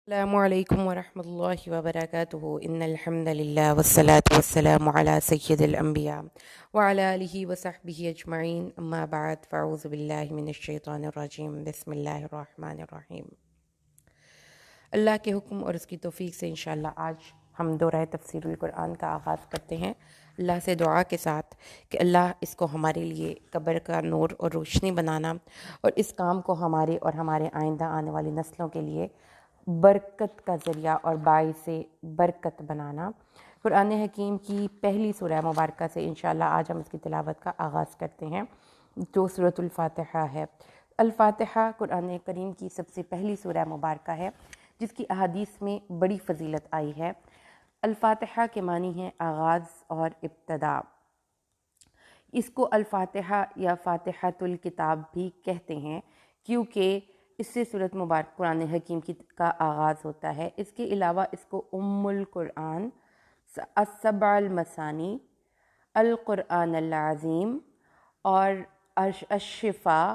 السلام علیکم ورحمۃ اللہ وبرکاتہ ان الحمد للہ والصلاة والسلام علی سید الانبیاء وعلی آلہ وصحبہ اجمعین اما بعد فاعوذ باللہ من الشیطان الرجیم بسم اللہ الرحمن الرحیم۔ اللہ کے حکم اور اس کی توفیق سے انشاءاللہ آج ہم دورہ تفسیر القرآن کا آغاز کرتے ہیں، اللہ سے دعا کے ساتھ کہ اللہ اس کو ہمارے لیے قبر کا نور اور روشنی بنانا اور اس کام کو ہمارے اور ہمارے آئندہ آنے والی نسلوں کے لیے برکت کا ذریعہ اور باعث برکت بنانا۔ قرآن حکیم کی پہلی سورہ مبارکہ سے انشاءاللہ آج ہم اس کی تلاوت کا آغاز کرتے ہیں، جو سورۃ الفاتحہ ہے۔ الفاتحہ قرآن کریم کی سب سے پہلی سورہ مبارکہ ہے جس کی احادیث میں بڑی فضیلت آئی ہے۔ الفاتحہ کے معنی ہیں آغاز اور ابتدا۔ اس کو الفاتحہ یا فاتحۃ الکتاب بھی کہتے ہیں کیونکہ اس سے سورۃ مبارک قرآن حکیم کا آغاز ہوتا ہے۔ اس کے علاوہ اس کو ام القرآن، السبع المثانی، القرآن العظیم اور الشفاء،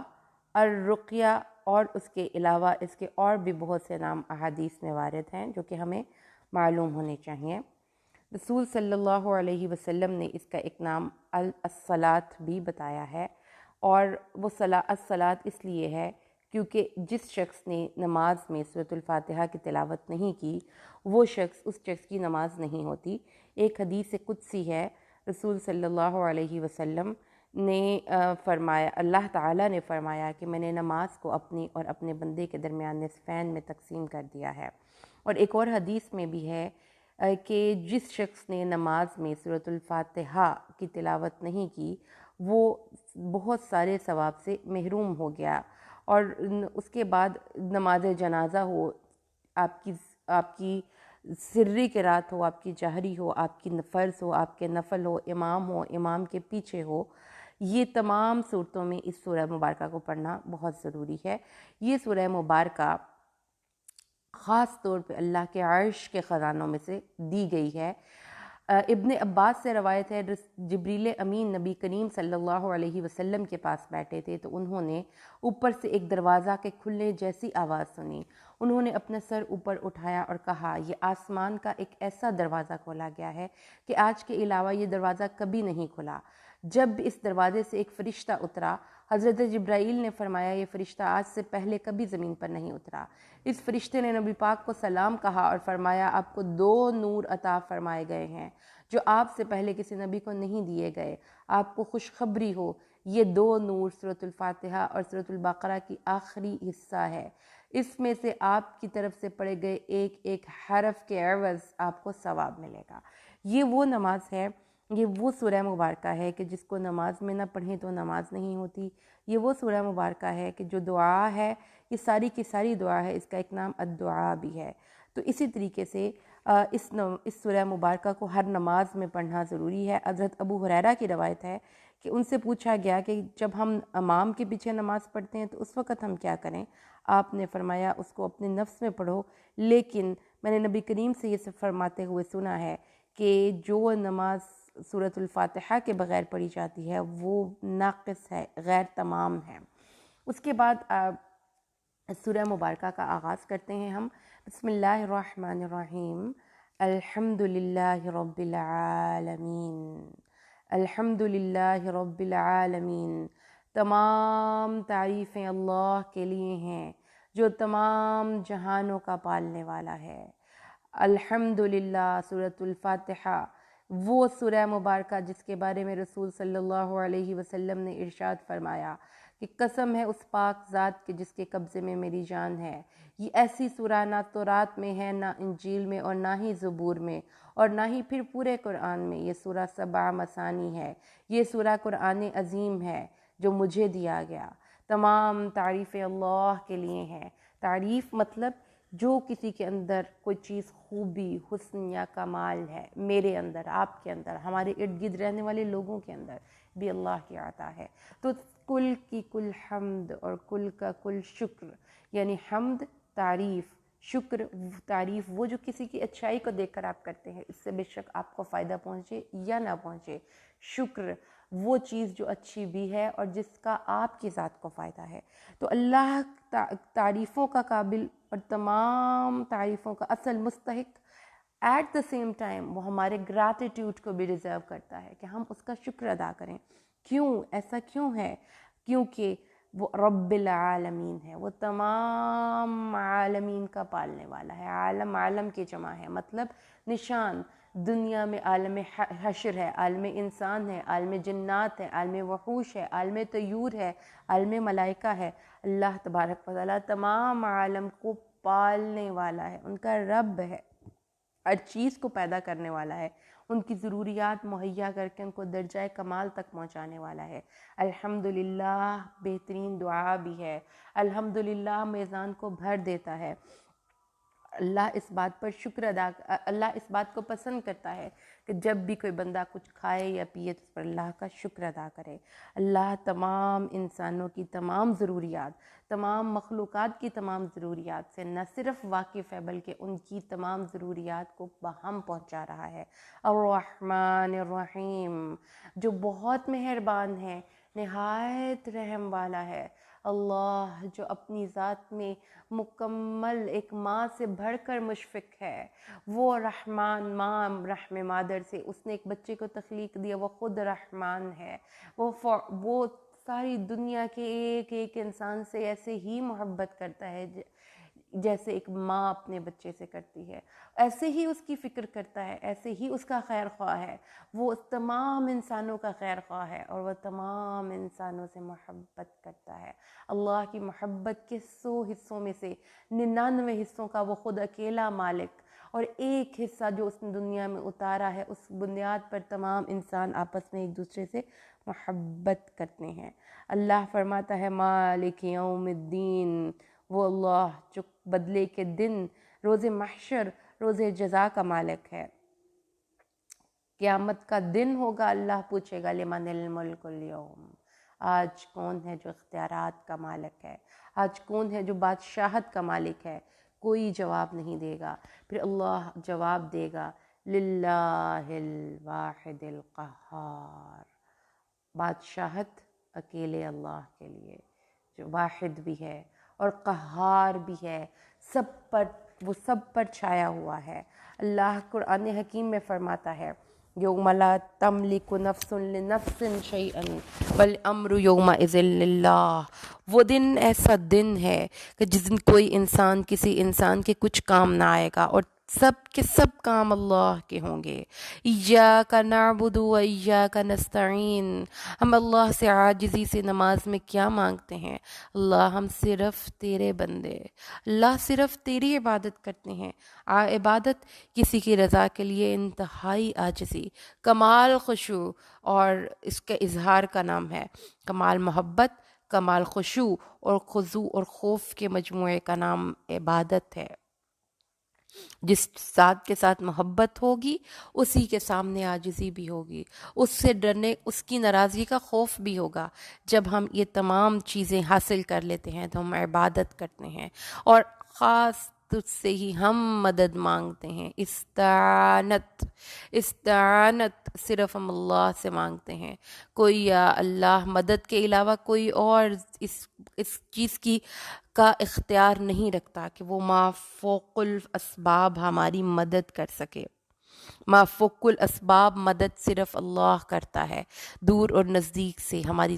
الرقیہ اور اس کے علاوہ اس کے اور بھی بہت سے نام احادیث میں وارد ہیں جو کہ ہمیں معلوم ہونے چاہیے۔ رسول صلی اللہ علیہ وسلم نے اس کا ایک نام الصلاۃ بھی بتایا ہے، اور وہ الصلاۃ اس لیے ہے کیونکہ جس شخص نے نماز میں سورۃ الفاتحہ کی تلاوت نہیں کی وہ شخص اس شخص کی نماز نہیں ہوتی۔ ایک حدیث قدسی ہے، رسول صلی اللہ علیہ وسلم نے فرمایا، اللہ تعالیٰ نے فرمایا کہ میں نے نماز کو اپنی اور اپنے بندے کے درمیان نصفین میں تقسیم کر دیا ہے۔ اور ایک اور حدیث میں بھی ہے کہ جس شخص نے نماز میں سورۃ الفاتحہ کی تلاوت نہیں کی وہ بہت سارے ثواب سے محروم ہو گیا، اور اس کے بعد نماز جنازہ ہو، آپ کی سری قرات ہو، آپ کی جہری ہو، آپ کی فرض ہو، آپ کے نفل ہو، امام کے پیچھے ہو، یہ تمام صورتوں میں اس سورہ مبارکہ کو پڑھنا بہت ضروری ہے۔ یہ سورہ مبارکہ خاص طور پہ اللہ کے عرش کے خزانوں میں سے دی گئی ہے۔ ابن عباس سے روایت ہے، جبریل امین نبی کریم صلی اللہ علیہ وسلم کے پاس بیٹھے تھے تو انہوں نے اوپر سے ایک دروازہ کے کھلنے جیسی آواز سنی۔ انہوں نے اپنا سر اوپر اٹھایا اور کہا، یہ آسمان کا ایک ایسا دروازہ کھولا گیا ہے کہ آج کے علاوہ یہ دروازہ کبھی نہیں کھلا۔ جب اس دروازے سے ایک فرشتہ اترا، حضرت جبرائیل نے فرمایا یہ فرشتہ آج سے پہلے کبھی زمین پر نہیں اترا۔ اس فرشتے نے نبی پاک کو سلام کہا اور فرمایا، آپ کو 2 نور عطا فرمائے گئے ہیں جو آپ سے پہلے کسی نبی کو نہیں دیے گئے۔ آپ کو خوشخبری ہو، یہ 2 نور سورۃ الفاتحہ اور سورۃ البقرہ کی آخری حصہ ہے۔ اس میں سے آپ کی طرف سے پڑھے گئے ایک ایک حرف کے عوض آپ کو ثواب ملے گا۔ یہ وہ نماز ہے، یہ وہ سورہ مبارکہ ہے کہ جس کو نماز میں نہ پڑھیں تو نماز نہیں ہوتی۔ یہ وہ سورہ مبارکہ ہے کہ جو دعا ہے، یہ ساری کی ساری دعا ہے، اس کا ایک نام الدعاء بھی ہے۔ تو اسی طریقے سے اس سورہ مبارکہ کو ہر نماز میں پڑھنا ضروری ہے۔ حضرت ابو ہریرہ کی روایت ہے کہ ان سے پوچھا گیا کہ جب ہم امام کے پیچھے نماز پڑھتے ہیں تو اس وقت ہم کیا کریں؟ آپ نے فرمایا، اس کو اپنے نفس میں پڑھو، لیکن میں نے نبی کریم سے یہ فرماتے ہوئے سنا ہے کہ جو نماز سورۃ الفاتحہ کے بغیر پڑھی جاتی ہے وہ ناقص ہے، غیر تمام ہے۔ اس کے بعد سورہ مبارکہ کا آغاز کرتے ہیں ہم۔ بسم اللہ الرحمن الرحیم۔ الحمد للہ رب العالمین، الحمد للہ رب العالمین۔ تمام تعریفیں اللہ کے لیے ہیں جو تمام جہانوں کا پالنے والا ہے۔ الحمد للہ سورۃ الفاتحہ وہ سورہ مبارکہ جس کے بارے میں رسول صلی اللہ علیہ وسلم نے ارشاد فرمایا کہ قسم ہے اس پاک ذات کے جس کے قبضے میں میری جان ہے، یہ ایسی سورہ نہ تورات میں ہے، نہ انجیل میں، اور نہ ہی زبور میں، اور نہ ہی پھر پورے قرآن میں۔ یہ سورہ 7 مثانی ہے، یہ سورہ قرآن عظیم ہے جو مجھے دیا گیا۔ تمام تعریفیں اللہ کے لیے ہیں۔ تعریف مطلب جو کسی کے اندر کوئی چیز خوبی، حسن یا کمال ہے، میرے اندر، آپ کے اندر، ہمارے ارد گرد رہنے والے لوگوں کے اندر بھی اللہ کی عطا ہے۔ تو کل کی کل حمد اور کل کا کل شکر، یعنی حمد تعریف، شکر تعریف وہ جو کسی کی اچھائی کو دیکھ کر آپ کرتے ہیں، اس سے بے شک آپ کو فائدہ پہنچے یا نہ پہنچے، شکر وہ چیز جو اچھی بھی ہے اور جس کا آپ کی ذات کو فائدہ ہے۔ تو اللہ تعریفوں کا قابل اور تمام تعریفوں کا اصل مستحق، ایٹ دا سیم ٹائم وہ ہمارے گریٹیٹیوڈ کو بھی ڈیزرو کرتا ہے کہ ہم اس کا شکر ادا کریں۔ کیوں ایسا کیوں ہے؟ کیونکہ وہ رب العالمین ہے، وہ تمام عالمین کا پالنے والا ہے۔ عالم عالم کی جمع ہے، مطلب نشان۔ دنیا میں عالم حشر ہے، عالم انسان ہے، عالم جنات ہے، عالم وحوش ہے، عالم طیور ہے، عالم ملائکہ ہے۔ اللہ تبارک و تعالیٰ تمام عالم کو پالنے والا ہے، ان کا رب ہے، ہر چیز کو پیدا کرنے والا ہے، ان کی ضروریات مہیا کر کے ان کو درجہ کمال تک پہنچانے والا ہے۔ الحمدللہ بہترین دعا بھی ہے، الحمدللہ میزان کو بھر دیتا ہے۔ اللہ اس بات کو پسند کرتا ہے کہ جب بھی کوئی بندہ کچھ کھائے یا پیے تو اس پر اللہ کا شکر ادا کرے۔ اللہ تمام انسانوں کی تمام ضروریات، تمام مخلوقات کی تمام ضروریات سے نہ صرف واقف ہے بلکہ ان کی تمام ضروریات کو باہم پہنچا رہا ہے۔ الرحمن الرحیم، جو بہت مہربان ہے، نہایت رحم والا ہے۔ اللہ جو اپنی ذات میں مکمل ایک ماں سے بڑھ کر مشفق ہے، وہ رحمان، ماں رحم مادر سے اس نے ایک بچے کو تخلیق دیا، وہ خود رحمان ہے۔ وہ ساری دنیا کے ایک ایک انسان سے ایسے ہی محبت کرتا ہے جیسے ایک ماں اپنے بچے سے کرتی ہے، ایسے ہی اس کی فکر کرتا ہے، ایسے ہی اس کا خیر خواہ ہے۔ وہ تمام انسانوں کا خیر خواہ ہے اور وہ تمام انسانوں سے محبت کرتا ہے۔ اللہ کی محبت کے 100 حصوں میں سے 99 حصوں کا وہ خود اکیلا مالک، اور ایک حصہ جو اس نے دنیا میں اتارا ہے، اس بنیاد پر تمام انسان آپس میں ایک دوسرے سے محبت کرتے ہیں۔ اللہ فرماتا ہے مالک یوم الدین، وہ اللہ جو بدلے کے دن، روز محشر، روز جزا کا مالک ہے۔ قیامت کا دن ہوگا، اللہ پوچھے گا لمن الملک اليوم، آج کون ہے جو اختیارات کا مالک ہے، آج کون ہے جو بادشاہت کا مالک ہے؟ کوئی جواب نہیں دے گا۔ پھر اللہ جواب دے گا للہ الواحد القہار، بادشاہت اکیلے اللہ کے لیے جو واحد بھی ہے اور قہار بھی ہے، وہ سب پر چھایا ہوا ہے۔ اللہ قرآن حکیم میں فرماتا ہے یوم لا تملک نفس لنفس شیئا والامر یومئذ للہ، وہ دن ایسا دن ہے کہ جس دن کوئی انسان کسی انسان کے کچھ کام نہ آئے گا اور سب کے سب کام اللہ کے ہوں گے۔ ایاک نعبد و ایاک نستعین، ہم اللہ سے عاجزی سے نماز میں کیا مانگتے ہیں؟ اللہ ہم صرف تیرے بندے، اللہ صرف تیری عبادت کرتے ہیں۔ عبادت کسی کی رضا کے لیے انتہائی عاجزی، کمال خشوع اور اس کے اظہار کا نام ہے۔ کمال محبت، کمال خشوع اور خضوع اور خوف کے مجموعے کا نام عبادت ہے۔ جس ذات کے ساتھ محبت ہوگی اسی کے سامنے عاجزی بھی ہوگی، اس سے ڈرنے، اس کی ناراضگی کا خوف بھی ہوگا۔ جب ہم یہ تمام چیزیں حاصل کر لیتے ہیں تو ہم عبادت کرتے ہیں اور خاص تجھ سے ہی ہم مدد مانگتے ہیں۔ استعانت صرف ہم اللہ سے مانگتے ہیں۔ کوئی یا اللہ مدد کے علاوہ کوئی اور اس چیز کا اختیار نہیں رکھتا کہ وہ ما فوق الاسباب ہماری مدد کر سکے۔ ما فوق الاسباب مدد صرف اللہ کرتا ہے، دور اور نزدیک سے ہماری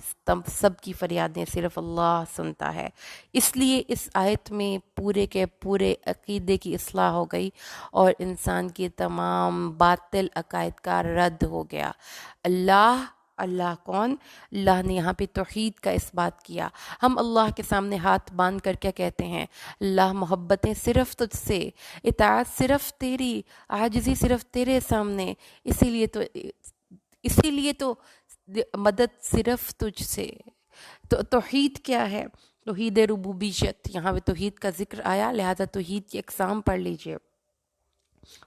سب کی فریادیں صرف اللہ سنتا ہے۔ اس لیے اس آیت میں پورے کے پورے عقیدے کی اصلاح ہو گئی اور انسان کے تمام باطل عقائد کا رد ہو گیا۔ اللہ کون؟ اللہ نے یہاں پہ توحید کا اس بات کیا۔ ہم اللہ کے سامنے ہاتھ باندھ کر کیا کہتے ہیں؟ اللہ محبتیں صرف تجھ سے، اطاعت صرف تیری، عاجزی صرف تیرے سامنے، اسی لیے تو مدد صرف تجھ سے۔ تو توحید کیا ہے؟ توحید ربوبیت، یہاں پہ توحید کا ذکر آیا، لہذا توحید کی اقسام پڑھ لیجئے۔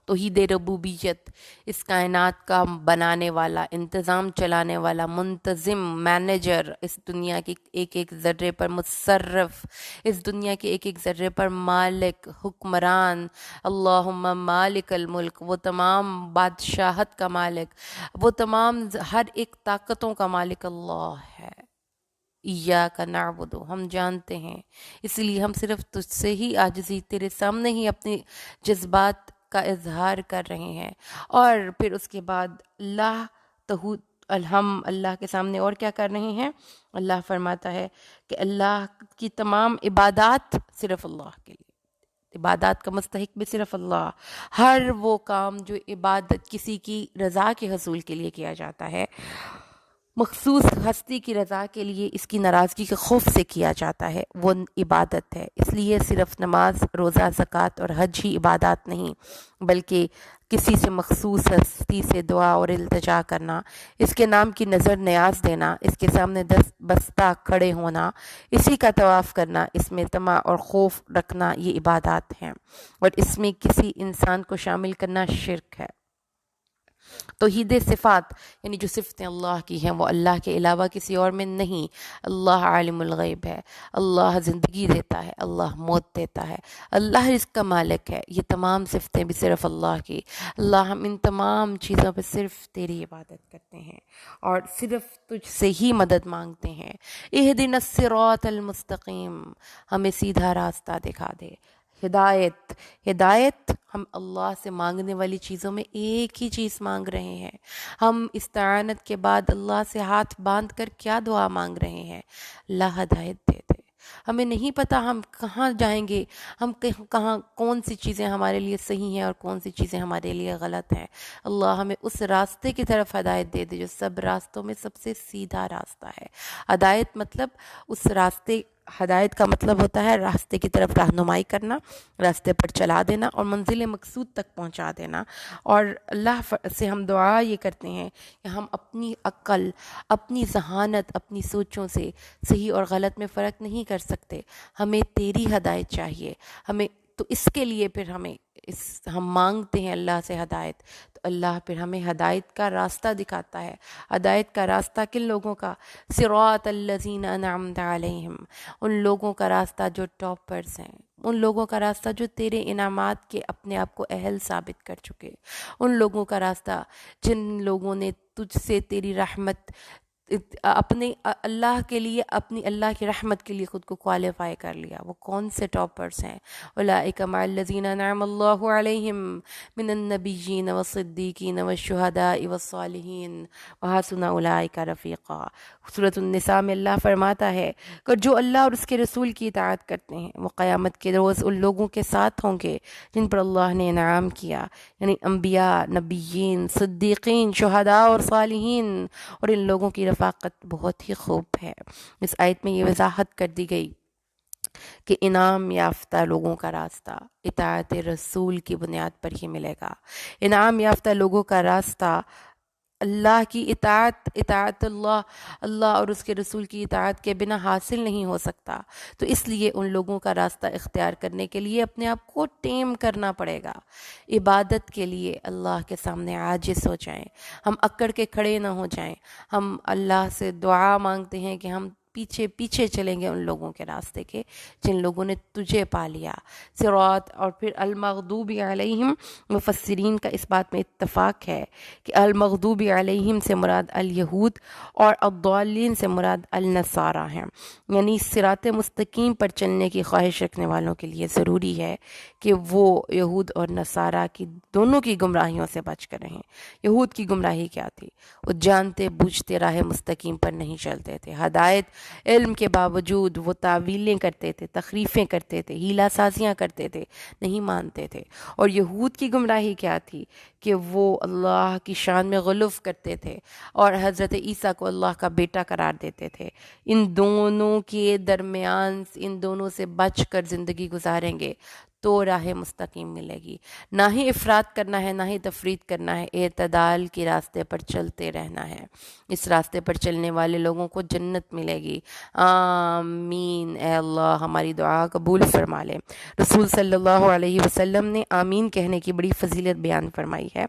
توحید ربوبیت، اس کائنات کا بنانے والا، انتظام چلانے والا، منتظم، مینیجر، اس دنیا کے ایک ایک ذرے پر متصرف، اس دنیا کے ایک ایک ذرے پر مالک، حکمران، اللہم مالک الملک، وہ تمام بادشاہت کا مالک، وہ تمام ہر ایک طاقتوں کا مالک اللہ ہے۔ ایاک نعبد، ہم جانتے ہیں، اس لیے ہم صرف تجھ سے ہی عاجزی، تیرے سامنے ہی اپنے جذبات کا اظہار کر رہے ہیں۔ اور پھر اس کے بعد اللہ تہو ہم اللہ کے سامنے اور کیا کر رہے ہیں؟ اللہ فرماتا ہے کہ اللہ کی تمام عبادات صرف اللہ کے لیے، عبادات کا مستحق بھی صرف اللہ۔ ہر وہ کام جو عبادت کسی کی رضا کے حصول کے لیے کیا جاتا ہے، مخصوص ہستی کی رضا کے لیے، اس کی ناراضگی کے خوف سے کیا جاتا ہے، وہ عبادت ہے۔ اس لیے صرف نماز، روزہ، زکوٰۃ اور حج ہی عبادات نہیں، بلکہ کسی سے مخصوص ہستی سے دعا اور التجا کرنا، اس کے نام کی نظر نیاز دینا، اس کے سامنے دست بستہ کھڑے ہونا، اسی کا طواف کرنا، اس میں طمع اور خوف رکھنا، یہ عبادات ہیں، اور اس میں کسی انسان کو شامل کرنا شرک ہے۔ توحید صفات، یعنی جو صفتیں اللہ کی ہیں وہ اللہ کے علاوہ کسی اور میں نہیں۔ اللہ عالم الغیب ہے، اللہ زندگی دیتا ہے، اللہ موت دیتا ہے، اللہ رزق کا مالک ہے، یہ تمام صفتیں بھی صرف اللہ کی۔ اللہ، ہم ان تمام چیزوں پہ صرف تیری عبادت کرتے ہیں اور صرف تجھ سے ہی مدد مانگتے ہیں۔ اہدنا الصراط المستقیم، ہمیں سیدھا راستہ دکھا دے۔ ہدایت، ہدایت ہم اللہ سے مانگنے والی چیزوں میں ایک ہی چیز مانگ رہے ہیں۔ ہم استعانت کے بعد اللہ سے ہاتھ باندھ کر کیا دعا مانگ رہے ہیں؟ اللہ ہدایت دے دے۔ ہمیں نہیں پتہ ہم کہاں جائیں گے، ہم کہاں، کون سی چیزیں ہمارے لیے صحیح ہیں اور کون سی چیزیں ہمارے لیے غلط ہیں۔ اللہ ہمیں اس راستے کی طرف ہدایت دے دے جو سب راستوں میں سب سے سیدھا راستہ ہے۔ ہدایت مطلب اس راستے، ہدایت کا مطلب ہوتا ہے راستے کی طرف رہنمائی کرنا، راستے پر چلا دینا اور منزل مقصود تک پہنچا دینا۔ اور اللہ سے ہم دعا یہ کرتے ہیں کہ ہم اپنی عقل، اپنی ذہانت، اپنی سوچوں سے صحیح اور غلط میں فرق نہیں کر سکتے، ہمیں تیری ہدایت چاہیے۔ ہمیں تو اس کے لیے پھر ہم مانگتے ہیں اللہ سے ہدایت، تو اللہ پھر ہمیں ہدایت کا راستہ دکھاتا ہے۔ ہدایت کا راستہ کن لوگوں کا؟ صراط الذین انعمت علیہم، ان لوگوں کا راستہ جو ٹاپرز ہیں، ان لوگوں کا راستہ جو تیرے انعامات کے اپنے آپ کو اہل ثابت کر چکے، ان لوگوں کا راستہ جن لوگوں نے تجھ سے تیری رحمت، اپنے اللہ کے لیے، اپنی اللہ کی رحمت کے لیے خود کو کوالیفائی کر لیا۔ وہ کون سے ٹاپرز ہیں؟ اولئک مع الذین انعم اللہ علیہم من النبیین والصدیقین والشہداء والصالحین وحسن اولئک رفیقا۔ سورۃ النساء میں اللہ فرماتا ہے کہ جو اللہ اور اس کے رسول کی اطاعت کرتے ہیں وہ قیامت کے روز ان لوگوں کے ساتھ ہوں گے جن پر اللہ نے انعام کیا، یعنی انبیاء، نبیین، صدیقین، شہداء اور صالحین، اور ان لوگوں کی رفاقت بہت ہی خوب ہے۔ اس آیت میں یہ وضاحت کر دی گئی کہ انعام یافتہ لوگوں کا راستہ اطاعت رسول کی بنیاد پر ہی ملے گا۔ انعام یافتہ لوگوں کا راستہ اللہ کی اطاعت اللہ اور اس کے رسول کی اطاعت کے بنا حاصل نہیں ہو سکتا۔ تو اس لیے ان لوگوں کا راستہ اختیار کرنے کے لیے اپنے آپ کو ٹیم کرنا پڑے گا۔ عبادت کے لیے اللہ کے سامنے عاجز ہو جائیں، ہم اکڑ کے کھڑے نہ ہو جائیں۔ ہم اللہ سے دعا مانگتے ہیں کہ ہم پیچھے پیچھے چلیں گے ان لوگوں کے راستے کے جن لوگوں نے تجھے پا لیا۔ صراط، اور پھر المغضوب علیہم، مفسرین کا اس بات میں اتفاق ہے کہ المغضوب علیہم سے مراد الیہود اور الضالین سے مراد النصارہ ہیں، یعنی صراط مستقیم پر چلنے کی خواہش رکھنے والوں کے لیے ضروری ہے کہ وہ یہود اور نصارہ کی دونوں کی گمراہیوں سے بچ کر رہیں۔ یہود کی گمراہی کیا تھی؟ وہ جانتے بوجھتے راہ مستقیم پر نہیں چلتے تھے، ہدایت علم کے باوجود وہ تعویلیں کرتے تھے، تخریفیں کرتے تھے، ہیلا سازیاں کرتے تھے، نہیں مانتے تھے۔ اور یہود کی گمراہی کیا تھی؟ کہ وہ اللہ کی شان میں غلو کرتے تھے اور حضرت عیسیٰ کو اللہ کا بیٹا قرار دیتے تھے۔ ان دونوں کے درمیان، ان دونوں سے بچ کر زندگی گزاریں گے تو راہ مستقیم ملے گی۔ نہ ہی افراط کرنا ہے، نہ ہی تفریط کرنا ہے، اعتدال کے راستے پر چلتے رہنا ہے۔ اس راستے پر چلنے والے لوگوں کو جنت ملے گی۔ آمین۔ اے اللہ ہماری دعا قبول فرما لے۔ رسول صلی اللہ علیہ وسلم نے آمین کہنے کی بڑی فضیلت بیان فرمائی ہے،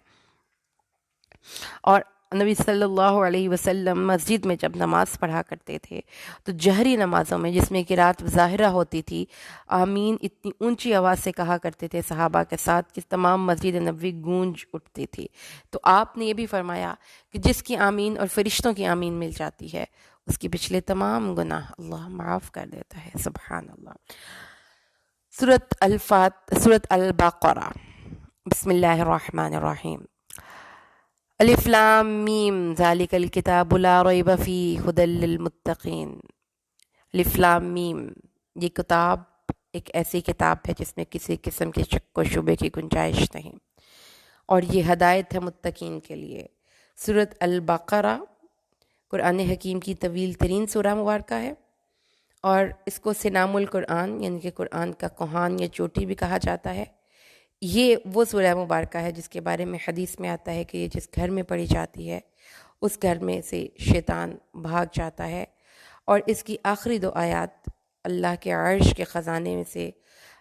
اور نبی صلی اللہ علیہ وسلم مسجد میں جب نماز پڑھا کرتے تھے تو جہری نمازوں میں جس میں قرات ظاہرہ ہوتی تھی، آمین اتنی اونچی آواز سے کہا کرتے تھے صحابہ کے ساتھ کہ تمام مسجد نبوی گونج اٹھتی تھی۔ تو آپ نے یہ بھی فرمایا کہ جس کی آمین اور فرشتوں کی آمین مل جاتی ہے، اس کی پچھلے تمام گناہ اللہ معاف کر دیتا ہے۔ سبحان اللہ۔ سورۃ البقرہ۔ بسم اللہ الرحمن الرحیم۔ الف لام میم ذالک الکتاب لا ریب فیہ ھدی للمتقین۔ الف لام میم، یہ کتاب ایک ایسی کتاب ہے جس میں کسی قسم کے شک و شبے کی گنجائش نہیں، اور یہ ہدایت ہے متقین کے لیے۔ سورۃ البقرہ قرآن حکیم کی طویل ترین سورہ مبارکہ ہے، اور اس کو سنام القرآن یعنی کہ قرآن کا کوہان یا چوٹی بھی کہا جاتا ہے۔ یہ وہ سورہ مبارکہ ہے جس کے بارے میں حدیث میں آتا ہے کہ یہ جس گھر میں پڑھی جاتی ہے اس گھر میں سے شیطان بھاگ جاتا ہے، اور اس کی آخری 2 آیات اللہ کے عرش کے خزانے میں سے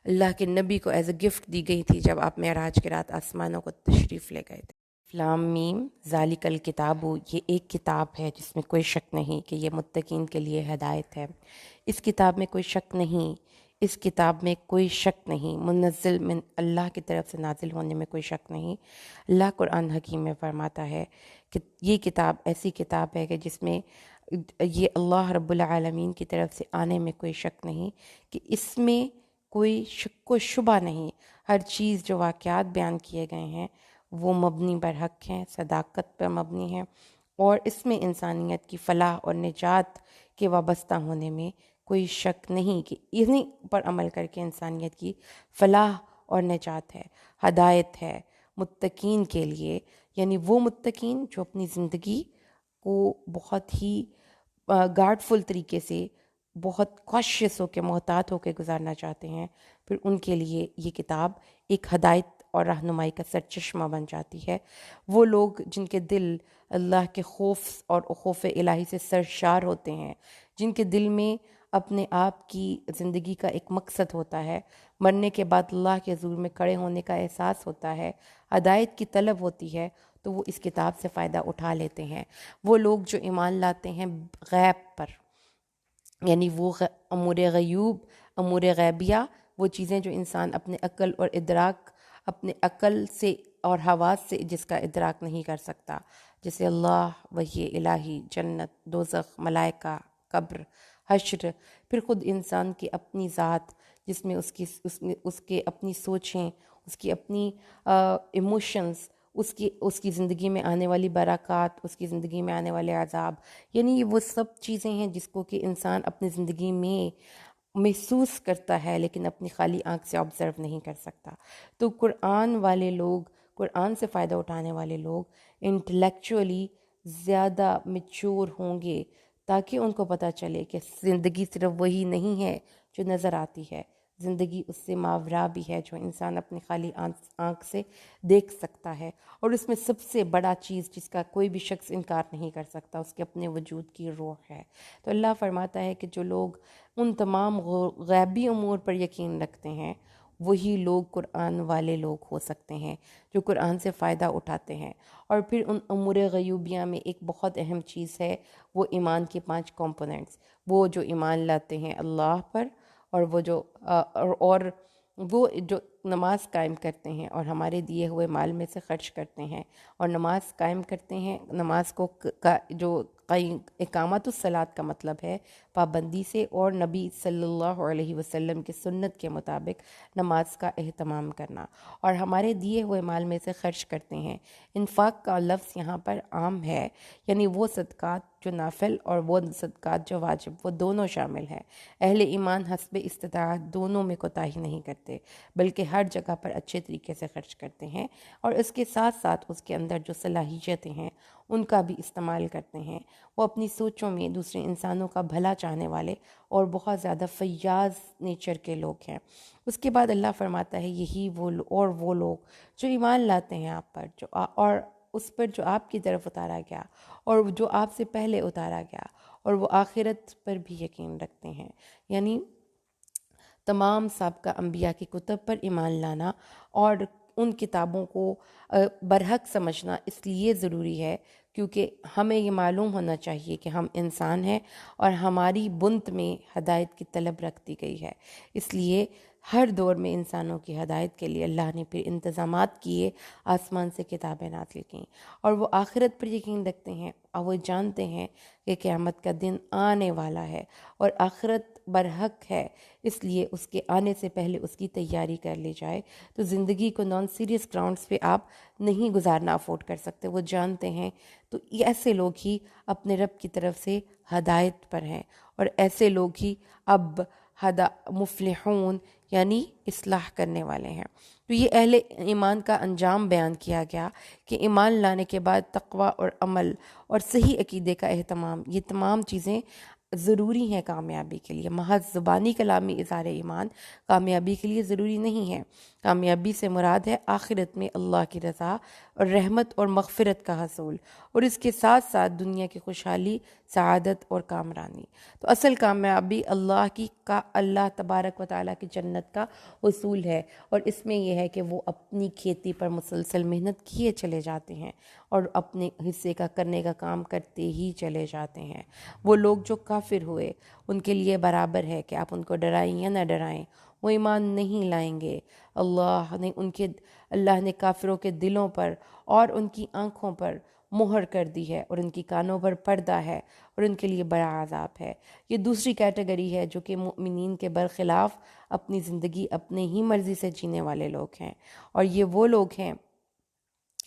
اللہ کے نبی کو ایز اے گفٹ دی گئی تھی جب آپ معراج کے رات آسمانوں کو تشریف لے گئے تھے۔ لام میم ذالک الکتاب، یہ ایک کتاب ہے جس میں کوئی شک نہیں کہ یہ متقین کے لیے ہدایت ہے۔ اس کتاب میں کوئی شک نہیں، اس کتاب میں کوئی شک نہیں، منزل من اللہ کی طرف سے نازل ہونے میں کوئی شک نہیں۔ اللہ قرآن حکیم میں فرماتا ہے کہ یہ کتاب ایسی کتاب ہے کہ جس میں یہ اللہ رب العالمین کی طرف سے آنے میں کوئی شک نہیں، کہ اس میں کوئی شک و شبہ نہیں۔ ہر چیز جو واقعات بیان کیے گئے ہیں وہ مبنی بر حق ہیں، صداقت پر مبنی ہیں، اور اس میں انسانیت کی فلاح اور نجات کے وابستہ ہونے میں کوئی شک نہیں کہ انہی پر عمل کر کے انسانیت کی فلاح اور نجات ہے، ہدایت ہے متقین کے لیے، یعنی وہ متقین جو اپنی زندگی کو بہت ہی گارڈ فل طریقے سے، بہت کوشش ہو کے، محتاط ہو کے گزارنا چاہتے ہیں، پھر ان کے لیے یہ کتاب ایک ہدایت اور رہنمائی کا سرچشمہ بن جاتی ہے۔ وہ لوگ جن کے دل اللہ کے خوف اور خوف الہی سے سرشار ہوتے ہیں، جن کے دل میں اپنے آپ کی زندگی کا ایک مقصد ہوتا ہے، مرنے کے بعد اللہ کے حضور میں کھڑے ہونے کا احساس ہوتا ہے، ہدایت کی طلب ہوتی ہے، تو وہ اس کتاب سے فائدہ اٹھا لیتے ہیں۔ وہ لوگ جو ایمان لاتے ہیں غیب پر، یعنی وہ امور غیوب، امور غیبیہ، وہ چیزیں جو انسان اپنے عقل اور ادراک، اپنے عقل سے اور حواس سے جس کا ادراک نہیں کر سکتا، جیسے اللہ، وحی الہی، جنت، دوزخ، ملائکہ، قبر، حشر، پھر خود انسان کی اپنی ذات جس میں اس کے اپنی سوچیں، اس کی اپنی ایموشنز، اس کی زندگی میں آنے والی برکات، اس کی زندگی میں آنے والے عذاب، یعنی یہ وہ سب چیزیں ہیں جس کو کہ انسان اپنی زندگی میں محسوس کرتا ہے لیکن اپنی خالی آنکھ سے آبزرو نہیں کر سکتا۔ تو قرآن والے لوگ، قرآن سے فائدہ اٹھانے والے لوگ انٹلیکچولی زیادہ میچور ہوں گے، تاکہ ان کو پتہ چلے کہ زندگی صرف وہی نہیں ہے جو نظر آتی ہے، زندگی اس سے ماورا بھی ہے جو انسان اپنی خالی آنکھ سے دیکھ سکتا ہے، اور اس میں سب سے بڑا چیز جس کا کوئی بھی شخص انکار نہیں کر سکتا اس کے اپنے وجود کی روح ہے۔ تو اللہ فرماتا ہے کہ جو لوگ ان تمام غیبی امور پر یقین رکھتے ہیں وہی لوگ قرآن والے لوگ ہو سکتے ہیں، جو قرآن سے فائدہ اٹھاتے ہیں۔ اور پھر ان امور غیوبیہ میں ایک بہت اہم چیز ہے، وہ ایمان کے 5 کمپوننٹس، وہ جو ایمان لاتے ہیں اللہ پر، اور وہ جو نماز قائم کرتے ہیں اور ہمارے دیے ہوئے مال میں سے خرچ کرتے ہیں اور نماز قائم کرتے ہیں، نماز کو جو اقامت الصلاۃ کا مطلب ہے پابندی سے، اور نبی صلی اللہ علیہ وسلم کی سنت کے مطابق نماز کا اہتمام کرنا، اور ہمارے دیے ہوئے مال میں سے خرچ کرتے ہیں۔ انفاق کا لفظ یہاں پر عام ہے، یعنی وہ صدقات جو نافل اور وہ صدقات جو واجب، وہ دونوں شامل ہیں۔ اہل ایمان حسب استطاعت دونوں میں کوتاہی نہیں کرتے، بلکہ ہر جگہ پر اچھے طریقے سے خرچ کرتے ہیں، اور اس کے ساتھ ساتھ اس کے اندر جو صلاحیتیں ہیں ان کا بھی استعمال کرتے ہیں۔ وہ اپنی سوچوں میں دوسرے انسانوں کا بھلا چاہنے والے اور بہت زیادہ فیاض نیچر کے لوگ ہیں۔ اس کے بعد اللہ فرماتا ہے یہی وہ لوگ جو ایمان لاتے ہیں آپ پر، اور اس پر جو آپ کی طرف اتارا گیا اور جو آپ سے پہلے اتارا گیا، اور وہ آخرت پر بھی یقین رکھتے ہیں۔ یعنی تمام سابقہ انبیاء کی کتب پر ایمان لانا اور ان کتابوں کو برحق سمجھنا اس لیے ضروری ہے کیونکہ ہمیں یہ معلوم ہونا چاہیے کہ ہم انسان ہیں اور ہماری بنت میں ہدایت کی طلب رکھ دی گئی ہے۔ اس لیے ہر دور میں انسانوں کی ہدایت کے لیے اللہ نے پھر انتظامات کیے، آسمان سے کتابیں نازل کیں، اور وہ آخرت پر یقین رکھتے ہیں اور وہ جانتے ہیں کہ قیامت کا دن آنے والا ہے اور آخرت برحق ہے، اس لیے اس کے آنے سے پہلے اس کی تیاری کر لی جائے۔ تو زندگی کو نان سیریس گراؤنڈز پہ آپ نہیں گزارنا افورڈ کر سکتے، وہ جانتے ہیں۔ تو ایسے لوگ ہی اپنے رب کی طرف سے ہدایت پر ہیں، اور ایسے لوگ ہی اب مفلحون یعنی اصلاح کرنے والے ہیں۔ تو یہ اہل ایمان کا انجام بیان کیا گیا کہ ایمان لانے کے بعد تقوی اور عمل اور صحیح عقیدے کا اہتمام، یہ تمام چیزیں ضروری ہیں کامیابی کے لیے۔ محض زبانی کلامی اظہار ایمان کامیابی کے لیے ضروری نہیں ہے۔ کامیابی سے مراد ہے آخرت میں اللہ کی رضا اور رحمت اور مغفرت کا حصول، اور اس کے ساتھ ساتھ دنیا کی خوشحالی، سعادت اور کامرانی۔ تو اصل کامیابی اللہ تبارک و تعالیٰ کی جنت کا حصول ہے، اور اس میں یہ ہے کہ وہ اپنی کھیتی پر مسلسل محنت کیے چلے جاتے ہیں اور اپنے حصے کا کرنے کا کام کرتے ہی چلے جاتے ہیں۔ وہ لوگ جو کافر ہوئے ان کے لیے برابر ہے کہ آپ ان کو ڈرائیں یا نہ ڈرائیں، وہ ایمان نہیں لائیں گے۔ اللہ نے کافروں کے دلوں پر اور ان کی آنکھوں پر مہر کر دی ہے، اور ان کی کانوں پر پردہ ہے، اور ان کے لیے بڑا عذاب ہے۔ یہ دوسری کیٹیگری ہے جو کہ مؤمنین کے برخلاف اپنی زندگی اپنے ہی مرضی سے جینے والے لوگ ہیں، اور یہ وہ لوگ ہیں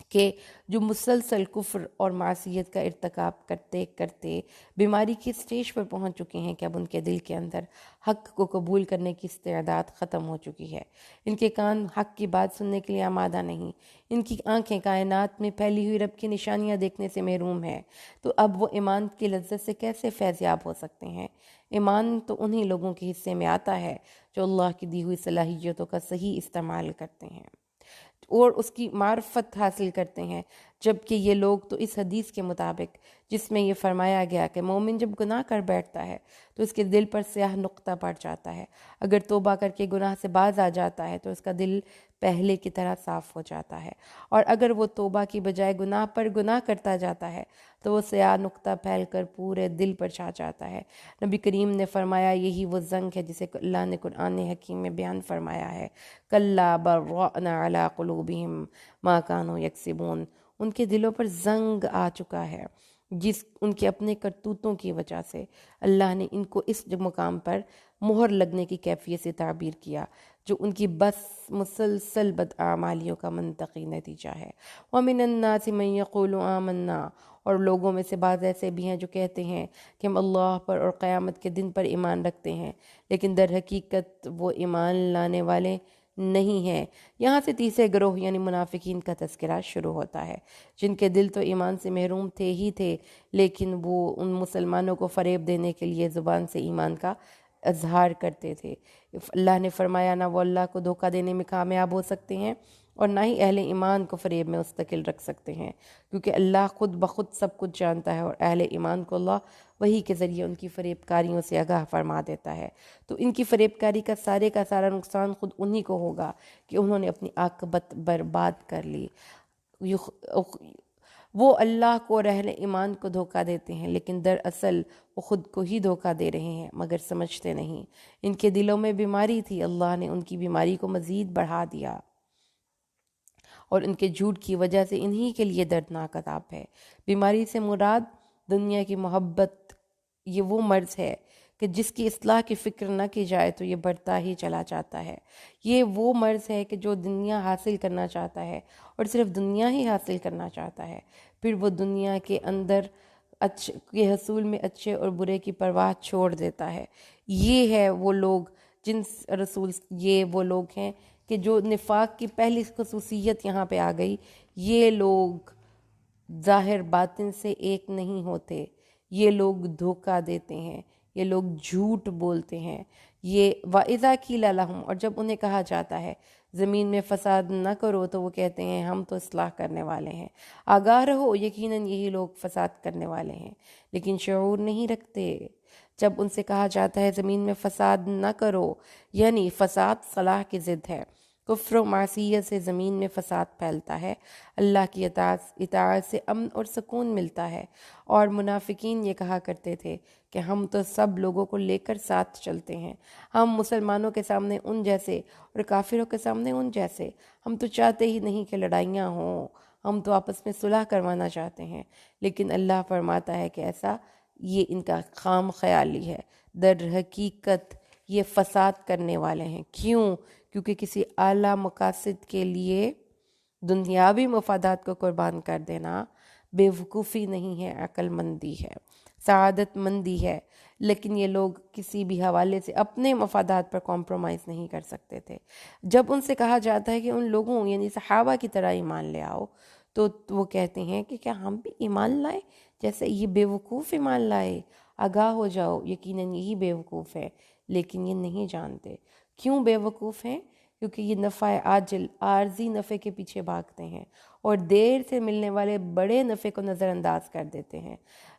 کہ جو مسلسل کفر اور معصیت کا ارتکاب کرتے کرتے بیماری کی سٹیج پر پہنچ چکے ہیں کہ اب ان کے دل کے اندر حق کو قبول کرنے کی استعداد ختم ہو چکی ہے۔ ان کے کان حق کی بات سننے کے لیے آمادہ نہیں، ان کی آنکھیں کائنات میں پھیلی ہوئی رب کی نشانیاں دیکھنے سے محروم ہیں۔ تو اب وہ ایمان کی لذت سے کیسے فیض یاب ہو سکتے ہیں؟ ایمان تو انہی لوگوں کے حصے میں آتا ہے جو اللہ کی دی ہوئی صلاحیتوں کا صحیح استعمال کرتے ہیں اور اس کی معرفت حاصل کرتے ہیں۔ جبکہ یہ لوگ تو اس حدیث کے مطابق جس میں یہ فرمایا گیا کہ مومن جب گناہ کر بیٹھتا ہے تو اس کے دل پر سیاہ نقطہ پڑ جاتا ہے، اگر توبہ کر کے گناہ سے باز آ جاتا ہے تو اس کا دل پہلے کی طرح صاف ہو جاتا ہے، اور اگر وہ توبہ کی بجائے گناہ پر گناہ کرتا جاتا ہے تو وہ سیاہ نقطہ پھیل کر پورے دل پر چھا جاتا ہے۔ نبی کریم نے فرمایا یہی وہ زنگ ہے جسے اللہ نے قرآن حکیم میں بیان فرمایا ہے، کلا بل ران علی قلوبہم ما کانوا یکسبون۔ ان کے دلوں پر زنگ آ چکا ہے ان کے اپنے کرتوتوں کی وجہ سے۔ اللہ نے ان کو اس مقام پر مہر لگنے کی کیفیت سے تعبیر کیا جو ان کی بس مسلسل بدعمالیوں کا منطقی نتیجہ ہے۔ وَمِنَ النَّاسِ مَن يَقُولُ آمَنَّا، اور لوگوں میں سے بعض ایسے بھی ہیں جو کہتے ہیں کہ ہم اللہ پر اور قیامت کے دن پر ایمان رکھتے ہیں، لیکن در حقیقت وہ ایمان لانے والے نہیں ہیں۔ یہاں سے تیسرے گروہ یعنی منافقین کا تذکرہ شروع ہوتا ہے، جن کے دل تو ایمان سے محروم تھے ہی تھے، لیکن وہ ان مسلمانوں کو فریب دینے کے لیے زبان سے ایمان کا اظہار کرتے تھے۔ اللہ نے فرمایا نہ وہ اللہ کو دھوکہ دینے میں کامیاب ہو سکتے ہیں اور نہ ہی اہل ایمان کو فریب میں مستقل رکھ سکتے ہیں، کیونکہ اللہ خود بخود سب کچھ جانتا ہے، اور اہل ایمان کو اللہ وحی کے ذریعے ان کی فریب کاریوں سے آگاہ فرما دیتا ہے۔ تو ان کی فریب کاری کا سارا نقصان خود انہی کو ہوگا کہ انہوں نے اپنی عاقبت برباد کر لی۔ وہ اللہ کو اور اہل ایمان کو دھوکہ دیتے ہیں، لیکن دراصل وہ خود کو ہی دھوکہ دے رہے ہیں مگر سمجھتے نہیں۔ ان کے دلوں میں بیماری تھی، اللہ نے ان کی بیماری کو مزید بڑھا دیا، اور ان کے جھوٹ کی وجہ سے انہی کے لیے دردناک عذاب ہے۔ بیماری سے مراد دنیا کی محبت، یہ وہ مرض ہے کہ جس کی اصلاح کی فکر نہ کی جائے تو یہ بڑھتا ہی چلا جاتا ہے۔ یہ وہ مرض ہے کہ جو دنیا حاصل کرنا چاہتا ہے اور صرف دنیا ہی حاصل کرنا چاہتا ہے، پھر وہ دنیا کے اندر کے حصول میں اچھے اور برے کی پرواہ چھوڑ دیتا ہے۔ یہ وہ لوگ ہیں کہ جو نفاق کی پہلی خصوصیت یہاں پہ آ گئی، یہ لوگ ظاہر باطن سے ایک نہیں ہوتے، یہ لوگ دھوکہ دیتے ہیں، یہ لوگ جھوٹ بولتے ہیں۔ یہ وَإِذَا قِيلَ لَهُمْ، اور جب انہیں کہا جاتا ہے زمین میں فساد نہ کرو تو وہ کہتے ہیں ہم تو اصلاح کرنے والے ہیں۔ آگاہ رہو، یقیناً یہی لوگ فساد کرنے والے ہیں، لیکن شعور نہیں رکھتے۔ جب ان سے کہا جاتا ہے زمین میں فساد نہ کرو، یعنی فساد صلاح کی ضد ہے۔ کفر و معصیت سے زمین میں فساد پھیلتا ہے، اللہ کی اطاعت سے امن اور سکون ملتا ہے۔ اور منافقین یہ کہا کرتے تھے کہ ہم تو سب لوگوں کو لے کر ساتھ چلتے ہیں، ہم مسلمانوں کے سامنے ان جیسے اور کافروں کے سامنے ان جیسے، ہم تو چاہتے ہی نہیں کہ لڑائیاں ہوں، ہم تو آپس میں صلح کروانا چاہتے ہیں۔ لیکن اللہ فرماتا ہے کہ ایسا یہ ان کا خام خیالی ہے، در حقیقت یہ فساد کرنے والے ہیں۔ کیوں؟ کیونکہ کسی اعلیٰ مقاصد کے لیے دنیاوی مفادات کو قربان کر دینا بے وقوفی نہیں ہے، عقل مندی ہے، سعادت مندی ہے۔ لیکن یہ لوگ کسی بھی حوالے سے اپنے مفادات پر کمپرومائز نہیں کر سکتے تھے۔ جب ان سے کہا جاتا ہے کہ ان لوگوں یعنی صحابہ کی طرح ایمان لے آؤ، تو وہ کہتے ہیں کہ کیا ہم بھی ایمان لائیں جیسے یہ بے وقوف ایمان لائے؟ آگاہ ہو جاؤ، یقیناً یہی بے وقوف ہے، لیکن یہ نہیں جانتے۔ کیوں بے وقوف ہیں؟ کیونکہ یہ نفع عاجل عارضی نفع کے پیچھے بھاگتے ہیں اور دیر سے ملنے والے بڑے نفع کو نظر انداز کر دیتے ہیں۔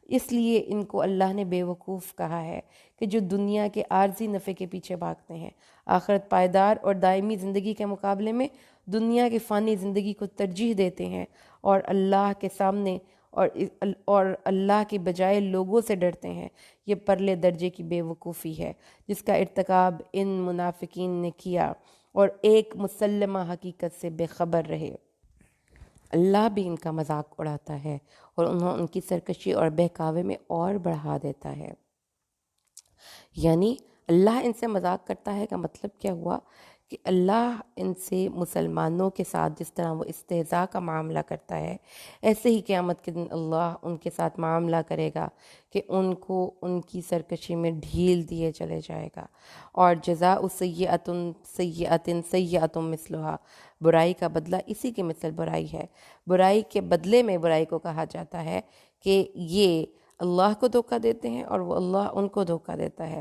اس لیے ان کو اللہ نے بے وقوف کہا ہے کہ جو دنیا کے عارضی نفع کے پیچھے بھاگتے ہیں، آخرت پائیدار اور دائمی زندگی کے مقابلے میں دنیا کی فانی زندگی کو ترجیح دیتے ہیں، اور اللہ کے سامنے اور اللہ کے بجائے لوگوں سے ڈرتے ہیں۔ یہ پرلے درجے کی بے وقوفی ہے جس کا ارتکاب ان منافقین نے کیا اور ایک مسلمہ حقیقت سے بے خبر رہے۔ اللہ بھی ان کا مذاق اڑاتا ہے اور ان کی سرکشی اور بہکاوے میں اور بڑھا دیتا ہے۔ یعنی اللہ ان سے مذاق کرتا ہے کا مطلب کیا ہوا کہ اللہ ان سے مسلمانوں کے ساتھ جس طرح وہ استہزاء کا معاملہ کرتا ہے، ایسے ہی قیامت کے دن اللہ ان کے ساتھ معاملہ کرے گا کہ ان کو ان کی سرکشی میں ڈھیل دیے چلے جائے گا۔ اور جزاء سیئۃ سیئۃ سیئۃ مثلھا، برائی کا بدلہ اسی کی مثل برائی ہے۔ برائی کے بدلے میں برائی کو کہا جاتا ہے کہ یہ اللہ کو دھوکہ دیتے ہیں اور وہ اللہ ان کو دھوکہ دیتا ہے۔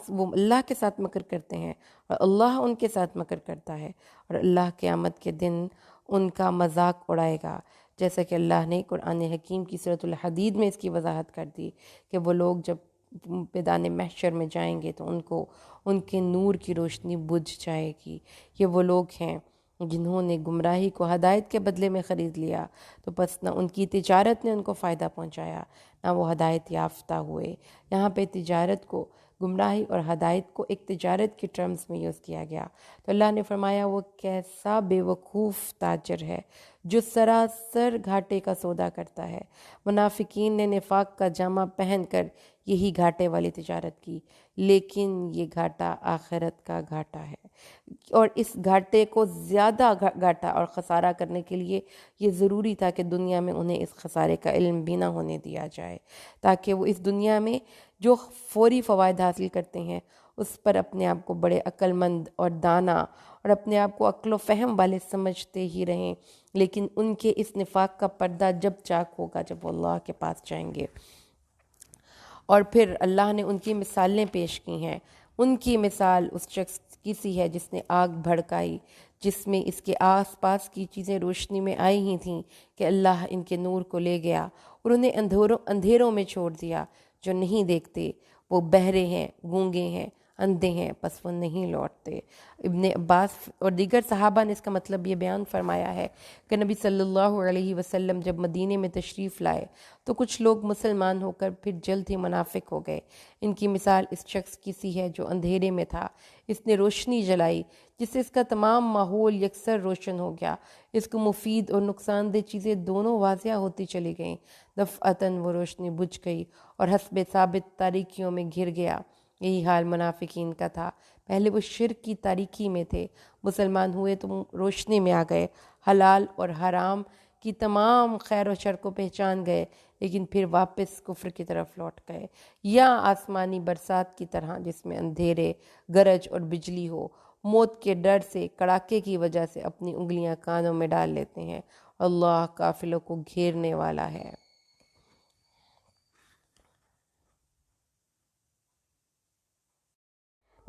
وہ اللہ کے ساتھ مکر کرتے ہیں اور اللہ ان کے ساتھ مکر کرتا ہے، اور اللہ قیامت کے دن ان کا مذاق اڑائے گا، جیسا کہ اللہ نے قرآن حکیم کی سورۃ الحدید میں اس کی وضاحت کر دی کہ وہ لوگ جب میدان محشر میں جائیں گے تو ان کو ان کے نور کی روشنی بجھ جائے گی۔ یہ وہ لوگ ہیں جنہوں نے گمراہی کو ہدایت کے بدلے میں خرید لیا، تو بس نہ ان کی تجارت نے ان کو فائدہ پہنچایا نہ وہ ہدایت یافتہ ہوئے۔ یہاں پہ تجارت کو، گمراہی اور ہدایت کو ایک تجارت کے ٹرمز میں یوز کیا گیا، تو اللہ نے فرمایا وہ کیسا بے وقوف تاجر ہے جو سراسر گھاٹے کا سودا کرتا ہے۔ منافقین نے نفاق کا جامہ پہن کر یہی گھاٹے والی تجارت کی، لیکن یہ گھاٹا آخرت کا گھاٹا ہے، اور اس گھاٹے کو زیادہ گھاٹا اور خسارہ کرنے کے لیے یہ ضروری تھا کہ دنیا میں انہیں اس خسارے کا علم بھی نہ ہونے دیا جائے، تاکہ وہ اس دنیا میں جو فوری فوائد حاصل کرتے ہیں اس پر اپنے آپ کو بڑے عقل مند اور دانا اور اپنے آپ کو عقل و فہم والے سمجھتے ہی رہیں، لیکن ان کے اس نفاق کا پردہ جب چاک ہوگا جب وہ اللہ کے پاس جائیں گے۔ اور پھر اللہ نے ان کی مثالیں پیش کی ہیں۔ ان کی مثال اس شخص کی سی ہے جس نے آگ بھڑکائی، جس میں اس کے آس پاس کی چیزیں روشنی میں آئی ہی تھیں کہ اللہ ان کے نور کو لے گیا اور انہیں اندھیروں میں چھوڑ دیا جو نہیں دیکھتے، وہ بہرے ہیں، گونگے ہیں، اندھے ہیں، پس وہ نہیں لوٹتے۔ ابن عباس اور دیگر صحابہ نے اس کا مطلب یہ بیان فرمایا ہے کہ نبی صلی اللہ علیہ وسلم جب مدینے میں تشریف لائے تو کچھ لوگ مسلمان ہو کر پھر جلد ہی منافق ہو گئے۔ ان کی مثال اس شخص کی سی ہے جو اندھیرے میں تھا، اس نے روشنی جلائی جس سے اس کا تمام ماحول یکسر روشن ہو گیا، اس کو مفید اور نقصان دہ چیزیں دونوں واضح ہوتی چلی گئیں۔ دفعتاً وہ روشنی بجھ گئی اور حسب ثابت تاریکیوں میں گھر گیا۔ یہی حال منافقین کا تھا، پہلے وہ شرک کی تاریکی میں تھے، مسلمان ہوئے تو روشنی میں آ گئے، حلال اور حرام کی تمام خیر و شر کو پہچان گئے، لیکن پھر واپس کفر کی طرف لوٹ گئے۔ یا آسمانی برسات کی طرح جس میں اندھیرے، گرج اور بجلی ہو، موت کے ڈر سے، کڑاکے کی وجہ سے اپنی انگلیاں کانوں میں ڈال لیتے ہیں۔ اللہ قافلوں کو گھیرنے والا ہے۔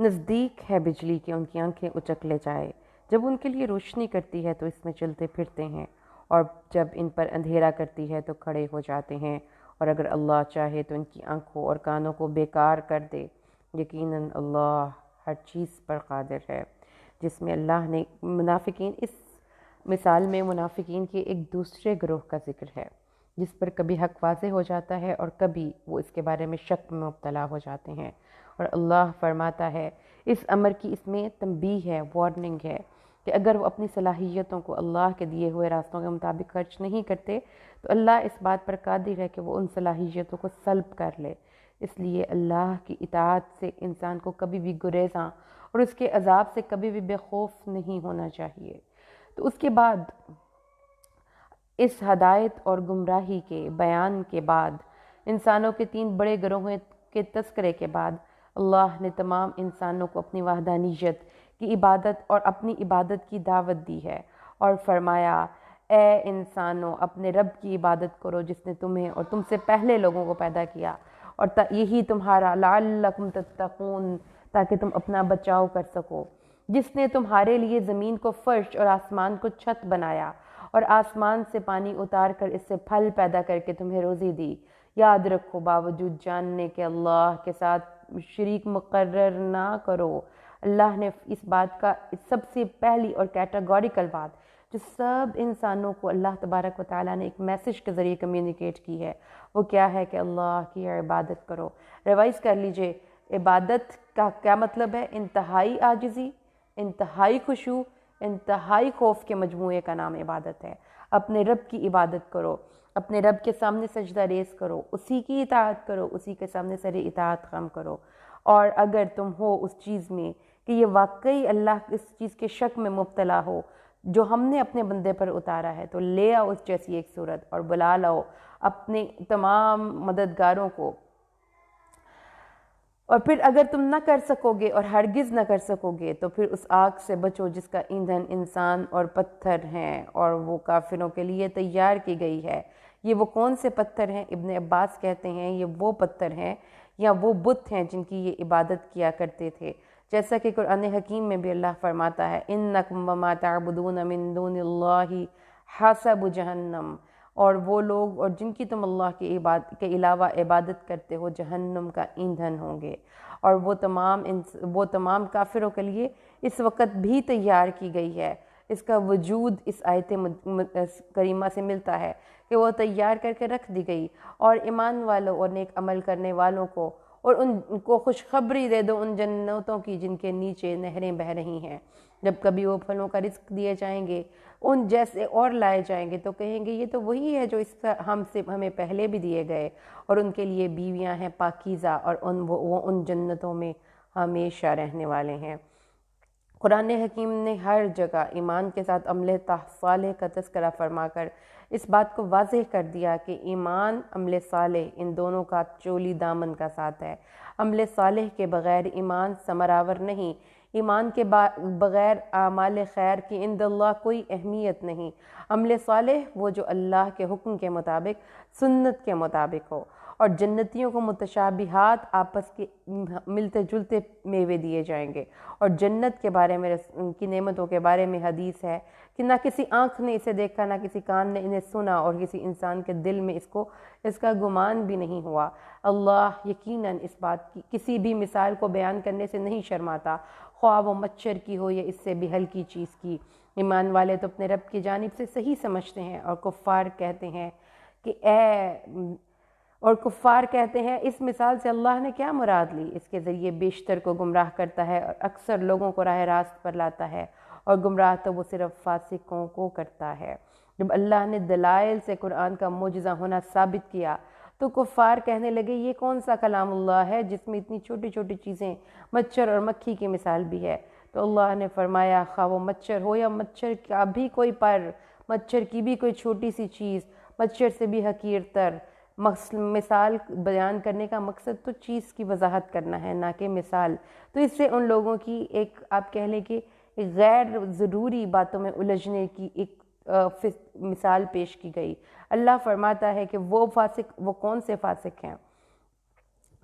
نزدیک ہے بجلی کہ ان کی آنکھیں اچک لے جائے، جب ان کے لیے روشنی کرتی ہے تو اس میں چلتے پھرتے ہیں، اور جب ان پر اندھیرا کرتی ہے تو کھڑے ہو جاتے ہیں، اور اگر اللہ چاہے تو ان کی آنکھوں اور کانوں کو بیکار کر دے۔ یقیناً اللہ ہر چیز پر قادر ہے۔ جس میں اللہ نے منافقین، اس مثال میں منافقین کے ایک دوسرے گروہ کا ذکر ہے جس پر کبھی حق واضح ہو جاتا ہے اور کبھی وہ اس کے بارے میں شک میں مبتلا ہو جاتے ہیں، اور اللہ فرماتا ہے اس امر کی اس میں تنبیہ ہے، وارننگ ہے، کہ اگر وہ اپنی صلاحیتوں کو اللہ کے دیے ہوئے راستوں کے مطابق خرچ نہیں کرتے تو اللہ اس بات پر قادر ہے کہ وہ ان صلاحیتوں کو سلب کر لے۔ اس لیے اللہ کی اطاعت سے انسان کو کبھی بھی گریزاں اور اس کے عذاب سے کبھی بھی بے خوف نہیں ہونا چاہیے۔ تو اس کے بعد اس ہدایت اور گمراہی کے بیان کے بعد، انسانوں کے 3 بڑے گروہوں کے تذکرے کے بعد، اللہ نے تمام انسانوں کو اپنی وحدانیت کی عبادت اور اپنی عبادت کی دعوت دی ہے، اور فرمایا اے انسانوں اپنے رب کی عبادت کرو جس نے تمہیں اور تم سے پہلے لوگوں کو پیدا کیا، اور یہی تمہارا لعلکم تتقون، تاکہ تم اپنا بچاؤ کر سکو، جس نے تمہارے لیے زمین کو فرش اور آسمان کو چھت بنایا، اور آسمان سے پانی اتار کر اس سے پھل پیدا کر کے تمہیں روزی دی۔ یاد رکھو باوجود جاننے کہ اللہ کے ساتھ شریک مقرر نہ کرو۔ اللہ نے اس بات کا سب سے پہلی اور کیٹاگوریکل بات جو سب انسانوں کو اللہ تبارک و تعالیٰ نے ایک میسج کے ذریعے کمیونیکیٹ کی ہے، وہ کیا ہے کہ اللہ کی عبادت کرو۔ ریوائز کر لیجئے، عبادت کا کیا مطلب ہے؟ انتہائی عاجزی، انتہائی خشوع، انتہائی خوف کے مجموعے کا نام عبادت ہے۔ اپنے رب کی عبادت کرو، اپنے رب کے سامنے سجدہ ریز کرو، اسی کی اطاعت کرو، اسی کے سامنے سر اطاعت خم کرو، اور اگر تم ہو اس چیز میں کہ یہ واقعی اللہ اس چیز کے شک میں مبتلا ہو جو ہم نے اپنے بندے پر اتارا ہے، تو لے آؤ اس جیسی ایک صورت اور بلا لاؤ اپنے تمام مددگاروں کو، اور پھر اگر تم نہ کر سکو گے اور ہرگز نہ کر سکو گے تو پھر اس آگ سے بچو جس کا ایندھن انسان اور پتھر ہیں، اور وہ کافروں کے لیے تیار کی گئی ہے۔ یہ وہ کون سے پتھر ہیں؟ ابن عباس کہتے ہیں یہ وہ پتھر ہیں یا وہ بت ہیں جن کی یہ عبادت کیا کرتے تھے، جیسا کہ قرآن حکیم میں بھی اللہ فرماتا ہے اِنَّکُمْ وَمَا تَعْبُدُونَ مِن دُونِ اللَّهِ حَسَبُ جَہَنَّمَ، اور وہ لوگ اور جن کی تم اللہ کے علاوہ عبادت کرتے ہو جہنم کا ایندھن ہوں گے، اور وہ تمام کافروں کے لیے اس وقت بھی تیار کی گئی ہے۔ اس کا وجود اس آیت کریمہ سے ملتا ہے کہ وہ تیار کر کے رکھ دی گئی، اور ایمان والوں اور نیک عمل کرنے والوں کو اور ان کو خوشخبری دے دو ان جنتوں کی جن کے نیچے نہریں بہہ رہی ہیں۔ جب کبھی وہ پھلوں کا رزق دیے جائیں گے ان جیسے اور لائے جائیں گے تو کہیں گے یہ تو وہی ہے جو اس کا ہمیں پہلے بھی دیے گئے، اور ان کے لیے بیویاں ہیں پاکیزہ، اور وہ ان جنتوں میں ہمیشہ رہنے والے ہیں۔ قرآن حکیم نے ہر جگہ ایمان کے ساتھ عمل صالح کا تذکرہ فرما کر اس بات کو واضح کر دیا کہ ایمان، عمل صالح، ان دونوں کا چولی دامن کا ساتھ ہے۔ عمل صالح کے بغیر ایمان ثمرآور نہیں، ایمان کے بغیر اعمال خیر کی عند اللہ کوئی اہمیت نہیں۔ عمل صالح وہ جو اللہ کے حکم کے مطابق، سنت کے مطابق ہو، اور جنتیوں کو متشابہات آپس کے ملتے جلتے میوے دیے جائیں گے، اور جنت کے بارے میں کی نعمتوں کے بارے میں حدیث ہے کہ نہ کسی آنکھ نے اسے دیکھا، نہ کسی کان نے انہیں سنا، اور کسی انسان کے دل میں اس کا گمان بھی نہیں ہوا۔ اللہ یقیناً اس بات کی کسی بھی مثال کو بیان کرنے سے نہیں شرماتا، خواہ وہ مچھر کی ہو یا اس سے بھی ہلکی چیز کی۔ ایمان والے تو اپنے رب کی جانب سے صحیح سمجھتے ہیں، اور کفار کہتے ہیں اس مثال سے اللہ نے کیا مراد لی؟ اس کے ذریعے بیشتر کو گمراہ کرتا ہے اور اکثر لوگوں کو راہ راست پر لاتا ہے، اور گمراہ تو وہ صرف فاسقوں کو کرتا ہے۔ جب اللہ نے دلائل سے قرآن کا معجزہ ہونا ثابت کیا تو کفار کہنے لگے یہ کون سا کلام اللہ ہے جس میں اتنی چھوٹی چھوٹی چیزیں، مچھر اور مکھی کی مثال بھی ہے؟ تو اللہ نے فرمایا خواہ وہ مچھر ہو یا مچھر کا بھی کوئی پر، مچھر کی بھی کوئی چھوٹی سی چیز، مچھر سے بھی حقیر تر، مثال بیان کرنے کا مقصد تو چیز کی وضاحت کرنا ہے، نہ کہ مثال۔ تو اس سے ان لوگوں کی ایک آپ کہہ لیں کہ غیر ضروری باتوں میں الجھنے کی ایک مثال پیش کی گئی۔ اللہ فرماتا ہے کہ وہ کون سے فاسق ہیں؟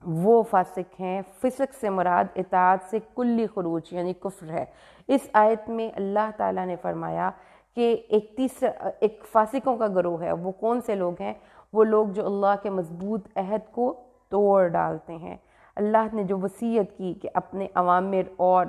وہ فاسق ہیں۔ فسق سے مراد اطاعت سے کلی خروج یعنی کفر ہے۔ اس آیت میں اللہ تعالیٰ نے فرمایا کہ ایک فاسقوں کا گروہ ہے۔ وہ کون سے لوگ ہیں؟ وہ لوگ جو اللہ کے مضبوط عہد کو توڑ ڈالتے ہیں۔ اللہ نے جو وصیت کی کہ اپنے اوامر اور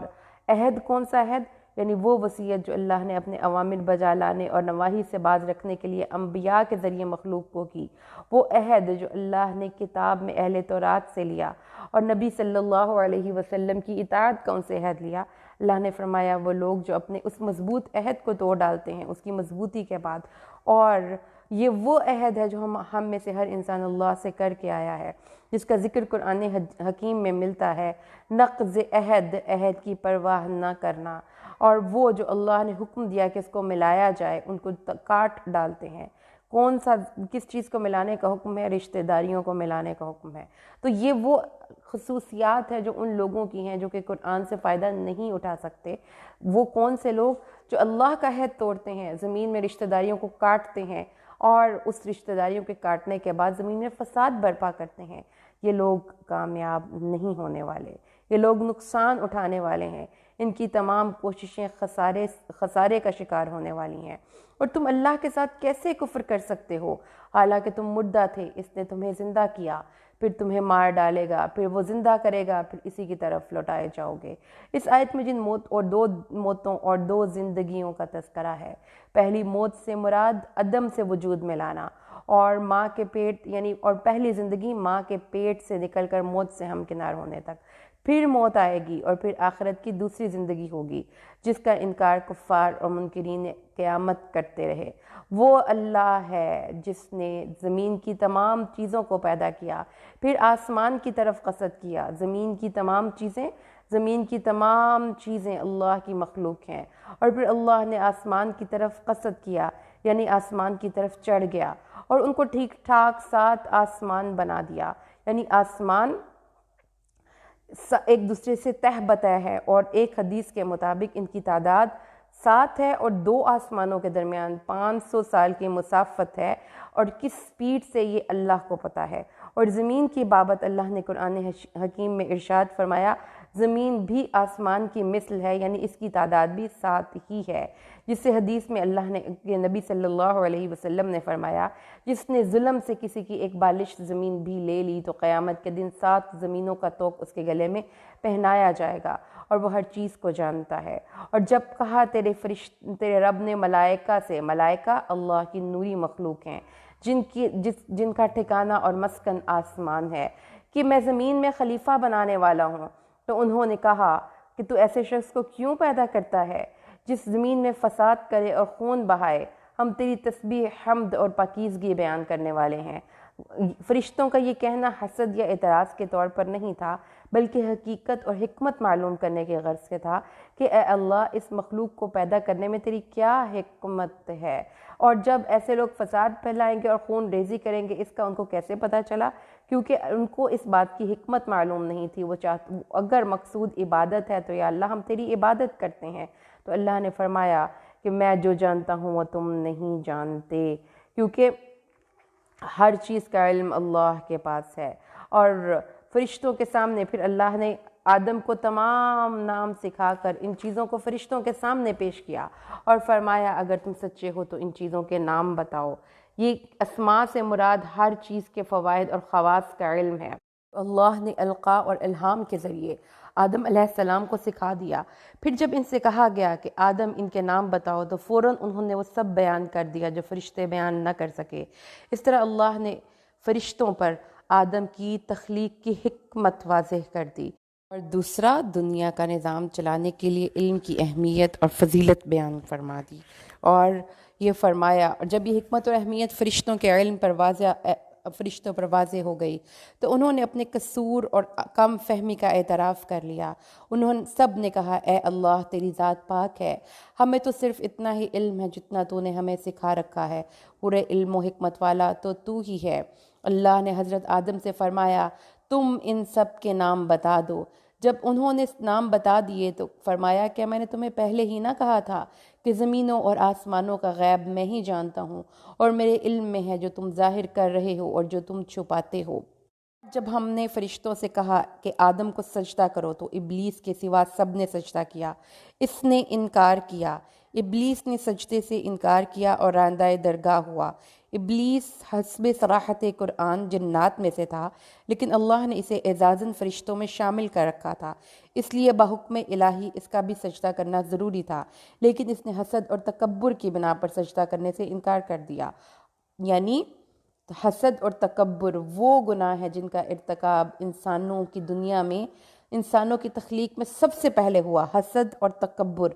عہد، کون سا عہد؟ یعنی وہ وصیت جو اللہ نے اپنے اوامر بجا لانے اور نواہی سے باز رکھنے کے لیے انبیاء کے ذریعے مخلوق کو کی، وہ عہد جو اللہ نے کتاب میں اہل تورات سے لیا اور نبی صلی اللہ علیہ وسلم کی اطاعت کا ان سے عہد لیا، اللہ نے فرمایا وہ لوگ جو اپنے اس مضبوط عہد کو توڑ ڈالتے ہیں اس کی مضبوطی کے بعد، اور یہ وہ عہد ہے جو ہم میں سے ہر انسان اللہ سے کر کے آیا ہے، جس کا ذکر قرآن حکیم میں ملتا ہے، نقض عہد، عہد کی پرواہ نہ کرنا، اور وہ جو اللہ نے حکم دیا کہ اس کو ملایا جائے ان کو کاٹ ڈالتے ہیں۔ کس چیز کو ملانے کا حکم ہے؟ رشتہ داریوں کو ملانے کا حکم ہے۔ تو یہ وہ خصوصیات ہے جو ان لوگوں کی ہیں جو کہ قرآن سے فائدہ نہیں اٹھا سکتے۔ وہ کون سے لوگ؟ جو اللہ کا عہد توڑتے ہیں، زمین میں رشتہ داریوں کو کاٹتے ہیں اور اس رشتہ داریوں کے کاٹنے کے بعد زمین میں فساد برپا کرتے ہیں۔ یہ لوگ کامیاب نہیں ہونے والے، یہ لوگ نقصان اٹھانے والے ہیں، ان کی تمام کوششیں خسارے کا شکار ہونے والی ہیں۔ اور تم اللہ کے ساتھ کیسے کفر کر سکتے ہو حالانکہ تم مردہ تھے، اس نے تمہیں زندہ کیا، پھر تمہیں مار ڈالے گا، پھر وہ زندہ کرے گا، پھر اسی کی طرف لوٹائے جاؤ گے۔ اس آیت میں جن دو موتوں اور دو زندگیوں کا تذکرہ ہے، پہلی موت سے مراد عدم سے وجود میں لانا، اور ماں کے پیٹ اور پہلی زندگی ماں کے پیٹ سے نکل کر موت سے ہمکنار ہونے تک، پھر موت آئے گی اور پھر آخرت کی دوسری زندگی ہوگی جس کا انکار کفار اور منکرین قیامت کرتے رہے۔ وہ اللہ ہے جس نے زمین کی تمام چیزوں کو پیدا کیا، پھر آسمان کی طرف قصد کیا۔ زمین کی تمام چیزیں اللہ کی مخلوق ہیں، اور پھر اللہ نے آسمان کی طرف قصد کیا یعنی آسمان کی طرف چڑھ گیا اور ان کو ٹھیک ٹھاک 7 آسمان بنا دیا، یعنی آسمان ایک دوسرے سے تہ بتہ ہے، اور ایک حدیث کے مطابق ان کی تعداد 7 ہے اور 2 آسمانوں کے درمیان 500 سال کی مسافت ہے، اور کس سپیڈ سے یہ اللہ کو پتہ ہے۔ اور زمین کی بابت اللہ نے قرآن حکیم میں ارشاد فرمایا، زمین بھی آسمان کی مثل ہے، یعنی اس کی تعداد بھی 7 ہی ہے، جس سے حدیث میں اللہ نے نبی صلی اللہ علیہ وسلم نے فرمایا، جس نے ظلم سے کسی کی ایک بالش زمین بھی لے لی تو قیامت کے دن 7 زمینوں کا توق اس کے گلے میں پہنایا جائے گا، اور وہ ہر چیز کو جانتا ہے۔ اور جب کہا تیرے رب نے ملائکہ سے، ملائکہ اللہ کی نوری مخلوق ہیں جن کا ٹھکانہ اور مسکن آسمان ہے، کہ میں زمین میں خلیفہ بنانے والا ہوں، تو انہوں نے کہا کہ تو ایسے شخص کو کیوں پیدا کرتا ہے جس زمین میں فساد کرے اور خون بہائے؟ ہم تیری تسبیح، حمد اور پاکیزگی بیان کرنے والے ہیں۔ فرشتوں کا یہ کہنا حسد یا اعتراض کے طور پر نہیں تھا، بلکہ حقیقت اور حکمت معلوم کرنے کے غرض سے تھا کہ اے اللہ، اس مخلوق کو پیدا کرنے میں تیری کیا حکمت ہے، اور جب ایسے لوگ فساد پھیلائیں گے اور خون ریزی کریں گے، اس کا ان کو کیسے پتہ چلا؟ کیونکہ ان کو اس بات کی حکمت معلوم نہیں تھی۔ اگر مقصود عبادت ہے تو یا اللہ ہم تیری عبادت کرتے ہیں، تو اللہ نے فرمایا کہ میں جو جانتا ہوں وہ تم نہیں جانتے، کیونکہ ہر چیز کا علم اللہ کے پاس ہے۔ اور فرشتوں کے سامنے پھر اللہ نے آدم کو تمام نام سکھا کر ان چیزوں کو فرشتوں کے سامنے پیش کیا اور فرمایا اگر تم سچے ہو تو ان چیزوں کے نام بتاؤ۔ یہ اسماء سے مراد ہر چیز کے فوائد اور خواص کا علم ہے۔ اللہ نے القاء اور الہام کے ذریعے آدم علیہ السلام کو سکھا دیا۔ پھر جب ان سے کہا گیا کہ آدم ان کے نام بتاؤ تو فوراً انہوں نے وہ سب بیان کر دیا جو فرشتے بیان نہ کر سکے۔ اس طرح اللہ نے فرشتوں پر آدم کی تخلیق کی حکمت واضح کر دی۔ اور دوسرا، دنیا کا نظام چلانے کے لیے علم کی اہمیت اور فضیلت بیان فرما دی، اور یہ فرمایا، اور جب یہ حکمت اور اہمیت فرشتوں پر واضح ہو گئی تو انہوں نے اپنے قصور اور کم فہمی کا اعتراف کر لیا۔ سب نے کہا اے اللہ، تیری ذات پاک ہے، ہمیں تو صرف اتنا ہی علم ہے جتنا تو نے ہمیں سکھا رکھا ہے، پورے علم و حکمت والا تو ہی ہے۔ اللہ نے حضرت آدم سے فرمایا تم ان سب کے نام بتا دو۔ جب انہوں نے نام بتا دیے تو فرمایا کیا میں نے تمہیں پہلے ہی نہ کہا تھا کہ زمینوں اور آسمانوں کا غیب میں ہی جانتا ہوں، اور میرے علم میں ہے جو تم ظاہر کر رہے ہو اور جو تم چھپاتے ہو۔ جب ہم نے فرشتوں سے کہا کہ آدم کو سجدہ کرو تو ابلیس کے سوا سب نے سجدہ کیا، اس نے انکار کیا۔ ابلیس نے سجدے سے انکار کیا اور راندہ درگاہ ہوا۔ ابلیس حسب صراحت قرآن جنات میں سے تھا، لیکن اللہ نے اسے اعزازاً فرشتوں میں شامل کر رکھا تھا، اس لیے بحکم الہی اس کا بھی سجدہ کرنا ضروری تھا، لیکن اس نے حسد اور تکبر کی بنا پر سجدہ کرنے سے انکار کر دیا۔ یعنی حسد اور تکبر وہ گناہ ہے جن کا ارتکاب انسانوں کی دنیا میں، انسانوں کی تخلیق میں سب سے پہلے ہوا، حسد اور تکبر،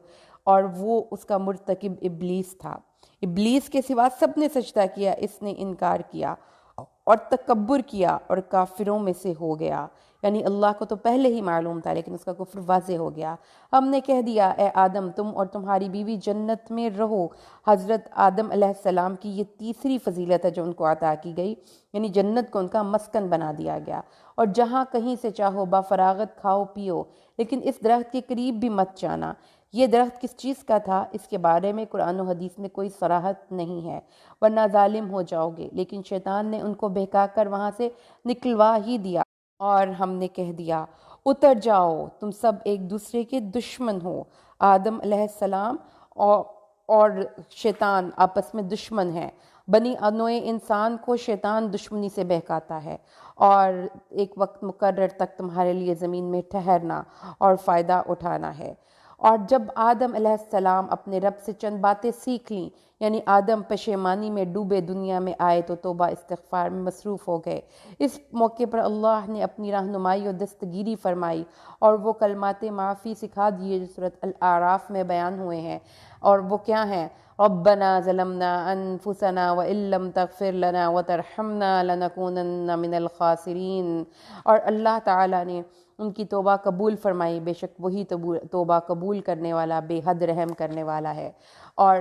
اور وہ اس کا مرتکب ابلیس تھا۔ ابلیس کے سوا سب نے سجدہ کیا، اس نے انکار کیا اور تکبر کیا اور کافروں میں سے ہو گیا۔ یعنی اللہ کو تو پہلے ہی معلوم تھا، لیکن اس کا کفر واضح ہو گیا۔ ہم نے کہہ دیا اے آدم تم اور تمہاری بیوی جنت میں رہو۔ حضرت آدم علیہ السلام کی یہ تیسری فضیلت ہے جو ان کو عطا کی گئی، یعنی جنت کو ان کا مسکن بنا دیا گیا، اور جہاں کہیں سے چاہو با فراغت کھاؤ پیو، لیکن اس درخت کے قریب بھی مت جانا۔ یہ درخت کس چیز کا تھا اس کے بارے میں قرآن و حدیث میں کوئی صراحت نہیں ہے، ورنہ ظالم ہو جاؤ گے، لیکن شیطان نے ان کو بہکا کر وہاں سے نکلوا ہی دیا، اور ہم نے کہہ دیا اتر جاؤ تم سب ایک دوسرے کے دشمن ہو۔ آدم علیہ السلام اور شیطان آپس میں دشمن ہیں۔ بنی نوع انسان کو شیطان دشمنی سے بہکاتا ہے، اور ایک وقت مقرر تک تمہارے لیے زمین میں ٹھہرنا اور فائدہ اٹھانا ہے۔ اور جب آدم علیہ السلام اپنے رب سے چند باتیں سیکھ لیں، یعنی آدم پشیمانی میں ڈوبے دنیا میں آئے تو توبہ استغفار میں مصروف ہو گئے۔ اس موقع پر اللہ نے اپنی رہنمائی اور دستگیری فرمائی اور وہ کلمات معافی سکھا دیے جو سورۃ الاعراف میں بیان ہوئے ہیں، اور وہ کیا ہیں؟ ربنا ظلمنا انفسنا وان لم تغفر لنا وترحمنا لنکونن من الخاسرین۔ اور اللہ تعالیٰ نے ان کی توبہ قبول فرمائی، بے شک وہی توبہ قبول کرنے والا بے حد رحم کرنے والا ہے۔ اور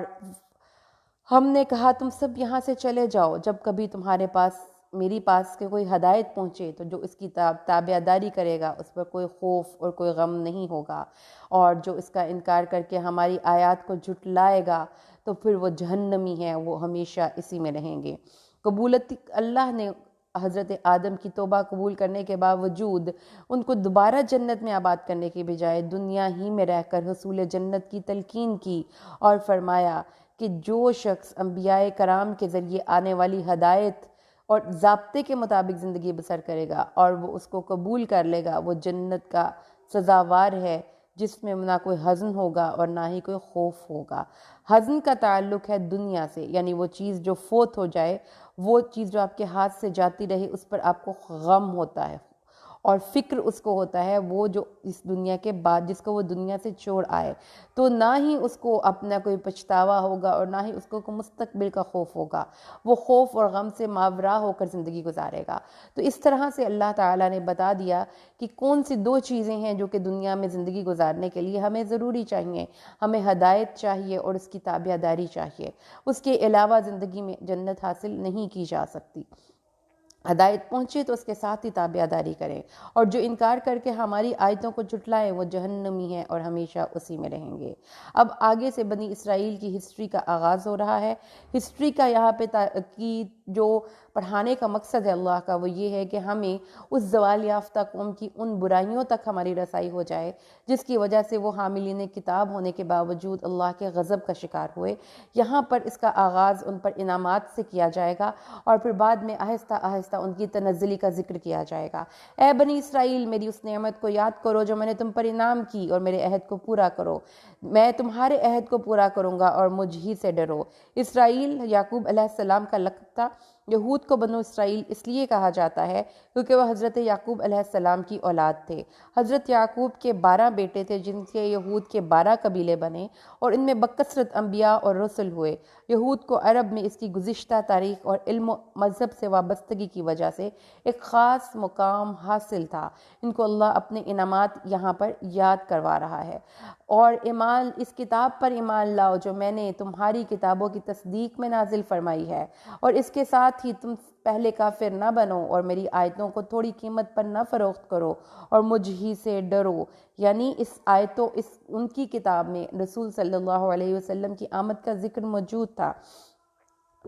ہم نے کہا تم سب یہاں سے چلے جاؤ، جب کبھی تمہارے پاس میری پاس کے کوئی ہدایت پہنچے تو جو اس کی تابعداری کرے گا اس پر کوئی خوف اور کوئی غم نہیں ہوگا، اور جو اس کا انکار کر کے ہماری آیات کو جھٹلائے گا تو پھر وہ جہنمی ہے، وہ ہمیشہ اسی میں رہیں گے۔ قبولت اللہ نے حضرت آدم کی توبہ قبول کرنے کے باوجود ان کو دوبارہ جنت میں آباد کرنے کے بجائے دنیا ہی میں رہ کر حصول جنت کی تلقین کی، اور فرمایا کہ جو شخص انبیاء کرام کے ذریعے آنے والی ہدایت اور ضابطے کے مطابق زندگی بسر کرے گا اور وہ اس کو قبول کر لے گا، وہ جنت کا سزاوار ہے، جس میں نہ کوئی حزن ہوگا اور نہ ہی کوئی خوف ہوگا۔ حزن کا تعلق ہے دنیا سے، یعنی وہ چیز جو فوت ہو جائے، وہ چیز جو آپ کے ہاتھ سے جاتی رہے اس پر آپ کو غم ہوتا ہے، اور فکر اس کو ہوتا ہے وہ جو اس دنیا کے بعد جس کو وہ دنیا سے چھوڑ آئے، تو نہ ہی اس کو اپنا کوئی پچھتاوا ہوگا اور نہ ہی اس کو مستقبل کا خوف ہوگا، وہ خوف اور غم سے ماورا ہو کر زندگی گزارے گا۔ تو اس طرح سے اللہ تعالیٰ نے بتا دیا کہ کون سی دو چیزیں ہیں جو کہ دنیا میں زندگی گزارنے کے لیے ہمیں ضروری چاہیے۔ ہمیں ہدایت چاہیے اور اس کی تابعداری چاہیے، اس کے علاوہ زندگی میں جنت حاصل نہیں کی جا سکتی۔ ہدایت پہنچے تو اس کے ساتھ ہی تابعداری کریں، اور جو انکار کر کے ہماری آیتوں کو جھٹلائیں وہ جہنمی ہیں اور ہمیشہ اسی میں رہیں گے۔ اب آگے سے بنی اسرائیل کی ہسٹری کا آغاز ہو رہا ہے۔ ہسٹری کا یہاں پہ کی جو پڑھانے کا مقصد ہے اللہ کا، وہ یہ ہے کہ ہمیں اس زوال یافتہ قوم کی ان برائیوں تک ہماری رسائی ہو جائے جس کی وجہ سے وہ حاملین کتاب ہونے کے باوجود اللہ کے غضب کا شکار ہوئے۔ یہاں پر اس کا آغاز ان پر انعامات سے کیا جائے گا، اور پھر بعد میں آہستہ آہستہ ان کی تنزلی کا ذکر کیا جائے گا۔ اے بنی اسرائیل، میری اس نعمت کو یاد کرو جو میں نے تم پر انعام کی، اور میرے عہد کو پورا کرو۔ میں تمہارے عہد کو پورا کروں گا اور مجھ ہی سے ڈرو۔ اسرائیل یعقوب علیہ السلام کا لقب تھا۔ یہود کو بنو اسرائیل اس لیے کہا جاتا ہے کیونکہ وہ حضرت یعقوب علیہ السلام کی اولاد تھے۔ حضرت یعقوب کے 12 بیٹے تھے جن سے یہود کے 12 قبیلے بنے، اور ان میں بکثرت انبیاء اور رسل ہوئے۔ یہود کو عرب میں اس کی گزشتہ تاریخ اور علم و مذہب سے وابستگی کی وجہ سے ایک خاص مقام حاصل تھا۔ ان کو اللہ اپنے انعامات یہاں پر یاد کروا رہا ہے۔ اور ایمان، اس کتاب پر ایمان لاؤ جو میں نے تمہاری کتابوں کی تصدیق میں نازل فرمائی ہے، اور اس کے ساتھ ہی تم پہلے کافر نہ بنو اور میری آیتوں کو تھوڑی قیمت پر نہ فروخت کرو، اور مجھ ہی سے ڈرو۔ یعنی ان کی کتاب میں رسول صلی اللہ علیہ وسلم کی آمد کا ذکر موجود تھا،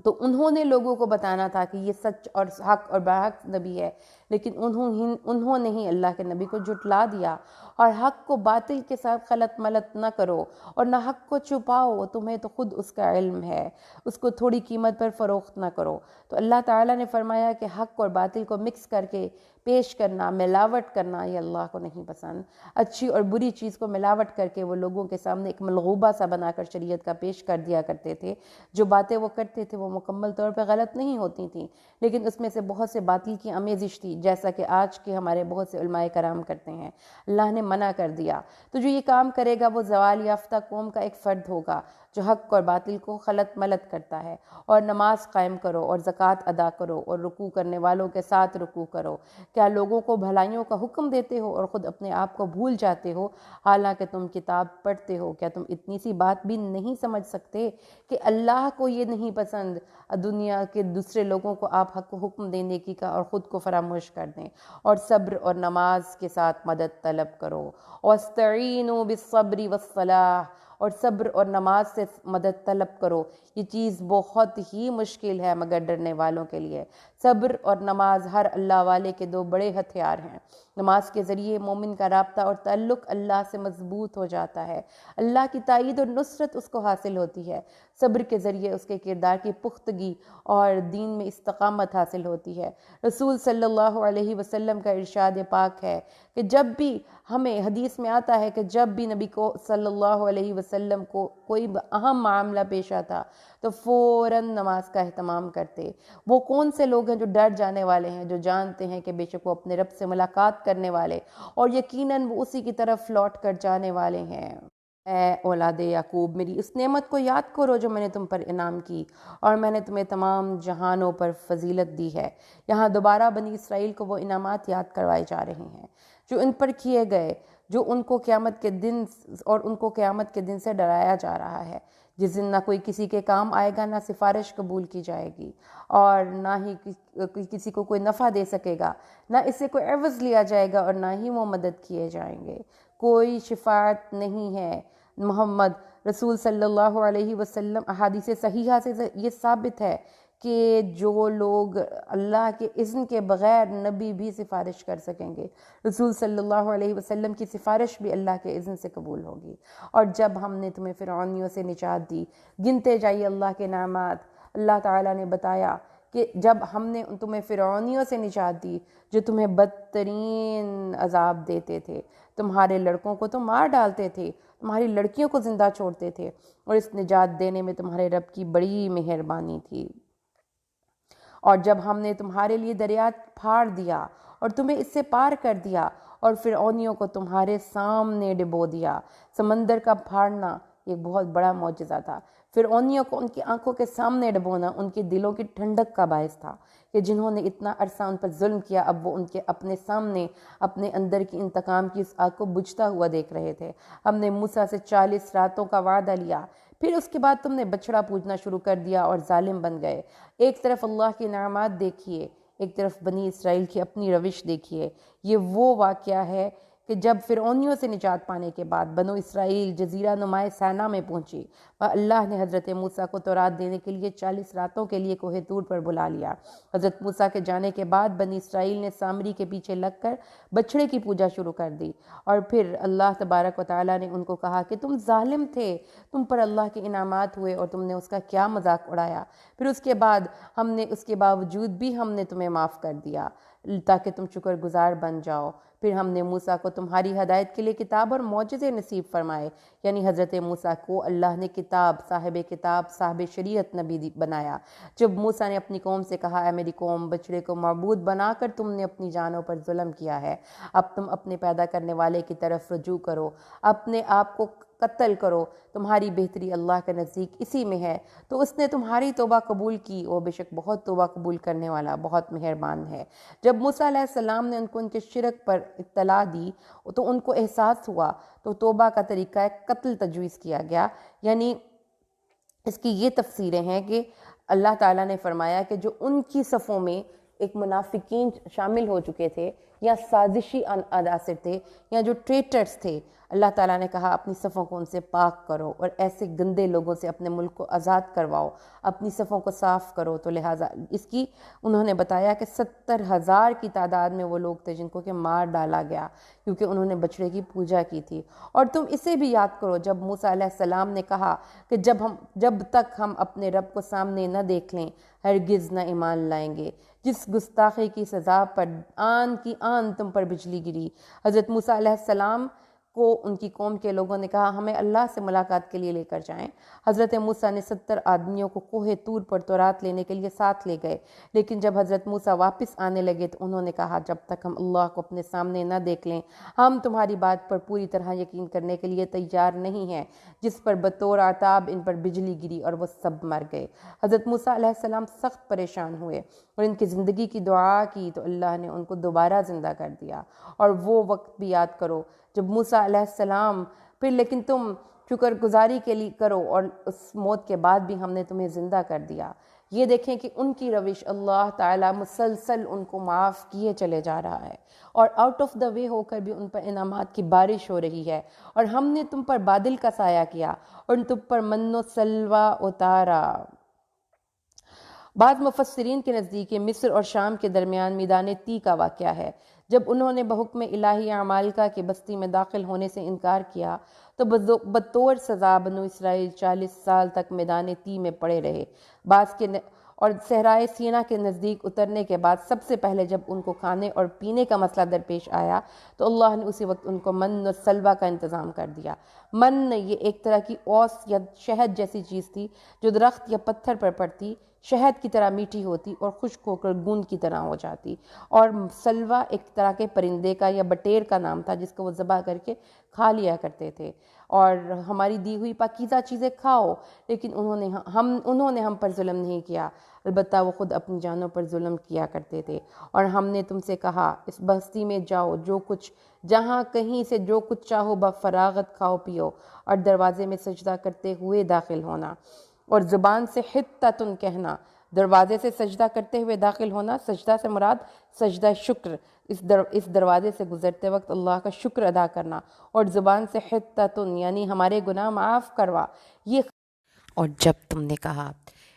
تو انہوں نے لوگوں کو بتانا تھا کہ یہ سچ اور حق اور برحق نبی ہے، لیکن انہوں نے ہی اللہ کے نبی کو جھٹلا دیا۔ اور حق کو باطل کے ساتھ خلط ملط نہ کرو اور نہ حق کو چھپاؤ، تمہیں تو خود اس کا علم ہے، اس کو تھوڑی قیمت پر فروخت نہ کرو۔ تو اللہ تعالیٰ نے فرمایا کہ حق اور باطل کو مکس کر کے پیش کرنا، ملاوٹ کرنا، یہ اللہ کو نہیں پسند۔ اچھی اور بری چیز کو ملاوٹ کر کے وہ لوگوں کے سامنے ایک ملغوبہ سا بنا کر شریعت کا پیش کر دیا کرتے تھے۔ جو باتیں وہ کرتے تھے وہ مکمل طور پہ غلط نہیں ہوتی تھیں، لیکن اس میں سے بہت سے باطل کی آمیزش تھی، جیسا کہ آج کے ہمارے بہت سے علماء کرام کرتے ہیں۔ اللہ نے منع کر دیا۔ تو جو یہ کام کرے گا وہ زوال یافتہ قوم کا ایک فرد ہوگا جو حق اور باطل کو خلط ملط کرتا ہے۔ اور نماز قائم کرو اور زکوٰۃ ادا کرو اور رکوع کرنے والوں کے ساتھ رکوع کرو۔ کیا لوگوں کو بھلائیوں کا حکم دیتے ہو اور خود اپنے آپ کو بھول جاتے ہو، حالانکہ تم کتاب پڑھتے ہو؟ کیا تم اتنی سی بات بھی نہیں سمجھ سکتے کہ اللہ کو یہ نہیں پسند دنیا کے دوسرے لوگوں کو آپ حق کو حکم دینے کی کا اور خود کو فراموش کر دیں؟ اور صبر اور نماز کے ساتھ مدد طلب کرو۔ وَاسْتَعِینُوا بِالصَّبْرِ وَالصَّلَاةِ، اور صبر اور نماز سے مدد طلب کرو۔ یہ چیز بہت ہی مشکل ہے مگر ڈرنے والوں کے لیے۔ صبر اور نماز ہر اللہ والے کے دو بڑے ہتھیار ہیں۔ نماز کے ذریعے مومن کا رابطہ اور تعلق اللہ سے مضبوط ہو جاتا ہے، اللہ کی تائید اور نصرت اس کو حاصل ہوتی ہے۔ صبر کے ذریعے اس کے کردار کی پختگی اور دین میں استقامت حاصل ہوتی ہے۔ رسول صلی اللہ علیہ وسلم کا ارشاد پاک ہے کہ جب بھی ہمیں حدیث میں آتا ہے کہ جب بھی نبی کو صلی اللہ علیہ وسلم کو کوئی اہم معاملہ پیش آتا تو فوراً نماز کا اہتمام کرتے۔ وہ کون سے لوگ ہیں جو ڈر جانے والے ہیں، جو جانتے ہیں کہ بے شک وہ اپنے رب سے ملاقات کرنے والے اور یقیناً وہ اسی کی طرف لوٹ کر جانے والے ہیں۔ اے اولاد یعقوب، میری اس نعمت کو یاد کرو جو میں نے تم پر انعام کی اور میں نے تمہیں تمام جہانوں پر فضیلت دی ہے۔ یہاں دوبارہ بنی اسرائیل کو وہ انعامات یاد کروائے جا رہے ہیں جو ان پر کیے گئے، جو ان کو قیامت کے دن سے ڈرایا جا رہا ہے، جس دن نہ کوئی کسی کے کام آئے گا، نہ سفارش قبول کی جائے گی اور نہ ہی کسی کو کوئی نفع دے سکے گا، نہ اس سے کوئی عوض لیا جائے گا اور نہ ہی وہ مدد کیے جائیں گے۔ کوئی شفاعت نہیں ہے۔ محمد رسول صلی اللہ علیہ وسلم، احادیث صحیحہ سے یہ ثابت ہے کہ جو لوگ اللہ کے اذن کے بغیر نبی بھی سفارش کر سکیں گے، رسول صلی اللہ علیہ وسلم کی سفارش بھی اللہ کے اذن سے قبول ہوگی۔ اور جب ہم نے تمہیں فرعونیوں سے نجات دی، گنتے جائیے اللہ کے نعمات۔ اللہ تعالیٰ نے بتایا کہ جب ہم نے تمہیں فرعونیوں سے نجات دی جو تمہیں بدترین عذاب دیتے تھے، تمہارے لڑکوں کو تو مار ڈالتے تھے، تمہاری لڑکیوں کو زندہ چھوڑتے تھے، اور اس نجات دینے میں تمہارے رب کی بڑی مہربانی تھی۔ اور جب ہم نے تمہارے لیے دریا پھاڑ دیا اور تمہیں اس سے پار کر دیا اور فرعونیوں کو تمہارے سامنے ڈبو دیا۔ سمندر کا پھاڑنا ایک بہت بڑا معجزہ تھا۔ فرعونیوں کو ان کی آنکھوں کے سامنے ڈبونا ان کے دلوں کی ٹھنڈک کا باعث تھا کہ جنہوں نے اتنا عرصہ ان پر ظلم کیا، اب وہ ان کے اپنے سامنے اپنے اندر کی انتقام کی اس آگ کو بجھتا ہوا دیکھ رہے تھے۔ ہم نے موسیٰ سے 40 راتوں کا وعدہ لیا، پھر اس کے بعد تم نے بچڑا پوجنا شروع کر دیا اور ظالم بن گئے۔ ایک طرف اللہ کی نعمات دیکھیے، ایک طرف بنی اسرائیل کی اپنی روش دیکھیے۔ یہ وہ واقعہ ہے کہ جب فرعونیوں سے نجات پانے کے بعد بنو اسرائیل جزیرہ نمائے سینا میں پہنچی، اللہ نے حضرت موسیٰ کو تورات دینے کے لیے 40 راتوں کے لیے کوہ طور پر بلا لیا۔ حضرت موسیٰ کے جانے کے بعد بنی اسرائیل نے سامری کے پیچھے لگ کر بچڑے کی پوجا شروع کر دی، اور پھر اللہ تبارک و تعالیٰ نے ان کو کہا کہ تم ظالم تھے، تم پر اللہ کے انعامات ہوئے اور تم نے اس کا کیا مذاق اڑایا۔ پھر اس کے بعد ہم نے اس کے باوجود بھی ہم نے تمہیں معاف کر دیا تاکہ تم شکر گزار بن جاؤ۔ پھر ہم نے موسیٰ کو تمہاری ہدایت کے لیے کتاب اور معجزے نصیب فرمائے، یعنی حضرت موسیٰ کو اللہ نے کتاب، صاحب شریعت نبی بنایا۔ جب موسیٰ نے اپنی قوم سے کہا، اے میری قوم، بچڑے کو معبود بنا کر تم نے اپنی جانوں پر ظلم کیا ہے، اب تم اپنے پیدا کرنے والے کی طرف رجوع کرو، اپنے آپ کو قتل کرو، تمہاری بہتری اللہ کے نزدیک اسی میں ہے، تو اس نے تمہاری توبہ قبول کی، وہ بے شک بہت توبہ قبول کرنے والا، بہت مہربان ہے۔ جب موسیٰ علیہ السلام نے ان کے شرک پر اطلاع دی تو ان کو احساس ہوا، تو توبہ کا طریقہ قتل تجویز کیا گیا۔ یعنی اس کی یہ تفسیریں ہیں کہ اللہ تعالیٰ نے فرمایا کہ جو ان کی صفوں میں ایک منافقین شامل ہو چکے تھے، یا سازشی عناصر تھے یا جو ٹریٹرز تھے، اللہ تعالیٰ نے کہا اپنی صفوں کو ان سے پاک کرو اور ایسے گندے لوگوں سے اپنے ملک کو آزاد کرواؤ، اپنی صفوں کو صاف کرو۔ تو لہٰذا اس کی انہوں نے بتایا کہ 70,000 کی تعداد میں وہ لوگ تھے جن کو کہ مار ڈالا گیا کیونکہ انہوں نے بچڑے کی پوجا کی تھی۔ اور تم اسے بھی یاد کرو جب موسیٰ علیہ السلام نے کہا کہ جب تک ہم اپنے رب کو سامنے نہ دیکھ لیں ہرگز نہ ایمان لائیں گے۔ جس گستاخی کی سزا پر آن کی آن تم پر بجلی گری۔ حضرت موسیٰ علیہ السلام کو ان کی قوم کے لوگوں نے کہا ہمیں اللہ سے ملاقات کے لیے لے کر جائیں۔ حضرت موسیٰ نے 70 آدمیوں کو کوہ طور پر تورات لینے کے لیے ساتھ لے گئے، لیکن جب حضرت موسیٰ واپس آنے لگے تو انہوں نے کہا جب تک ہم اللہ کو اپنے سامنے نہ دیکھ لیں ہم تمہاری بات پر پوری طرح یقین کرنے کے لیے تیار نہیں ہیں۔ جس پر بطور عتاب ان پر بجلی گری اور وہ سب مر گئے۔ حضرت موسیٰ علیہ السلام سخت پریشان ہوئے اور ان کی زندگی کی دعا کی تو اللہ نے ان کو دوبارہ زندہ کر دیا۔ اور وہ وقت بھی یاد کرو جب موسیٰ علیہ السلام پھر لیکن تم شکر گزاری کے لیے کرو اور اس موت کے بعد بھی ہم نے تمہیں زندہ کر دیا۔ یہ دیکھیں کہ ان کی روش اللہ تعالیٰ مسلسل ان کو معاف کیے چلے جا رہا ہے اور آؤٹ آف دا وے ہو کر بھی ان پر انعامات کی بارش ہو رہی ہے۔ اور ہم نے تم پر بادل کا سایہ کیا اور تم پر من و سلوہ اتارا۔ بعض مفسرین کے نزدیک مصر اور شام کے درمیان میدان تی کا واقعہ ہے۔ جب انہوں نے بحکم الہی عمالقہ کی بستی میں داخل ہونے سے انکار کیا تو بطور سزا بنو اسرائیل 40 سال تک میدان تی میں پڑے رہے۔ اور صحرائے سینا کے نزدیک اترنے کے بعد سب سے پہلے جب ان کو کھانے اور پینے کا مسئلہ درپیش آیا تو اللہ نے اسی وقت ان کو من و سلوہ کا انتظام کر دیا۔ من یہ ایک طرح کی اوس یا شہد جیسی چیز تھی جو درخت یا پتھر پر پڑتی، شہد کی طرح میٹھی ہوتی اور خشک ہو کر گوند کی طرح ہو جاتی۔ اور سلوہ ایک طرح کے پرندے کا یا بٹیر کا نام تھا جس کو وہ ذبح کر کے کھا لیا کرتے تھے۔ اور ہماری دی ہوئی پاکیزہ چیزیں کھاؤ، لیکن انہوں نے ہم پر ظلم نہیں کیا، البتہ وہ خود اپنی جانوں پر ظلم کیا کرتے تھے۔ اور ہم نے تم سے کہا اس بستی میں جاؤ، جہاں کہیں سے جو کچھ چاہو بفراغت کھاؤ پیو، اور دروازے میں سجدہ کرتے ہوئے داخل ہونا اور زبان سے حطۃ کہنا۔ دروازے سے سجدہ کرتے ہوئے داخل ہونا، سجدہ سے مراد سجدہ شکر، اس دروازے سے گزرتے وقت اللہ کا شکر ادا کرنا، اور زبان سے حطۃ یعنی ہمارے گناہ معاف کروا۔ اور جب تم نے کہا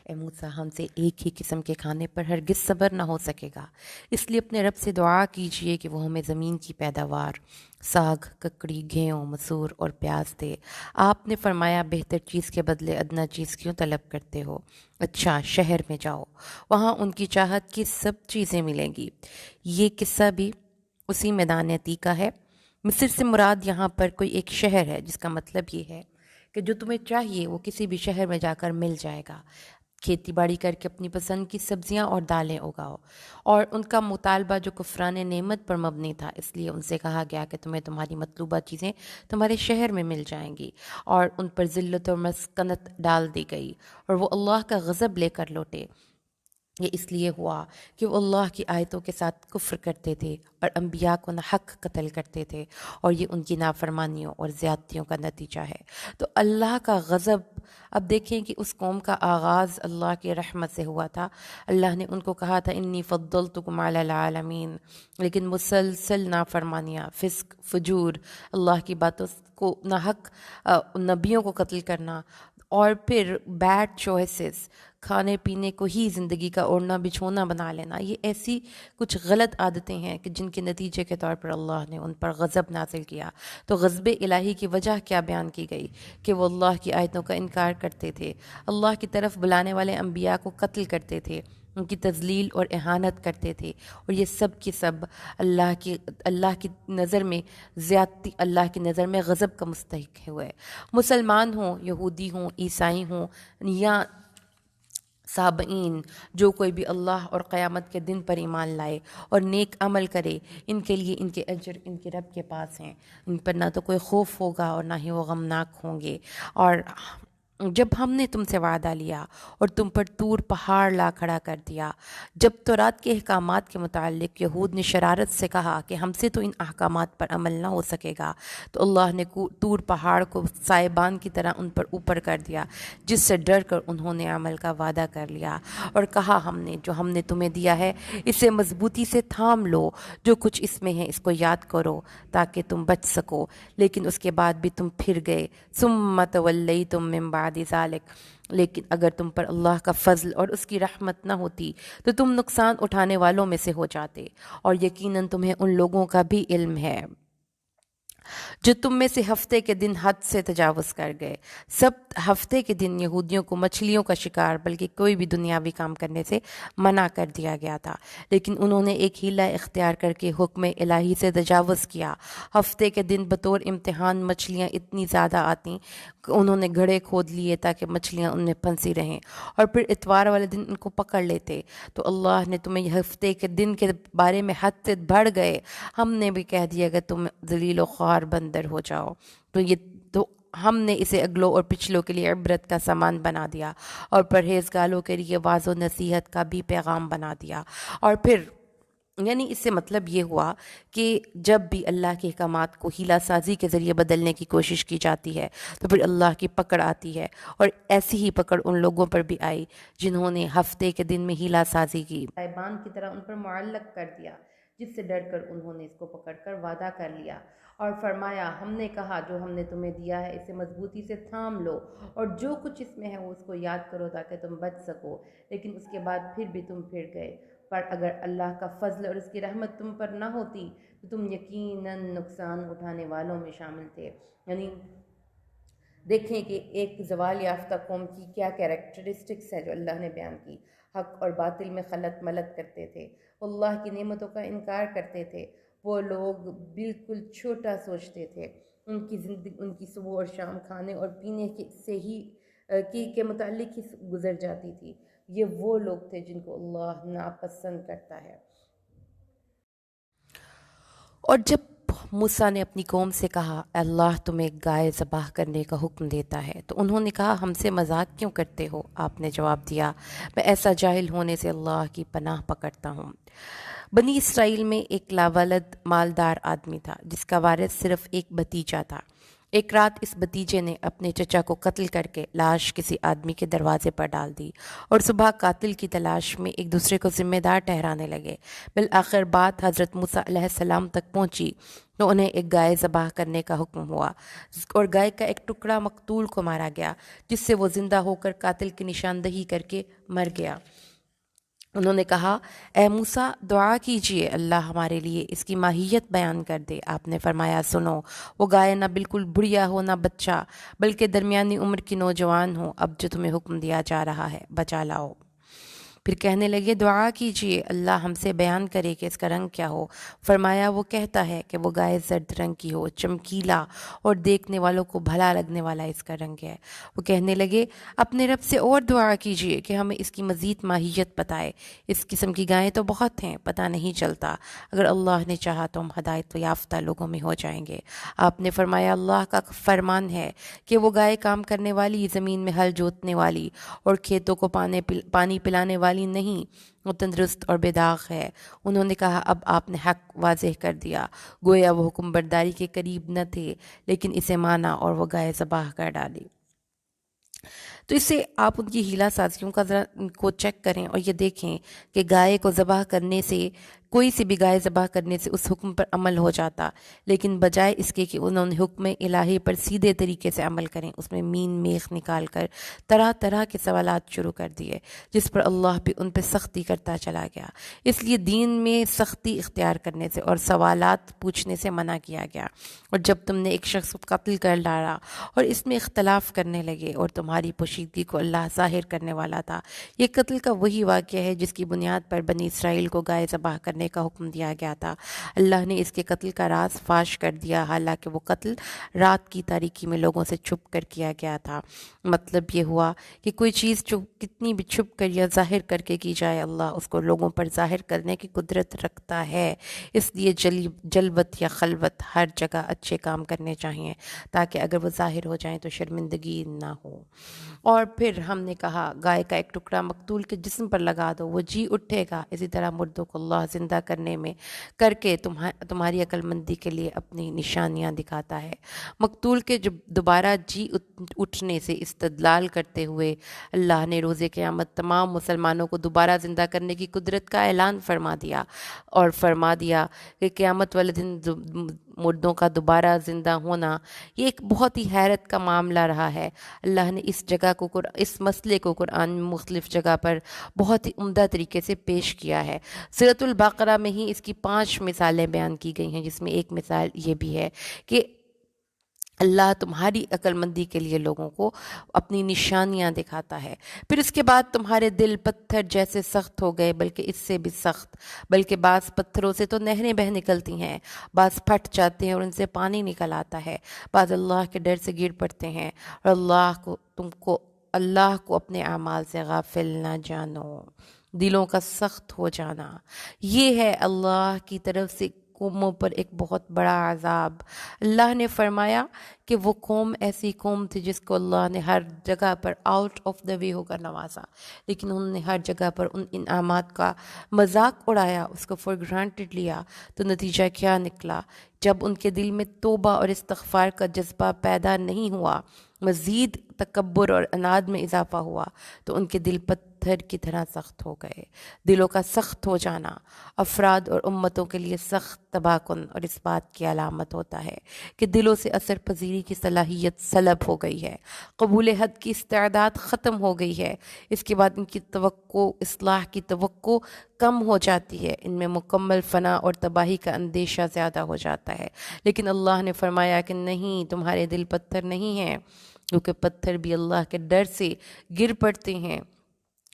اے موسیٰ ہم سے ایک ہی قسم کے کھانے پر ہرگز صبر نہ ہو سکے گا، اس لیے اپنے رب سے دعا کیجئے کہ وہ ہمیں زمین کی پیداوار، ساگ، ککڑی، گیہوں، مسور اور پیاز دے۔ آپ نے فرمایا بہتر چیز کے بدلے ادنیٰ چیز کیوں طلب کرتے ہو؟ اچھا شہر میں جاؤ، وہاں ان کی چاہت کی سب چیزیں ملیں گی۔ یہ قصہ بھی اسی میدان تی کا ہے۔ مصر سے مراد یہاں پر کوئی ایک شہر ہے، جس کا مطلب یہ ہے کہ جو تمہیں چاہیے وہ کسی بھی شہر میں جا کر مل جائے گا۔ کھیتی باڑی کر کے اپنی پسند کی سبزیاں اور دالیں اگاؤ۔ اور ان کا مطالبہ جو کفران نعمت پر مبنی تھا، اس لیے ان سے کہا گیا کہ تمہیں تمہاری مطلوبہ چیزیں تمہارے شہر میں مل جائیں گی، اور ان پر ذلت اور مسکنت ڈال دی گئی، اور وہ اللہ کا غضب لے کر لوٹے۔ یہ اس لیے ہوا کہ وہ اللہ کی آیتوں کے ساتھ کفر کرتے تھے اور انبیاء کو ناحق قتل کرتے تھے، اور یہ ان کی نافرمانیوں اور زیادتیوں کا نتیجہ ہے۔ تو اللہ کا غضب، اب دیکھیں کہ اس قوم کا آغاز اللہ کی رحمت سے ہوا تھا۔ اللہ نے ان کو کہا تھا انی فضلتکم علی العالمین، لیکن مسلسل نافرمانیاں، فسق، فجور، اللہ کی باتوں کو ناحق، نبیوں کو قتل کرنا، اور پھر بیڈ چوائسز، کھانے پینے کو ہی زندگی کا اوڑھنا بچھونا بنا لینا، یہ ایسی کچھ غلط عادتیں ہیں کہ جن کے نتیجے کے طور پر اللہ نے ان پر غضب نازل کیا۔ تو غضب الہی کی وجہ کیا بیان کی گئی؟ کہ وہ اللہ کی آیتوں کا انکار کرتے تھے، اللہ کی طرف بلانے والے انبیاء کو قتل کرتے تھے، ان کی تذلیل اور اہانت کرتے تھے، اور یہ سب کی سب اللہ کی نظر میں زیادتی، اللہ کی نظر میں غضب کا مستحق ہوئے۔ مسلمان ہوں، یہودی ہوں، عیسائی ہوں یا سابعین، جو کوئی بھی اللہ اور قیامت کے دن پر ایمان لائے اور نیک عمل کرے، ان کے لیے ان کے اجر ان کے رب کے پاس ہیں۔ ان پر نہ تو کوئی خوف ہوگا اور نہ ہی وہ غمناک ہوں گے۔ اور جب ہم نے تم سے وعدہ لیا اور تم پر طور پہاڑ لا کھڑا کر دیا، جب تورات کے احکامات کے متعلق یہود نے شرارت سے کہا کہ ہم سے تو ان احکامات پر عمل نہ ہو سکے گا، تو اللہ نے طور پہاڑ کو سائبان کی طرح ان پر اوپر کر دیا، جس سے ڈر کر انہوں نے عمل کا وعدہ کر لیا اور کہا ہم نے تمہیں دیا ہے اسے مضبوطی سے تھام لو، جو کچھ اس میں ہے اس کو یاد کرو تاکہ تم بچ سکو، لیکن اس کے بعد بھی تم پھر گئے، ثم تولیتم من بعد ذالک، لیکن اگر تم پر اللہ کا فضل اور اس کی رحمت نہ ہوتی تو تم نقصان اٹھانے والوں میں سے ہو جاتے، اور یقیناً تمہیں ان لوگوں کا بھی علم ہے جو تم میں سے ہفتے کے دن حد سے تجاوز کر گئے۔ سبت ہفتے کے دن یہودیوں کو مچھلیوں کا شکار بلکہ کوئی بھی دنیاوی کام کرنے سے منع کر دیا گیا تھا، لیکن انہوں نے ایک ہیلہ اختیار کر کے حکم الہی سے تجاوز کیا۔ ہفتے کے دن بطور امتحان مچھلیاں اتنی زیادہ آتیں کہ انہوں نے گڑھے کھود لیے تاکہ مچھلیاں ان میں پھنسی رہیں، اور پھر اتوار والے دن ان کو پکڑ لیتے۔ تو اللہ نے تمہیں ہفتے کے دن کے بارے میں حد سے بڑھ گئے، ہم نے بھی کہہ دیا کہ تم ذلیل و خوار بندر ہو جاؤ، تو ہم نے اسے اگلوں اور پچھلوں کے لیے عبرت کا سامان بنا دیا اور پرہیزگاروں کے لیے واعظ و نصیحت کا بھی پیغام بنا دیا۔ اور پھر یعنی اس سے مطلب یہ ہوا کہ جب بھی اللہ کے احکامات کو ہیلہ سازی کے ذریعے بدلنے کی کوشش کی جاتی ہے تو پھر اللہ کی پکڑ آتی ہے، اور ایسی ہی پکڑ ان لوگوں پر بھی آئی جنہوں نے ہفتے کے دن میں ہیلہ سازی کی، صاحبان کی طرح ان پر معلق کر دیا، جس سے ڈر کر انہوں نے اس کو پکڑ کر وعدہ کر لیا اور فرمایا ہم نے کہا جو ہم نے تمہیں دیا ہے اسے مضبوطی سے تھام لو، اور جو کچھ اس میں ہے وہ اس کو یاد کرو تاکہ تم بچ سکو، لیکن اس کے بعد پھر بھی تم پھر گئے، پر اگر اللہ کا فضل اور اس کی رحمت تم پر نہ ہوتی تو تم یقیناً نقصان اٹھانے والوں میں شامل تھے۔ یعنی دیکھیں کہ ایک زوال یافتہ قوم کی کیا کیریکٹرسٹکس ہے جو اللہ نے بیان کی۔ حق اور باطل میں خلط ملط کرتے تھے، اللہ کی نعمتوں کا انکار کرتے تھے، وہ لوگ بالکل چھوٹا سوچتے تھے، ان کی زندگی ان کی صبح اور شام کھانے اور پینے سے ہی کے متعلق ہی گزر جاتی تھی۔ یہ وہ لوگ تھے جن کو اللہ ناپسند کرتا ہے۔ اور جب موسیٰ نے اپنی قوم سے کہا اللہ تمہیں گائے ذبح کرنے کا حکم دیتا ہے تو انہوں نے کہا ہم سے مذاق کیوں کرتے ہو؟ آپ نے جواب دیا میں ایسا جاہل ہونے سے اللہ کی پناہ پکڑتا ہوں۔ بنی اسرائیل میں ایک لاولد مالدار آدمی تھا جس کا وارث صرف ایک بھتیجا تھا۔ ایک رات اس بھتیجے نے اپنے چچا کو قتل کر کے لاش کسی آدمی کے دروازے پر ڈال دی، اور صبح قاتل کی تلاش میں ایک دوسرے کو ذمہ دار ٹھہرانے لگے۔ بالآخر بات حضرت موسیٰ علیہ السلام تک پہنچی تو انہیں ایک گائے ذبح کرنے کا حکم ہوا، اور گائے کا ایک ٹکڑا مقتول کو مارا گیا، جس سے وہ زندہ ہو کر قاتل کی نشاندہی کر کے مر گیا۔ انہوں نے کہا اے موسیٰ دعا کیجئے اللہ ہمارے لیے اس کی ماہیت بیان کر دے۔ آپ نے فرمایا سنو، وہ گائے نہ بالکل بڑھیا ہو نہ بچہ، بلکہ درمیانی عمر کی نوجوان ہو، اب جو تمہیں حکم دیا جا رہا ہے بچا لاؤ۔ پھر کہنے لگے دعا کیجئے اللہ ہم سے بیان کرے کہ اس کا رنگ کیا ہو۔ فرمایا وہ کہتا ہے کہ وہ گائے زرد رنگ کی ہو، چمکیلا اور دیکھنے والوں کو بھلا لگنے والا اس کا رنگ ہے۔ وہ کہنے لگے اپنے رب سے اور دعا کیجئے کہ ہمیں اس کی مزید ماہیت بتائے، اس قسم کی گائیں تو بہت ہیں، پتہ نہیں چلتا، اگر اللہ نے چاہا تو ہم ہدایت یافتہ لوگوں میں ہو جائیں گے۔ آپ نے فرمایا اللہ کا فرمان ہے کہ وہ گائے کام کرنے والی، زمین میں ہل جوتنے والی اور کھیتوں کو پانی پلانے والی نہیں، وہ تندرست اور بے داغ ہے۔ انہوں نے کہا اب آپ نے حق واضح کر دیا، گویا وہ حکم برداری کے قریب نہ تھے، لیکن اسے مانا اور وہ گائے ذبح کر ڈالی۔ تو اس سے آپ ان کی ہیلہ سازیوں کا ذرا کو چیک کریں اور یہ دیکھیں کہ گائے کو ذبح کرنے سے، کوئی سی بھی گائے ذبح کرنے سے اس حکم پر عمل ہو جاتا، لیکن بجائے اس کے کہ انہوں نے حکم الہی پر سیدھے طریقے سے عمل کریں، اس میں مین میخ نکال کر طرح طرح کے سوالات شروع کر دیے، جس پر اللہ بھی ان پہ سختی کرتا چلا گیا۔ اس لیے دین میں سختی اختیار کرنے سے اور سوالات پوچھنے سے منع کیا گیا۔ اور جب تم نے ایک شخص کو قتل کر ڈالا اور اس میں اختلاف کرنے لگے اور تمہاری پشت پوشیدگی کو اللہ ظاہر کرنے والا تھا۔ یہ قتل کا وہی واقعہ ہے جس کی بنیاد پر بنی اسرائیل کو گائے ذبح کرنے کا حکم دیا گیا تھا۔ اللہ نے اس کے قتل کا راز فاش کر دیا، حالانکہ وہ قتل رات کی تاریکی میں لوگوں سے چھپ کر کیا گیا تھا۔ مطلب یہ ہوا کہ کوئی چیز جو کتنی بھی چھپ کر یا ظاہر کر کے کی جائے، اللہ اس کو لوگوں پر ظاہر کرنے کی قدرت رکھتا ہے۔ اس لیے جلوت یا خلوت ہر جگہ اچھے کام کرنے چاہیے تاکہ اگر وہ ظاہر ہو جائیں تو شرمندگی نہ ہو۔ اور پھر ہم نے کہا گائے کا ایک ٹکڑا مقتول کے جسم پر لگا دو، وہ جی اٹھے گا۔ اسی طرح مردوں کو اللہ زندہ کرنے میں کر کے تمہاری عقل مندی کے لیے اپنی نشانیاں دکھاتا ہے۔ مقتول کے دوبارہ جی اٹھنے سے استدلال کرتے ہوئے اللہ نے روز قیامت تمام مسلمانوں کو دوبارہ زندہ کرنے کی قدرت کا اعلان فرما دیا، اور فرما دیا کہ قیامت والے دن مردوں کا دوبارہ زندہ ہونا یہ ایک بہت ہی حیرت کا معاملہ رہا ہے۔ اللہ نے اس مسئلے کو قرآن میں مختلف جگہ پر بہت ہی عمدہ طریقے سے پیش کیا ہے۔ سورۃ البقرہ میں ہی اس کی 5 مثالیں بیان کی گئی ہیں، جس میں ایک مثال یہ بھی ہے کہ اللہ تمہاری عقل مندی کے لیے لوگوں کو اپنی نشانیاں دکھاتا ہے۔ پھر اس کے بعد تمہارے دل پتھر جیسے سخت ہو گئے، بلکہ اس سے بھی سخت، بلکہ بعض پتھروں سے تو نہریں بہہ نکلتی ہیں، بعض پھٹ جاتے ہیں اور ان سے پانی نکل آتا ہے، بعض اللہ کے ڈر سے گر پڑتے ہیں، اور اللہ کو اپنے اعمال سے غافل نہ جانو۔ دلوں کا سخت ہو جانا یہ ہے اللہ کی طرف سے قوموں پر ایک بہت بڑا عذاب۔ اللہ نے فرمایا کہ وہ قوم ایسی قوم تھی جس کو اللہ نے ہر جگہ پر آؤٹ آف دا وے ہو کر نوازا، لیکن انہوں نے ہر جگہ پر ان انعامات کا مذاق اڑایا، اس کو فور گرانٹڈ لیا، تو نتیجہ کیا نکلا؟ جب ان کے دل میں توبہ اور استغفار کا جذبہ پیدا نہیں ہوا، مزید تکبر اور اناد میں اضافہ ہوا، تو ان کے دل پتھر کی طرح سخت ہو گئے۔ دلوں کا سخت ہو جانا افراد اور امتوں کے لیے سخت تباہ کن اور اس بات کی علامت ہوتا ہے کہ دلوں سے اثر پذیری کی صلاحیت سلب ہو گئی ہے، قبول حق کی استعداد ختم ہو گئی ہے۔ اس کے بعد ان کی توقع، اصلاح کی توقع کم ہو جاتی ہے، ان میں مکمل فنا اور تباہی کا اندیشہ زیادہ ہو جاتا ہے۔ لیکن اللہ نے فرمایا کہ نہیں، تمہارے دل پتھر نہیں ہیں، کیونکہ پتھر بھی اللہ کے ڈر سے گر پڑتے ہیں۔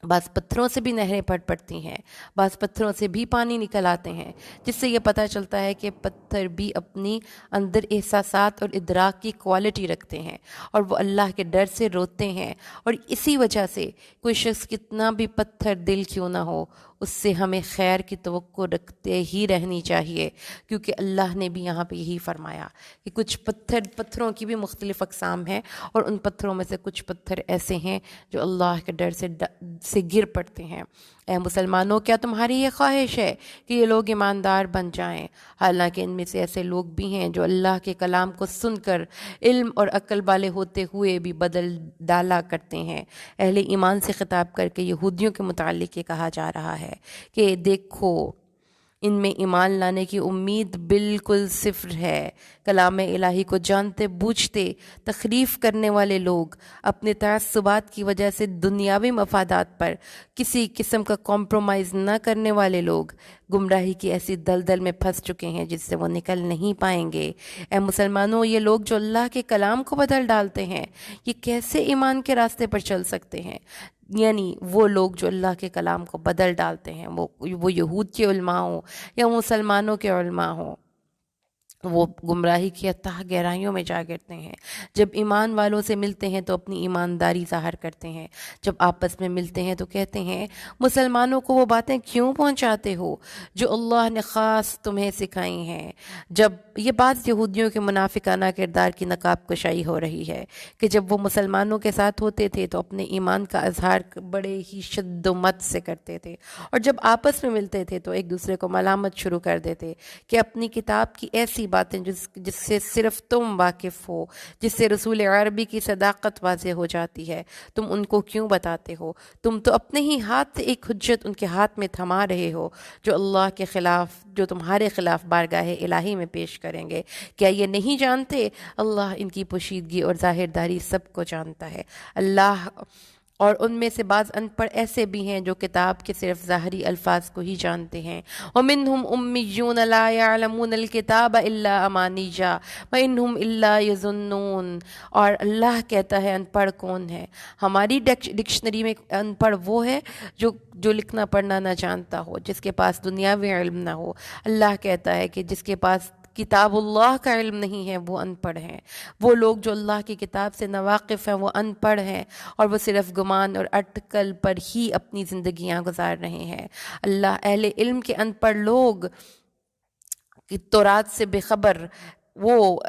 بعض پتھروں سے بھی نہریں پھٹ پڑتی ہیں، بعض پتھروں سے بھی پانی نکل آتے ہیں، جس سے یہ پتہ چلتا ہے کہ پتھر بھی اپنی اندر احساسات اور ادراک کی کوالٹی رکھتے ہیں، اور وہ اللہ کے ڈر سے روتے ہیں۔ اور اسی وجہ سے کوئی شخص کتنا بھی پتھر دل کیوں نہ ہو، اس سے ہمیں خیر کی توقع رکھتے ہی رہنی چاہیے، کیونکہ اللہ نے بھی یہاں پہ یہی فرمایا کہ کچھ پتھروں کی بھی مختلف اقسام ہیں، اور ان پتھروں میں سے کچھ پتھر ایسے ہیں جو اللہ کے ڈر سے گر پڑتے ہیں۔ اے مسلمانوں، کیا تمہاری یہ خواہش ہے کہ یہ لوگ ایماندار بن جائیں؟ حالانکہ ان میں سے ایسے لوگ بھی ہیں جو اللہ کے کلام کو سن کر علم اور عقل والے ہوتے ہوئے بھی بدل ڈالا کرتے ہیں۔ اہل ایمان سے خطاب کر کے یہودیوں کے متعلق یہ کہا جا رہا ہے کہ دیکھو، ان میں ایمان لانے کی امید بالکل صفر ہے۔ کلام الہی کو جانتے بوجھتے تخریف کرنے والے لوگ، اپنے تعصبات کی وجہ سے دنیاوی مفادات پر کسی قسم کا کمپرومائز نہ کرنے والے لوگ گمراہی کی ایسی دلدل میں پھنس چکے ہیں جس سے وہ نکل نہیں پائیں گے۔ اے مسلمانوں، یہ لوگ جو اللہ کے کلام کو بدل ڈالتے ہیں، یہ کیسے ایمان کے راستے پر چل سکتے ہیں؟ یعنی وہ لوگ جو اللہ کے کلام کو بدل ڈالتے ہیں، وہ یہود کے علماء ہوں یا مسلمانوں کے علماء ہوں، وہ گمراہی کی اتھاہ گہرائیوں میں جا گرتے ہیں۔ جب ایمان والوں سے ملتے ہیں تو اپنی ایمانداری ظاہر کرتے ہیں، جب آپس میں ملتے ہیں تو کہتے ہیں مسلمانوں کو وہ باتیں کیوں پہنچاتے ہو جو اللہ نے خاص تمہیں سکھائی ہیں۔ جب یہ بات یہودیوں کے منافقانہ کردار کی نقاب کشائی ہو رہی ہے کہ جب وہ مسلمانوں کے ساتھ ہوتے تھے تو اپنے ایمان کا اظہار بڑے ہی شد و مت سے کرتے تھے، اور جب آپس میں ملتے تھے تو ایک دوسرے کو ملامت شروع کر دیتے کہ اپنی کتاب کی ایسی باتیں جس سے صرف تم واقف ہو، جس سے رسول عربی کی صداقت واضح ہو جاتی ہے، تم ان کو کیوں بتاتے ہو؟ تم تو اپنے ہی ہاتھ سے ایک حجت ان کے ہاتھ میں تھما رہے ہو جو اللہ کے خلاف، جو تمہارے خلاف بارگاہ الہی میں پیش کریں گے۔ کیا یہ نہیں جانتے اللہ ان کی پوشیدگی اور ظاہر داری سب کو جانتا ہے؟ اللہ اور ان میں سے بعض ان پڑھ ایسے بھی ہیں جو کتاب کے صرف ظاہری الفاظ کو ہی جانتے ہیں۔ وَمِنْهُمْ أُمِّيُّونَ لَا يَعْلَمُونَ الْكِتَابَ إِلَّا أَمَانِيَّ وَإِنْهُمْ إِلَّا يَظُنُّونَ۔ اور اللہ کہتا ہے ان پڑھ کون ہے؟ ہماری ڈکشنری میں ان پڑھ وہ ہے جو لکھنا پڑھنا نہ جانتا ہو، جس کے پاس دنیاوی علم نہ ہو۔ اللہ کہتا ہے کہ جس کے پاس کتاب اللہ کا علم نہیں ہے وہ ان پڑھ ہیں۔ وہ لوگ جو اللہ کی کتاب سے ناواقف ہیں وہ ان پڑھ ہیں، اور وہ صرف گمان اور اٹکل پر ہی اپنی زندگیاں گزار رہے ہیں۔ اللہ اہل علم کے ان پڑھ لوگ کہ تورات سے بے خبر، وہ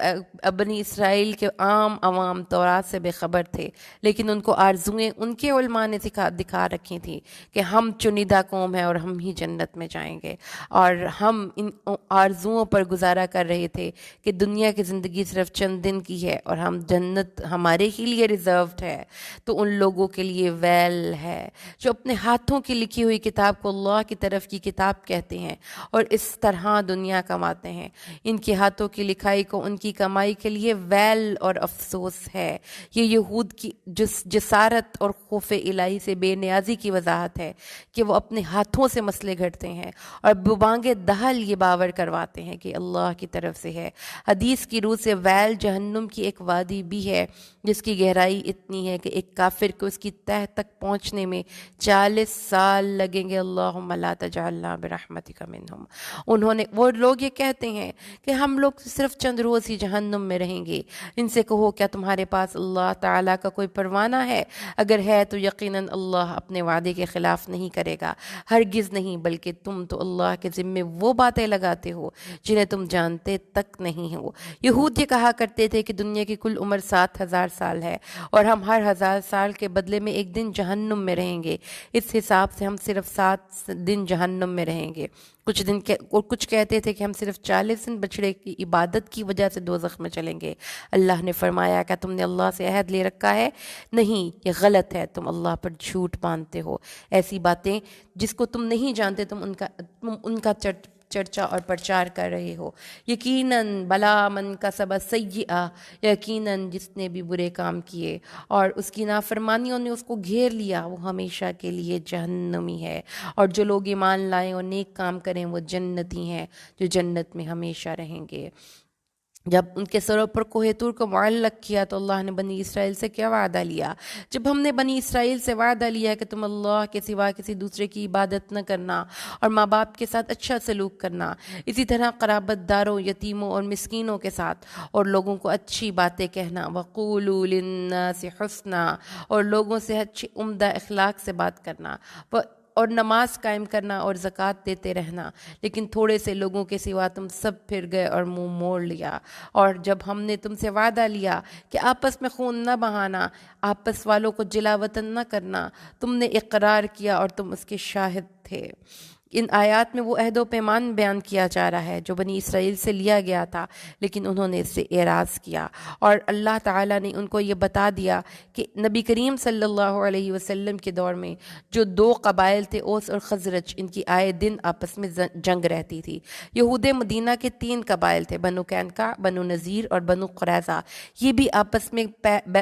بنی اسرائیل کے عام عوام تورات سے بے خبر تھے، لیکن ان کو آرزویں ان کے علماء نے دکھا رکھی تھی کہ ہم چنیدہ قوم ہیں اور ہم ہی جنت میں جائیں گے، اور ہم ان آرزوؤں پر گزارا کر رہے تھے کہ دنیا کی زندگی صرف چند دن کی ہے اور ہم جنت ہمارے ہی لیے ریزروڈ ہے۔ تو ان لوگوں کے لیے ویل ہے جو اپنے ہاتھوں کی لکھی ہوئی کتاب کو اللہ کی طرف کی کتاب کہتے ہیں اور اس طرح دنیا کماتے ہیں۔ ان کے ہاتھوں کی لکھائی کو ان کی کمائی کے لیے ویل اور افسوس ہے۔ یہ یہود کی جسارت اور خوف الہی سے بے نیازی کی وضاحت ہے کہ وہ اپنے ہاتھوں سے مسئلے گھڑتے ہیں اور ببانگ دہل یہ باور کرواتے ہیں کہ اللہ کی طرف سے ہے۔ حدیث کی روح سے ویل جہنم کی ایک وادی بھی ہے جس کی گہرائی اتنی ہے کہ ایک کافر کو اس کی تہ تک پہنچنے میں 40 سال لگیں گے۔ اللہم لا تجعلنا برحمتک منہم۔ وہ لوگ یہ کہتے ہیں کہ ہم لوگ صرف چند روز ہی جہنم میں رہیں گے۔ ان سے کہو کیا تمہارے پاس اللہ تعالیٰ کا کوئی پروانہ ہے؟ اگر ہے تو یقیناً اللہ اپنے وعدے کے خلاف نہیں کرے گا، ہرگز نہیں، بلکہ تم تو اللہ کے ذمے وہ باتیں لگاتے ہو جنہیں تم جانتے تک نہیں ہو۔ یہود یہ کہا کرتے تھے کہ دنیا کی کل عمر 7000 سال ہے اور ہم ہر 1000 سال کے بدلے میں ایک دن جہنم میں رہیں گے۔ اس حساب سے ہم صرف 7 دن جہنم میں رہیں گے۔ کچھ کہتے تھے کہ ہم صرف 40 دن بچڑے کی عبادت کی وجہ سے دوزخ میں چلیں گے۔ اللہ نے فرمایا کہ تم نے اللہ سے عہد لے رکھا ہے؟ نہیں، یہ غلط ہے، تم اللہ پر جھوٹ باندھتے ہو۔ ایسی باتیں جس کو تم نہیں جانتے تم ان کا چرچا اور پرچار کر رہے ہو۔ یقیناً بلا من کسب سیئہ، یقیناً جس نے بھی برے کام کیے اور اس کی نافرمانیوں نے اس کو گھیر لیا، وہ ہمیشہ کے لیے جہنمی ہے، اور جو لوگ ایمان لائیں اور نیک کام کریں وہ جنتی ہیں جو جنت میں ہمیشہ رہیں گے۔ جب ان کے سروں پر کوہ طور کو معلق کیا تو اللہ نے بنی اسرائیل سے کیا وعدہ لیا؟ جب ہم نے بنی اسرائیل سے وعدہ لیا کہ تم اللہ کے سوا کسی دوسرے کی عبادت نہ کرنا اور ماں باپ کے ساتھ اچھا سلوک کرنا، اسی طرح قرابت داروں، یتیموں اور مسکینوں کے ساتھ، اور لوگوں کو اچھی باتیں کہنا، وَقُولُوا لِلنَّاسِ حُسْنًا، اور لوگوں سے اچھی عمدہ اخلاق سے بات کرنا، اور نماز قائم کرنا اور زکوٰۃ دیتے رہنا، لیکن تھوڑے سے لوگوں کے سوا تم سب پھر گئے اور منہ موڑ لیا۔ اور جب ہم نے تم سے وعدہ لیا کہ آپس میں خون نہ بہانا، آپس والوں کو جلا وطن نہ کرنا، تم نے اقرار کیا اور تم اس کے شاہد تھے۔ ان آیات میں وہ عہد و پیمان بیان کیا جا رہا ہے جو بنی اسرائیل سے لیا گیا تھا، لیکن انہوں نے اس سے اعراض کیا، اور اللہ تعالیٰ نے ان کو یہ بتا دیا کہ نبی کریم صلی اللہ علیہ وسلم کے دور میں جو 2 قبائل تھے، اوس اور خزرج، ان کی آئے دن آپس میں جنگ رہتی تھی۔ یہود مدینہ کے 3 قبائل تھے، بنو قینقاع، بنو نذیر اور بنو قریظہ، یہ بھی آپس میں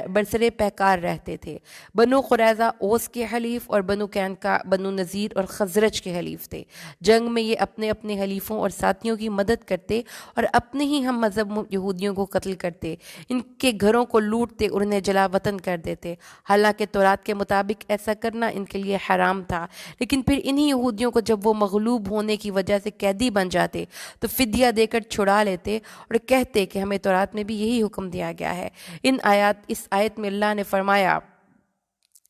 برسرے پیکار رہتے تھے۔ بنو قریظہ اوس کے حلیف اور بنو قینقاع بنو نذیر اور خزرج کے حلیف تھے۔ جنگ میں یہ اپنے اپنے حلیفوں اور ساتھیوں کی مدد کرتے اور اپنے ہی ہم مذہب یہودیوں کو قتل کرتے، ان کے گھروں کو لوٹتے اور انہیں جلا وطن کر دیتے۔ حالانکہ تورات کے مطابق ایسا کرنا ان کے لیے حرام تھا، لیکن پھر انہی یہودیوں کو جب وہ مغلوب ہونے کی وجہ سے قیدی بن جاتے تو فدیہ دے کر چھڑا لیتے اور کہتے کہ ہمیں تورات میں بھی یہی حکم دیا گیا ہے۔ اس آیت میں اللہ نے فرمایا،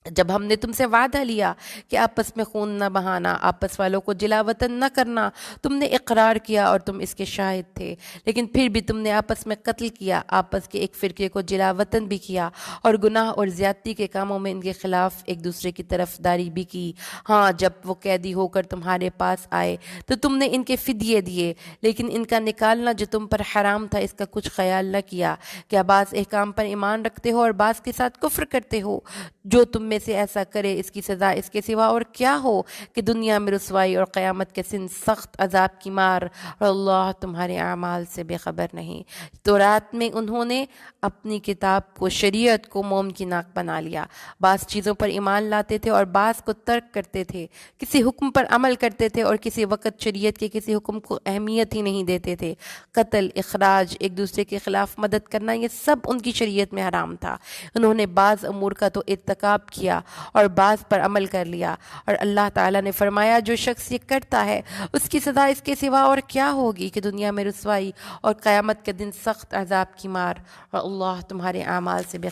جب ہم نے تم سے وعدہ لیا کہ آپس میں خون نہ بہانا، آپس والوں کو جلا وطن نہ کرنا، تم نے اقرار کیا اور تم اس کے شاہد تھے، لیکن پھر بھی تم نے آپس میں قتل کیا، آپس کے ایک فرقے کو جلا وطن بھی کیا، اور گناہ اور زیادتی کے کاموں میں ان کے خلاف ایک دوسرے کی طرف داری بھی کی۔ ہاں، جب وہ قیدی ہو کر تمہارے پاس آئے تو تم نے ان کے فدیے دیے، لیکن ان کا نکالنا جو تم پر حرام تھا اس کا کچھ خیال نہ کیا۔ کیا بعض احکام پر ایمان رکھتے ہو اور بعض کے ساتھ کفر کرتے ہو؟ جو تم میں سے ایسا کرے اس کی سزا اس کے سوا اور کیا ہو کہ دنیا میں رسوائی اور قیامت کے دن سخت عذاب کی مار، اور اللہ تمہارے اعمال سے بے خبر نہیں۔ تو رات میں انہوں نے اپنی کتاب کو، شریعت کو موم کی ناک بنا لیا، بعض چیزوں پر ایمان لاتے تھے اور بعض کو ترک کرتے تھے، کسی حکم پر عمل کرتے تھے اور کسی وقت شریعت کے کسی حکم کو اہمیت ہی نہیں دیتے تھے۔ قتل، اخراج، ایک دوسرے کے خلاف مدد کرنا، یہ سب ان کی شریعت میں حرام تھا۔ انہوں نے بعض امور کا تو ارتکاب کیا اور بعض پر عمل کر لیا، اور اللہ تعالیٰ نے فرمایا جو شخص یہ کرتا ہے اس کی سزا اس کے سوا اور کیا ہوگی کہ دنیا میں رسوائی اور قیامت کے دن سخت عذاب کی مار، اور اللہ تمہارے اعمال سے بے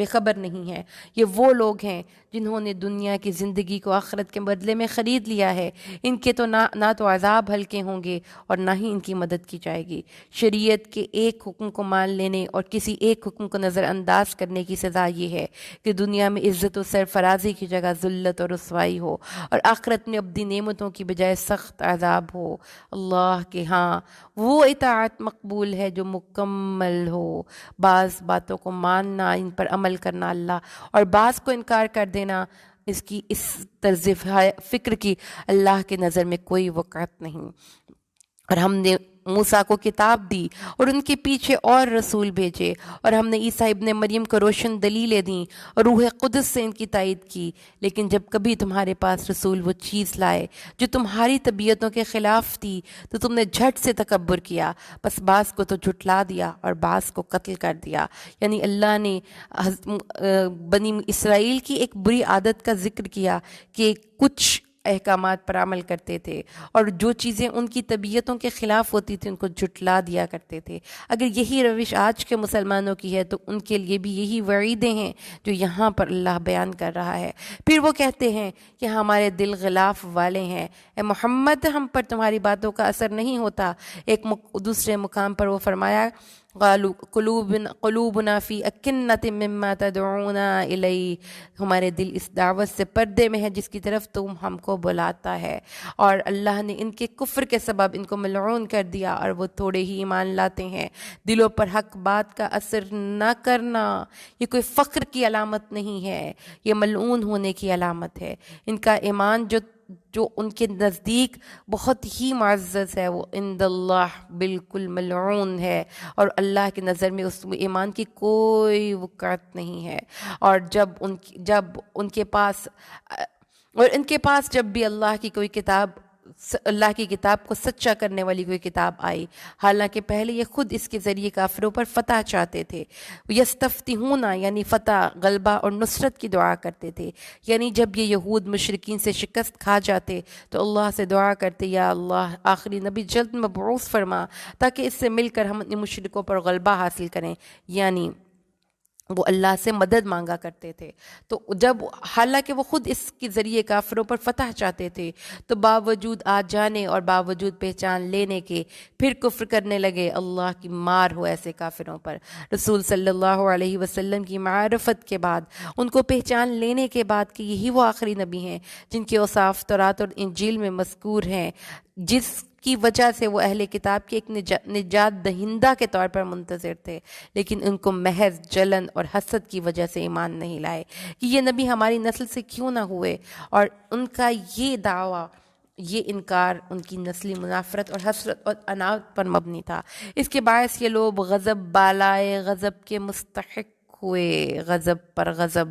خبر نہیں ہے۔ یہ وہ لوگ ہیں جنہوں نے دنیا کی زندگی کو آخرت کے بدلے میں خرید لیا ہے، ان کے تو نہ تو عذاب ہلکے ہوں گے اور نہ ہی ان کی مدد کی جائے گی۔ شریعت کے ایک حکم کو مان لینے اور کسی ایک حکم کو نظر انداز کرنے کی سزا یہ ہے کہ دنیا میں عزت و سرفرازی کی جگہ ذلت اور رسوائی ہو، اور آخرت میں ابدی نعمتوں کی بجائے سخت عذاب ہو۔ اللہ کے ہاں وہ اطاعت مقبول ہے جو مکمل ہو، بعض باتوں کو ماننا، ان پر عمل کرنا اللہ، اور بعض کو انکار کر دینا، اس طرز فکر کی اللہ کے نظر میں کوئی وقعت نہیں۔ اور ہم نے موسیٰ کو کتاب دی اور ان کے پیچھے اور رسول بھیجے، اور ہم نے عیسیٰ ابن مریم کو روشن دلیلیں دیں اور روح قدس سے ان کی تائید کی، لیکن جب کبھی تمہارے پاس رسول وہ چیز لائے جو تمہاری طبیعتوں کے خلاف تھی تو تم نے جھٹ سے تکبر کیا، بس بعض کو تو جھٹلا دیا اور بعض کو قتل کر دیا۔ یعنی اللہ نے بنی اسرائیل کی ایک بری عادت کا ذکر کیا کہ کچھ احکامات پر عمل کرتے تھے اور جو چیزیں ان کی طبیعتوں کے خلاف ہوتی تھیں ان کو جھٹلا دیا کرتے تھے۔ اگر یہی روش آج کے مسلمانوں کی ہے تو ان کے لیے بھی یہی وعیدیں ہیں جو یہاں پر اللہ بیان کر رہا ہے۔ پھر وہ کہتے ہیں کہ ہمارے دل غلاف والے ہیں، اے محمد ہم پر تمہاری باتوں کا اثر نہیں ہوتا۔ ایک دوسرے مقام پر وہ فرمایا قلوبنا فی اکنۃ مما تدعونا الیہ، ہمارے دل اس دعوت سے پردے میں ہے جس کی طرف تم ہم کو بلاتا ہے، اور اللہ نے ان کے کفر کے سبب ان کو ملعون کر دیا اور وہ تھوڑے ہی ایمان لاتے ہیں۔ دلوں پر حق بات کا اثر نہ کرنا یہ کوئی فخر کی علامت نہیں ہے، یہ ملعون ہونے کی علامت ہے۔ ان کا ایمان جو ان کے نزدیک بہت ہی معزز ہے وہ عند اللہ بالکل ملعون ہے، اور اللہ کی نظر میں اس ایمان کی کوئی وقعت نہیں ہے۔ اور جب ان کے پاس جب بھی اللہ کی کتاب کو سچا کرنے والی کوئی کتاب آئی، حالانکہ پہلے یہ خود اس کے ذریعے کافروں پر فتح چاہتے تھے، یستفتحون یعنی فتح، غلبہ اور نصرت کی دعا کرتے تھے، یعنی جب یہ یہود مشرکین سے شکست کھا جاتے تو اللہ سے دعا کرتے یا اللہ آخری نبی جلد مبعوث فرما تاکہ اس سے مل کر ہم ان مشرکوں پر غلبہ حاصل کریں، یعنی وہ اللہ سے مدد مانگا کرتے تھے۔ تو حالانکہ وہ خود اس کے ذریعے کافروں پر فتح چاہتے تھے تو باوجود آ جانے اور باوجود پہچان لینے کے پھر کفر کرنے لگے۔ اللہ کی مار ہو ایسے کافروں پر۔ رسول صلی اللہ علیہ وسلم کی معرفت کے بعد، ان کو پہچان لینے کے بعد کہ یہی وہ آخری نبی ہیں جن کے اوصاف تورات اور انجیل میں مذکور ہیں، جس کی وجہ سے وہ اہل کتاب کے ایک نجات دہندہ کے طور پر منتظر تھے، لیکن ان کو محض جلن اور حسد کی وجہ سے ایمان نہیں لائے کہ یہ نبی ہماری نسل سے کیوں نہ ہوئے، اور ان کا یہ دعویٰ، یہ انکار ان کی نسلی منافرت اور حسرت اور عناد پر مبنی تھا۔ اس کے باعث یہ لوگ غضب بالائے غضب کے مستحق ہوئے، غضب پر غضب،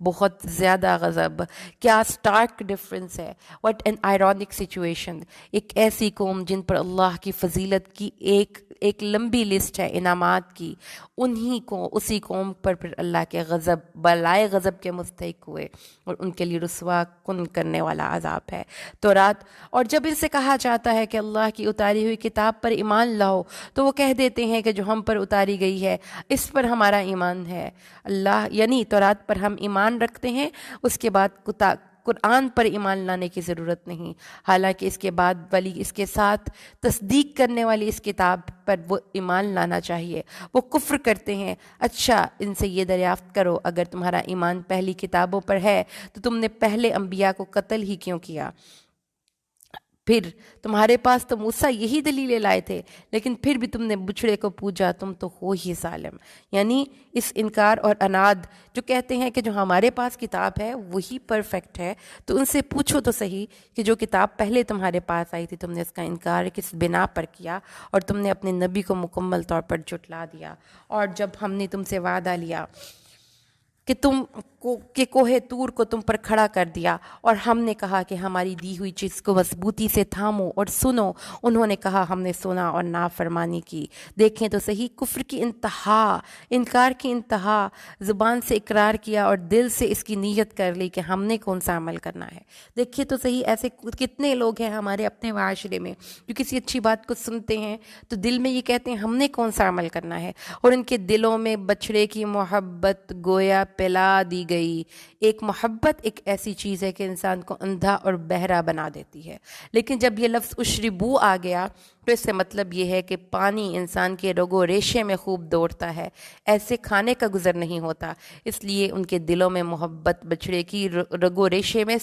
بہت زیادہ غضب۔ کیا سٹارک ڈفرنس ہے، واٹ این آئرونک سچویشن۔ ایک ایسی قوم جن پر اللہ کی فضیلت کی ایک لمبی لسٹ ہے انعامات کی، اسی قوم پر پھر اللہ کے غضب، بالائے غضب کے مستحق ہوئے، اور ان کے لیے رسوا کن کرنے والا عذاب ہے۔ تورات، اور جب ان سے کہا جاتا ہے کہ اللہ کی اتاری ہوئی کتاب پر ایمان لاؤ تو وہ کہہ دیتے ہیں کہ جو ہم پر اتاری گئی ہے اس پر ہمارا ایمان ہے۔ اللہ یعنی تورات پر ہم ایمان رکھتے ہیں، اس کے بعد قرآن پر ایمان لانے کی ضرورت نہیں، حالانکہ اس کے بعد والی، اس کے ساتھ تصدیق کرنے والی اس کتاب پر وہ ایمان لانا چاہیے۔ وہ کفر کرتے ہیں۔ اچھا ان سے یہ دریافت کرو اگر تمہارا ایمان پہلی کتابوں پر ہے تو تم نے پہلے انبیاء کو قتل ہی کیوں کیا؟ پھر تمہارے پاس تو موسیٰ یہی دلیلیں لائے تھے، لیکن پھر بھی تم نے بچھڑے کو پوجا، تم تو ہو ہی ظالم۔ یعنی اس انکار اور اناد جو کہتے ہیں کہ جو ہمارے پاس کتاب ہے وہی پرفیکٹ ہے، تو ان سے پوچھو تو صحیح کہ جو کتاب پہلے تمہارے پاس آئی تھی تم نے اس کا انکار کس بنا پر کیا، اور تم نے اپنے نبی کو مکمل طور پر جھٹلا دیا۔ اور جب ہم نے تم سے وعدہ لیا کہ کوہ طور کو تم پر کھڑا کر دیا، اور ہم نے کہا کہ ہماری دی ہوئی چیز کو مضبوطی سے تھامو اور سنو، انہوں نے کہا ہم نے سنا اور نافرمانی کی۔ دیکھیں تو صحیح کفر کی انتہا، انکار کی انتہا، زبان سے اقرار کیا اور دل سے اس کی نیت کر لی کہ ہم نے کون سا عمل کرنا ہے۔ دیکھیں تو صحیح ایسے کتنے لوگ ہیں ہمارے اپنے معاشرے میں جو کسی اچھی بات کو سنتے ہیں تو دل میں یہ کہتے ہیں ہم نے کون سا عمل کرنا ہے، اور ان کے دلوں میں بچھڑے کی محبت گویا پلا دی گئی۔ ایک محبت ایک ایسی چیز ہے کہ انسان کو اندھا اور بہرا بنا دیتی ہے، لیکن جب یہ لفظ اشربو آ گیا تو اس سے مطلب یہ ہے کہ پانی انسان کے رگو ریشے میں خوب دوڑتا ہے، ایسے کھانے کا گزر نہیں ہوتا، اس لیے ان کے دلوں میں محبت بچھڑے کی رگو ریشے میں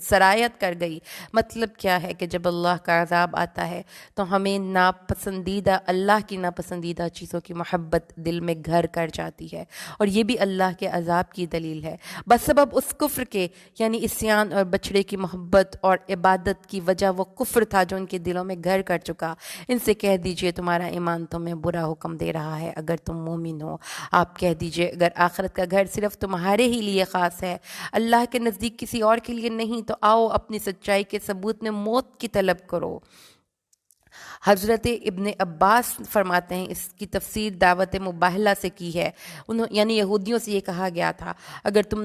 سرایت کر گئی۔ مطلب کیا ہے کہ جب اللہ کا عذاب آتا ہے تو ہمیں ناپسندیدہ، اللہ کی ناپسندیدہ چیزوں کی محبت دل میں گھر کر جاتی ہے، اور یہ بھی اللہ کے عذاب کی دلیل ہے۔ بس سبب اس کفر کے، یعنی عصیان اور بچھڑے کی محبت اور عبادت کی وجہ وہ کفر تھا جو ان کے دلوں میں گھر کر چکا۔ ان سے کہہ دیجئے تمہارا ایمان تمہیں برا حکم دے رہا ہے اگر تم مومن ہو۔ آپ کہہ دیجئے اگر آخرت کا گھر صرف تمہارے ہی لیے خاص ہے، اللہ کے نزدیک کسی اور کے لیے نہیں، تو آؤ اپنی سچائی کے ثبوت میں موت کی طلب کرو۔ حضرت ابن عباس فرماتے ہیں اس کی تفسیر دعوت مباہلہ سے کی ہے، یعنی یہودیوں سے یہ کہا گیا تھا اگر تم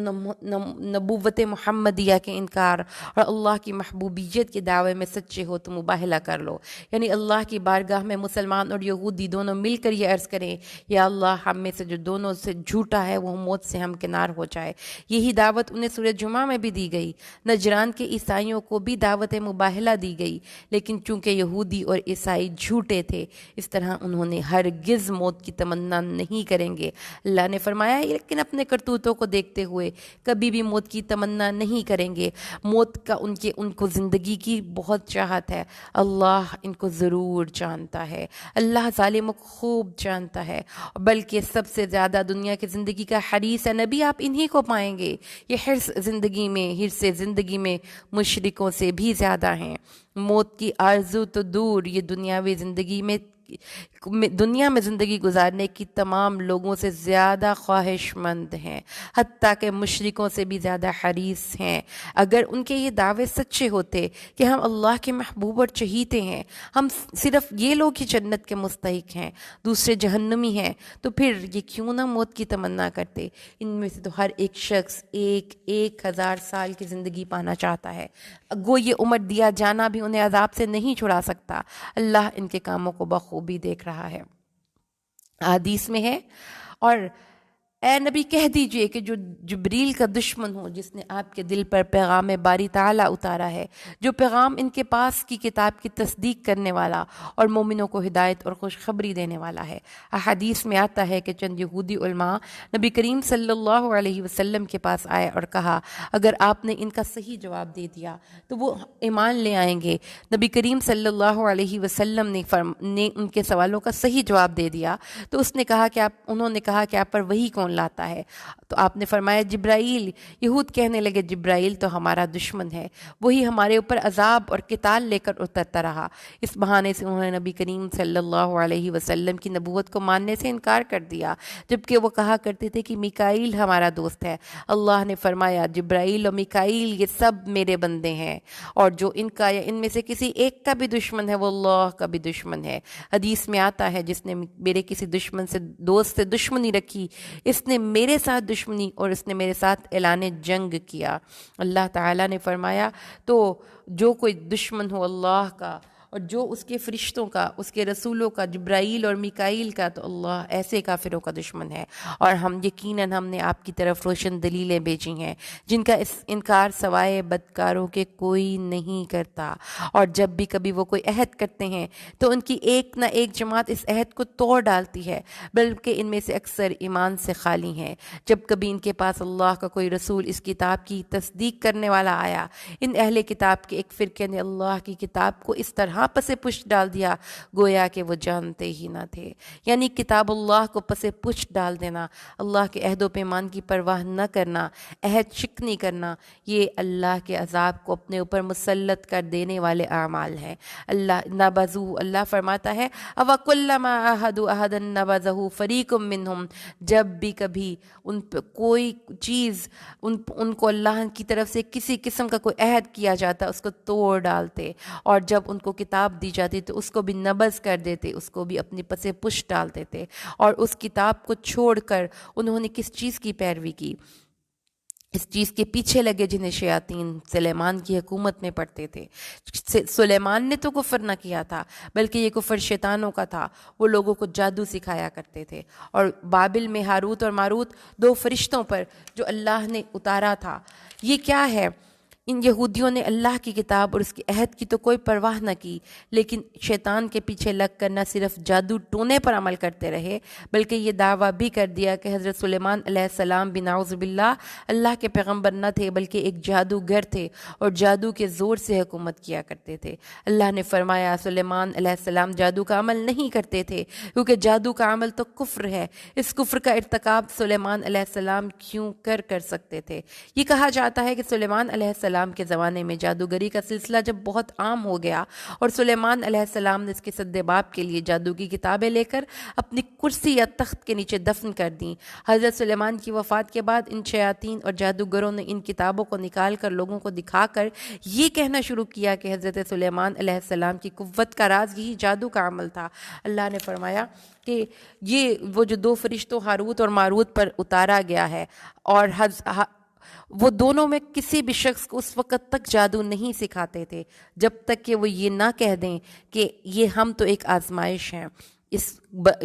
نبوت محمدیہ کے انکار اور اللہ کی محبوبیت کے دعوے میں سچے ہو تو مباہلہ کر لو، یعنی اللہ کی بارگاہ میں مسلمان اور یہودی دونوں مل کر یہ عرض کریں یا اللہ ہم میں سے جو دونوں سے جھوٹا ہے وہ موت سے ہمکنار ہو جائے۔ یہی دعوت انہیں سورہ جمعہ میں بھی دی گئی۔ نجران کے عیسائیوں کو بھی دعوت مباہلہ دی گئی، لیکن چونکہ یہودی اور عیسائی جھوٹے تھے اس طرح انہوں نے ہرگز موت کی تمنا نہیں کریں گے۔ اللہ نے فرمایا لیکن اپنے کرتوتوں کو دیکھتے ہوئے کبھی بھی موت کی تمنا نہیں کریں گے۔ موت کا ان کو زندگی کی بہت چاہت ہے، اللہ ان کو ضرور جانتا ہے، اللہ ظالموں کو خوب جانتا ہے، بلکہ سب سے زیادہ دنیا کی زندگی کا حریص ہے نبی آپ انہی کو پائیں گے۔ یہ حرص زندگی میں مشرکوں سے بھی زیادہ ہیں۔ موت کی آرزو تو دور، یہ دنیا میں زندگی گزارنے کی تمام لوگوں سے زیادہ خواہش مند ہیں، حتیٰ کہ مشرکوں سے بھی زیادہ حریص ہیں۔ اگر ان کے یہ دعوے سچے ہوتے کہ ہم اللہ کے محبوب اور چہیتے ہیں، ہم صرف یہ لوگ ہی جنت کے مستحق ہیں، دوسرے جہنمی ہیں، تو پھر یہ کیوں نہ موت کی تمنا کرتے؟ ان میں سے تو ہر ایک شخص 1000 سال کی زندگی پانا چاہتا ہے، گو یہ عمر دیا جانا بھی انہیں عذاب سے نہیں چھڑا سکتا۔ اللہ ان کے کاموں کو بخوبی دیکھ رہا ہے۔ حدیث میں ہے اور اے نبی کہہ دیجئے کہ جو جبریل کا دشمن ہو جس نے آپ کے دل پر پیغام باری تعالیٰ اتارا ہے، جو پیغام ان کے پاس کی کتاب کی تصدیق کرنے والا اور مومنوں کو ہدایت اور خوشخبری دینے والا ہے۔ حدیث میں آتا ہے کہ چند یہودی علماء نبی کریم صلی اللہ علیہ وسلم کے پاس آئے اور کہا اگر آپ نے ان کا صحیح جواب دے دیا تو وہ ایمان لے آئیں گے۔ نبی کریم صلی اللہ علیہ وسلم نے ان کے سوالوں کا صحیح جواب دے دیا تو انہوں نے کہا کہ آپ پر وحی کون لاتا ہے؟ تو آپ نے فرمایا جبرائیل۔ یہود کہنے لگے جبرائیل تو ہمارا دشمن ہے، وہی ہمارے اوپر عذاب اور قتال لے کر اترتا رہا۔ اس بہانے سے انہوں نے نبی کریم صلی اللہ علیہ وسلم کی نبوت کو ماننے سے انکار کر دیا، جبکہ وہ کہا کرتے تھے کہ میکائیل ہمارا دوست ہے۔ اللہ نے فرمایا جبرائیل اور میکائیل یہ سب میرے بندے ہیں، اور جو ان کا یا ان میں سے کسی ایک کا بھی دشمن ہے وہ اللہ کا بھی دشمن ہے۔ حدیث میں آتا ہے جس نے میرے کسی دوست سے دشمنی رکھی اس نے میرے ساتھ دشمنی اور اس نے میرے ساتھ اعلان جنگ کیا۔ اللہ تعالیٰ نے فرمایا تو جو کوئی دشمن ہو اللہ کا اور جو اس کے فرشتوں کا، اس کے رسولوں کا، جبرائیل اور میکائیل کا، تو اللہ ایسے کافروں کا دشمن ہے۔ اور یقیناً ہم نے آپ کی طرف روشن دلیلیں بھیجی ہیں جن کا اس انکار سوائے بدکاروں کے کوئی نہیں کرتا، اور جب بھی کبھی وہ کوئی عہد کرتے ہیں تو ان کی ایک نہ ایک جماعت اس عہد کو توڑ ڈالتی ہے، بلکہ ان میں سے اکثر ایمان سے خالی ہیں۔ جب کبھی ان کے پاس اللہ کا کوئی رسول اس کتاب کی تصدیق کرنے والا آیا، ان اہل کتاب کے ایک فرقے نے اللہ کی کتاب کو اس طرح پس پشت ڈال دیا گویا کہ وہ جانتے ہی نہ تھے۔ یعنی کتاب اللہ کو پس پشت ڈال دینا، اللہ کے عہد و پیمان کی پرواہ نہ کرنا، عہد شکنی کرنا، یہ اللہ کے عذاب کو اپنے اوپر مسلط کر دینے والے اعمال ہیں۔ اللہ فرماتا ہے اَوَكُلَّمَا عَاهَدُوا عَهْدًا نَبَذَهُ فَرِيقٌ مِّنْهُمْ، جب بھی کبھی ان پہ کوئی چیز ان کو اللہ کی طرف سے کسی قسم کا کوئی عہد کیا جاتا اس کو توڑ ڈالتے، اور جب ان کو کتاب دی جاتی تو اس کو بھی نبذ کر دیتے، اس کو بھی اپنی پس پشت ڈال دیتے، اور اس کتاب کو چھوڑ کر انہوں نے کس چیز کی پیروی کی؟ اس چیز کے پیچھے لگے جنہیں شیاطین سلیمان کی حکومت میں پڑھتے تھے۔ سلیمان نے تو کفر نہ کیا تھا، بلکہ یہ کفر شیطانوں کا تھا۔ وہ لوگوں کو جادو سکھایا کرتے تھے، اور بابل میں ہاروت اور ماروت دو فرشتوں پر جو اللہ نے اتارا تھا، یہ کیا ہے؟ ان یہودیوں نے اللہ کی کتاب اور اس کے عہد کی تو کوئی پرواہ نہ کی، لیکن شیطان کے پیچھے لگ کر نہ صرف جادو ٹونے پر عمل کرتے رہے، بلکہ یہ دعویٰ بھی کر دیا کہ حضرت سلیمان علیہ السلام بنعوذ باللہ اللہ کے پیغمبر نہ تھے، بلکہ ایک جادوگر تھے اور جادو کے زور سے حکومت کیا کرتے تھے۔ اللہ نے فرمایا سلیمان علیہ السلام جادو کا عمل نہیں کرتے تھے، کیونکہ جادو کا عمل تو کفر ہے۔ اس کفر کا ارتکاب سلیمان علیہ السلام کیوں کر سکتے تھے؟ یہ کہا جاتا ہے کہ سلیمان علیہ السلام کے زمانے میں جادوگری کا سلسلہ جب بہت عام ہو گیا اور سلیمان علیہ السلام نے اس کے سدباب کے لیے جادو کی کتابیں لے کر اپنی کرسی یا تخت کے نیچے دفن کر دیں، حضرت سلیمان کی وفات کے بعد ان شیاطین اور جادوگروں نے ان کتابوں کو نکال کر لوگوں کو دکھا کر یہ کہنا شروع کیا کہ حضرت سلیمان علیہ السلام کی قوت کا راز یہی جادو کا عمل تھا۔ اللہ نے فرمایا کہ یہ وہ جو دو فرشتوں ہاروت اور ماروت پر اتارا گیا ہے، اور وہ دونوں میں کسی بھی شخص کو اس وقت تک جادو نہیں سکھاتے تھے جب تک کہ وہ یہ نہ کہہ دیں کہ یہ ہم تو ایک آزمائش ہیں۔ اس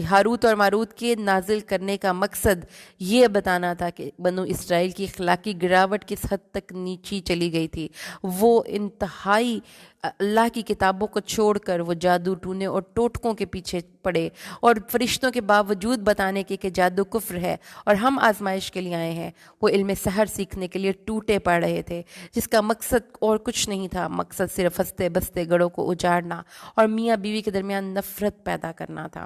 ہاروت اور ماروت کے نازل کرنے کا مقصد یہ بتانا تھا کہ بنو اسرائیل کی اخلاقی گراوٹ کس حد تک نیچی چلی گئی تھی۔ وہ انتہائی اللہ کی کتابوں کو چھوڑ کر وہ جادو ٹونے اور ٹوٹکوں کے پیچھے پڑے، اور فرشتوں کے باوجود بتانے کے کہ جادو کفر ہے اور ہم آزمائش کے لیے آئے ہیں، وہ علم سحر سیکھنے کے لیے ٹوٹے پڑ رہے تھے، جس کا مقصد اور کچھ نہیں تھا، مقصد صرف ہنستے بستے گڑوں کو اجاڑنا اور میاں بیوی کے درمیان نفرت پیدا کرنا تھا۔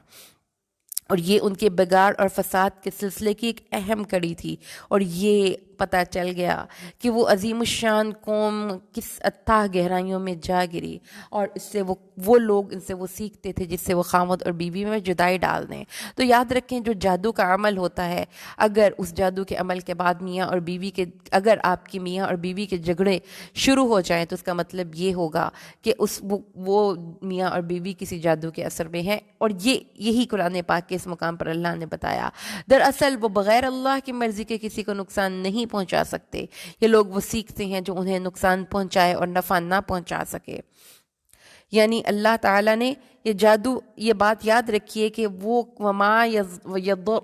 اور یہ ان کے بگاڑ اور فساد کے سلسلے کی ایک اہم کڑی تھی، اور یہ پتہ چل گیا کہ وہ عظیم الشان قوم کس اتھاہ گہرائیوں میں جا گری، اور اس سے وہ لوگ ان سے وہ سیکھتے تھے جس سے وہ خامد اور بیوی میں جدائی ڈال دیں۔ تو یاد رکھیں جو جادو کا عمل ہوتا ہے، اگر اس جادو کے عمل کے بعد اگر آپ کی میاں اور بیوی کے جھگڑے شروع ہو جائیں تو اس کا مطلب یہ ہوگا کہ وہ میاں اور بیوی کسی جادو کے اثر میں ہیں، اور یہی قرآن پاک کے اس مقام پر اللہ نے بتایا۔ دراصل وہ بغیر اللہ کی مرضی کے کسی کو نقصان نہیں پہنچا سکتے، یہ لوگ وہ سیکھتے ہیں جو انہیں نقصان پہنچائے اور نفع نہ پہنچا سکے۔ یعنی اللہ تعالیٰ نے یہ بات یاد رکھیے کہ وہ وما یضر،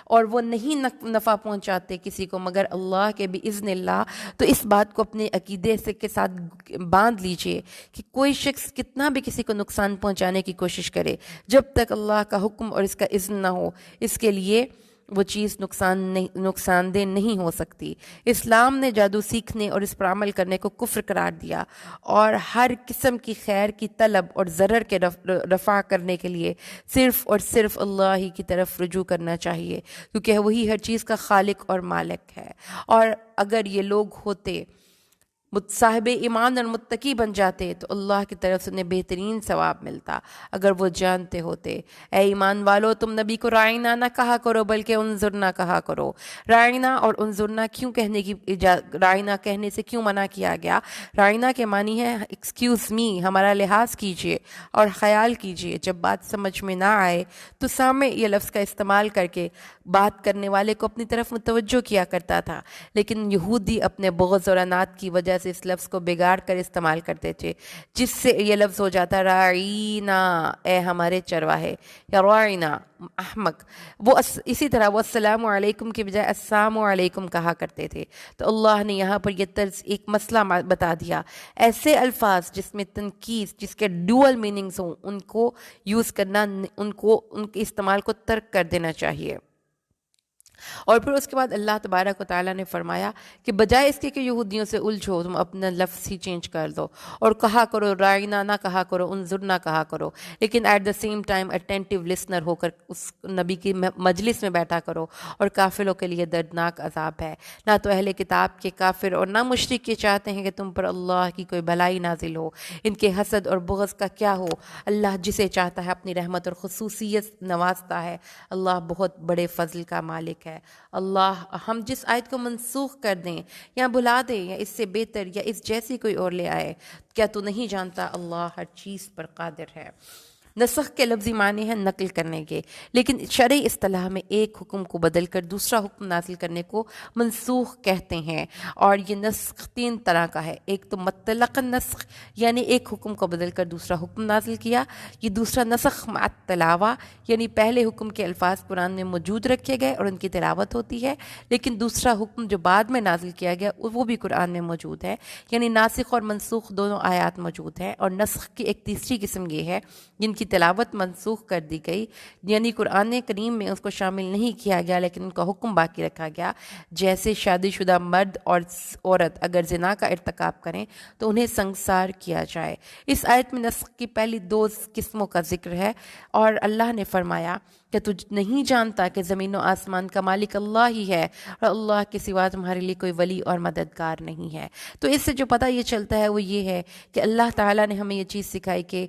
اور وہ نہیں نفع پہنچاتے کسی کو مگر اللہ کے بإذن اللہ۔ تو اس بات کو اپنے عقیدے کے ساتھ باندھ لیجئے کہ کوئی شخص کتنا بھی کسی کو نقصان پہنچانے کی کوشش کرے، جب تک اللہ کا حکم اور اس کا اذن نہ ہو، اس کے لیے وہ چیز نقصان دہ نہیں ہو سکتی۔ اسلام نے جادو سیکھنے اور اس پر عمل کرنے کو کفر قرار دیا، اور ہر قسم کی خیر کی طلب اور ضرر کے رفع کرنے کے لیے صرف اور صرف اللہ ہی کی طرف رجوع کرنا چاہیے، کیونکہ وہی ہر چیز کا خالق اور مالک ہے۔ اور اگر یہ لوگ ہوتے صاحب ایمان اور متقی بن جاتے تو اللہ کی طرف سے انہیں بہترین ثواب ملتا۔ اگر وہ جانتے ہوتے، اے ایمان والو تم نبی کو رائنا نہ کہا کرو بلکہ انظرنا کہا کرو۔ رائنا اور انظرنا رائنا کہنے سے کیوں منع کیا گیا؟ رائنا کے معنی ہے ایکسکیوز می، ہمارا لحاظ کیجئے اور خیال کیجئے۔ جب بات سمجھ میں نہ آئے تو سامع یہ لفظ کا استعمال کر کے بات کرنے والے کو اپنی طرف متوجہ کیا کرتا تھا، لیکن یہودی اپنے بغض اور عناد کی وجہ سے اس لفظ کو بگاڑ کر استعمال کرتے تھے، جس سے یہ لفظ ہو جاتا راعینا، اے ہمارے چرواہے، یا راعینا احمق۔ وہ اسی طرح وہ السلام علیکم کی بجائے السلام علیکم کہا کرتے تھے۔ تو اللہ نے یہاں پر یہ طرز ایک مسئلہ بتا دیا، ایسے الفاظ جس میں تنکیس، جس کے ڈوئل میننگز ہوں، ان کو یوز کرنا، ان کے استعمال کو ترک کر دینا چاہیے۔ اور پھر اس کے بعد اللہ تبارک و تعالیٰ نے فرمایا کہ بجائے اس کے کہ یہودیوں سے الجھو، تم اپنا لفظ ہی چینج کر دو اور کہا کرو رائنا، نہ کہا کرو انظر، نہ کہا کرو، لیکن at the same time attentive listener ہو کر اس نبی کی مجلس میں بیٹھا کرو۔ اور کافروں کے لیے دردناک عذاب ہے، نہ تو اہل کتاب کے کافر اور نہ مشرک یہ چاہتے ہیں کہ تم پر اللہ کی کوئی بھلائی نازل ہو۔ ان کے حسد اور بغض کا کیا ہو، اللہ جسے چاہتا ہے اپنی رحمت اور خصوصیت نوازتا ہے، اللہ بہت بڑے فضل کا مالک ہے۔ اللہ ہم جس آیت کو منسوخ کر دیں یا بھلا دیں یا اس سے بہتر یا اس جیسی کوئی اور لے آئے، کیا تو نہیں جانتا اللہ ہر چیز پر قادر ہے۔ نسخ کے لفظی معنی ہیں نقل کرنے کے، لیکن شرعی اصطلاح میں ایک حکم کو بدل کر دوسرا حکم نازل کرنے کو منسوخ کہتے ہیں۔ اور یہ نسخ 3 طرح کا ہے، ایک تو مطلق نسخ، یعنی ایک حکم کو بدل کر دوسرا حکم نازل کیا، یہ دوسرا نسخ مع التلاوہ، یعنی پہلے حکم کے الفاظ قرآن میں موجود رکھے گئے اور ان کی تلاوت ہوتی ہے، لیکن دوسرا حکم جو بعد میں نازل کیا گیا وہ بھی قرآن میں موجود ہے، یعنی ناسخ اور منسوخ دونوں آیات موجود ہیں۔ اور نسخ کی ایک تیسری قسم یہ ہے جن کی تلاوت منسوخ کر دی گئی، یعنی قرآن کریم میں اس کو شامل نہیں کیا گیا لیکن ان کا حکم باقی رکھا گیا، جیسے شادی شدہ مرد اور عورت اگر زنا کا ارتکاب کریں تو انہیں سنگسار کیا جائے۔ اس آیت میں نسخ کی پہلی 2 قسموں کا ذکر ہے، اور اللہ نے فرمایا کہ تجھ نہیں جانتا کہ زمین و آسمان کا مالک اللہ ہی ہے اور اللہ کے سوا تمہارے لیے کوئی ولی اور مددگار نہیں ہے۔ تو اس سے جو پتہ یہ چلتا ہے وہ یہ ہے کہ اللہ تعالیٰ نے ہمیں یہ چیز سکھائی کہ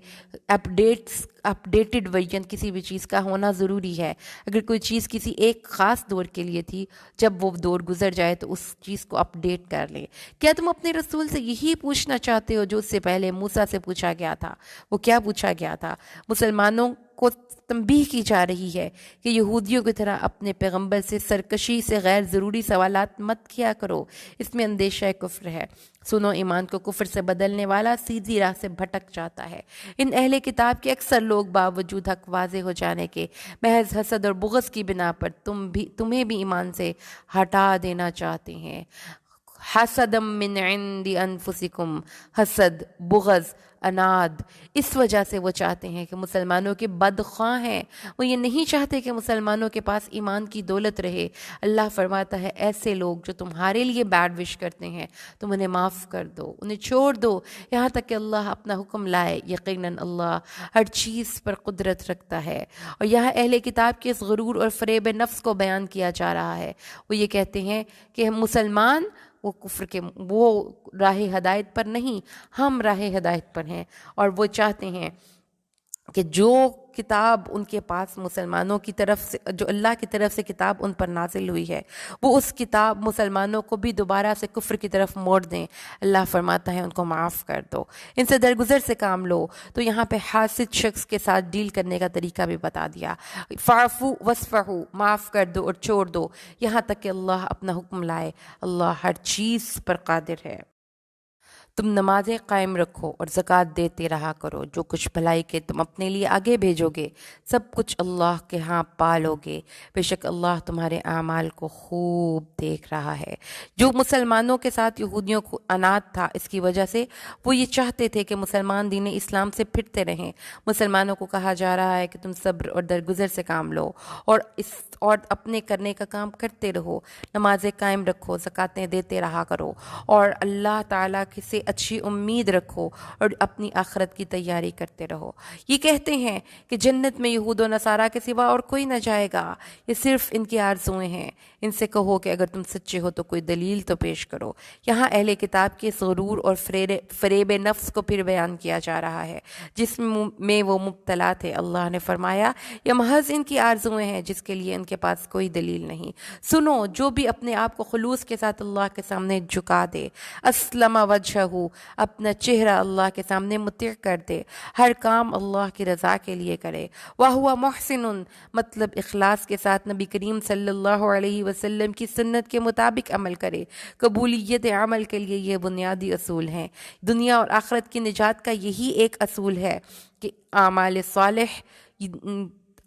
اپڈیٹڈ ورژن کسی بھی چیز کا ہونا ضروری ہے۔ اگر کوئی چیز کسی ایک خاص دور کے لیے تھی، جب وہ دور گزر جائے تو اس چیز کو اپڈیٹ کر لیں۔ کیا تم اپنے رسول سے یہی پوچھنا چاہتے ہو جو اس سے پہلے موسیٰ سے پوچھا گیا تھا؟ وہ کیا پوچھا گیا تھا؟ مسلمانوں کو تنبیہ کی جا رہی ہے کہ یہودیوں کی طرح اپنے پیغمبر سے سرکشی سے غیر ضروری سوالات مت کیا کرو، اس میں اندیشہ کفر ہے۔ سنو، ایمان کو کفر سے بدلنے والا سیدھی راہ سے بھٹک جاتا ہے۔ ان اہل کتاب کے اکثر لوگ باوجود حق واضح ہو جانے کے محض حسد اور بغض کی بنا پر تمہیں بھی ایمان سے ہٹا دینا چاہتے ہیں۔ حسد من عند انفسکم، حسد، بغض، اناد، اس وجہ سے وہ چاہتے ہیں کہ مسلمانوں کے بدخواہ ہیں، وہ یہ نہیں چاہتے کہ مسلمانوں کے پاس ایمان کی دولت رہے۔ اللہ فرماتا ہے ایسے لوگ جو تمہارے لیے بیڈ وش کرتے ہیں تم انہیں معاف کر دو، انہیں چھوڑ دو یہاں تک کہ اللہ اپنا حکم لائے، یقیناً اللہ ہر چیز پر قدرت رکھتا ہے۔ اور یہاں اہل کتاب کے اس غرور اور فریب نفس کو بیان کیا جا رہا ہے۔ وہ یہ کہتے ہیں کہ مسلمان وہ کفر کے وہ راہ ہدایت پر نہیں، ہم راہ ہدایت پر ہیں، اور وہ چاہتے ہیں کہ جو کتاب ان کے پاس مسلمانوں کی طرف سے، جو اللہ کی طرف سے کتاب ان پر نازل ہوئی ہے، وہ اس کتاب مسلمانوں کو بھی دوبارہ سے کفر کی طرف موڑ دیں۔ اللہ فرماتا ہے ان کو معاف کر دو، ان سے درگزر سے کام لو۔ تو یہاں پہ حاسد شخص کے ساتھ ڈیل کرنے کا طریقہ بھی بتا دیا، فاعفو وصفحو، معاف کر دو اور چھوڑ دو یہاں تک کہ اللہ اپنا حکم لائے، اللہ ہر چیز پر قادر ہے۔ تم نمازیں قائم رکھو اور زکوٰۃ دیتے رہا کرو، جو کچھ بھلائی کے تم اپنے لیے آگے بھیجو گے سب کچھ اللہ کے ہاں پالو گے، بے شک اللہ تمہارے اعمال کو خوب دیکھ رہا ہے۔ جو مسلمانوں کے ساتھ یہودیوں کو انات تھا، اس کی وجہ سے وہ یہ چاہتے تھے کہ مسلمان دین اسلام سے پھرتے رہیں۔ مسلمانوں کو کہا جا رہا ہے کہ تم صبر اور درگزر سے کام لو اور اپنے کرنے کا کام کرتے رہو، نمازیں قائم رکھو، زکوٰۃیں دیتے رہا کرو، اور اللہ تعالیٰ سے اچھی امید رکھو اور اپنی آخرت کی تیاری کرتے رہو۔ یہ کہتے ہیں کہ جنت میں یہود و نصارہ کے سوا اور کوئی نہ جائے گا، یہ صرف ان کی آرزویں ہیں۔ ان سے کہو کہ اگر تم سچے ہو تو کوئی دلیل تو پیش کرو۔ یہاں اہل کتاب کے غرور اور فریب نفس کو پھر بیان کیا جا رہا ہے جس میں وہ مبتلا تھے۔ اللہ نے فرمایا یہ محض ان کی آرزویں ہیں جس کے لیے ان کے پاس کوئی دلیل نہیں۔ سنو، جو بھی اپنے آپ کو خلوص کے ساتھ اللہ کے سامنے جھکا دے، اسلم وجہہ وجہہ، اپنا چہرہ اللہ کے سامنے متع کر دے، ہر کام اللہ کی رضا کے لیے کرے۔ وَهُوَ مُحْسِنٌ، مطلب اخلاص کے ساتھ نبی کریم صلی اللہ علیہ وسلم کی سنت کے مطابق عمل کرے۔ قبولیت عمل کے لیے یہ بنیادی اصول ہیں۔ دنیا اور آخرت کی نجات کا یہی ایک اصول ہے کہ اعمال صالح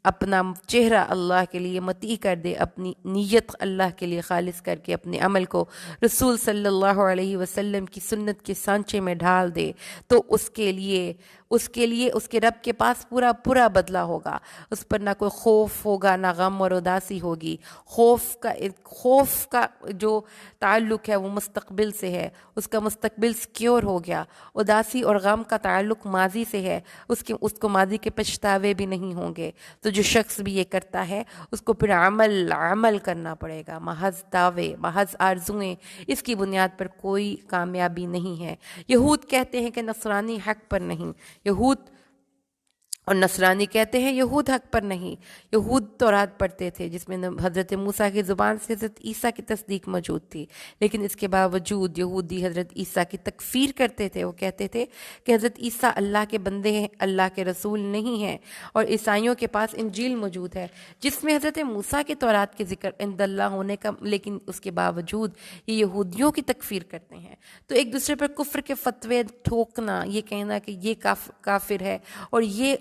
اپنا چہرہ اللہ کے لیے مطیع کر دے، اپنی نیت اللہ کے لیے خالص کر کے اپنے عمل کو رسول صلی اللہ علیہ وسلم کی سنت کے سانچے میں ڈھال دے، تو اس کے لیے اس کے رب کے پاس پورا بدلہ ہوگا۔ اس پر نہ کوئی خوف ہوگا، نہ غم اور اداسی ہوگی۔ خوف کا جو تعلق ہے وہ مستقبل سے ہے، اس کا مستقبل سیکیور ہو گیا۔ اداسی اور غم کا تعلق ماضی سے ہے، اس کو ماضی کے پچھتاوے بھی نہیں ہوں گے۔ تو جو شخص بھی یہ کرتا ہے اس کو پھر عمل کرنا پڑے گا۔ محض دعوے، محض آرزویں، اس کی بنیاد پر کوئی کامیابی نہیں ہے۔ یہود کہتے ہیں کہ نصرانی حق پر نہیں، یہود اور نصرانی کہتے ہیں یہود حق پر نہیں۔ یہود تورات پڑھتے تھے جس میں حضرت موسیٰ کی زبان سے حضرت عیسیٰ کی تصدیق موجود تھی، لیکن اس کے باوجود یہودی حضرت عیسیٰ کی تکفیر کرتے تھے۔ وہ کہتے تھے کہ حضرت عیسیٰ اللہ کے بندے ہیں، اللہ کے رسول نہیں ہیں۔ اور عیسائیوں کے پاس انجیل موجود ہے جس میں حضرت موسیٰ کے تورات کے ذکر عند اللہ ہونے کا، لیکن اس کے باوجود یہ یہودیوں کی تکفیر کرتے ہیں۔ تو ایک دوسرے پر کفر کے فتوے ٹھوکنا، یہ کہنا کہ یہ کافر ہے اور یہ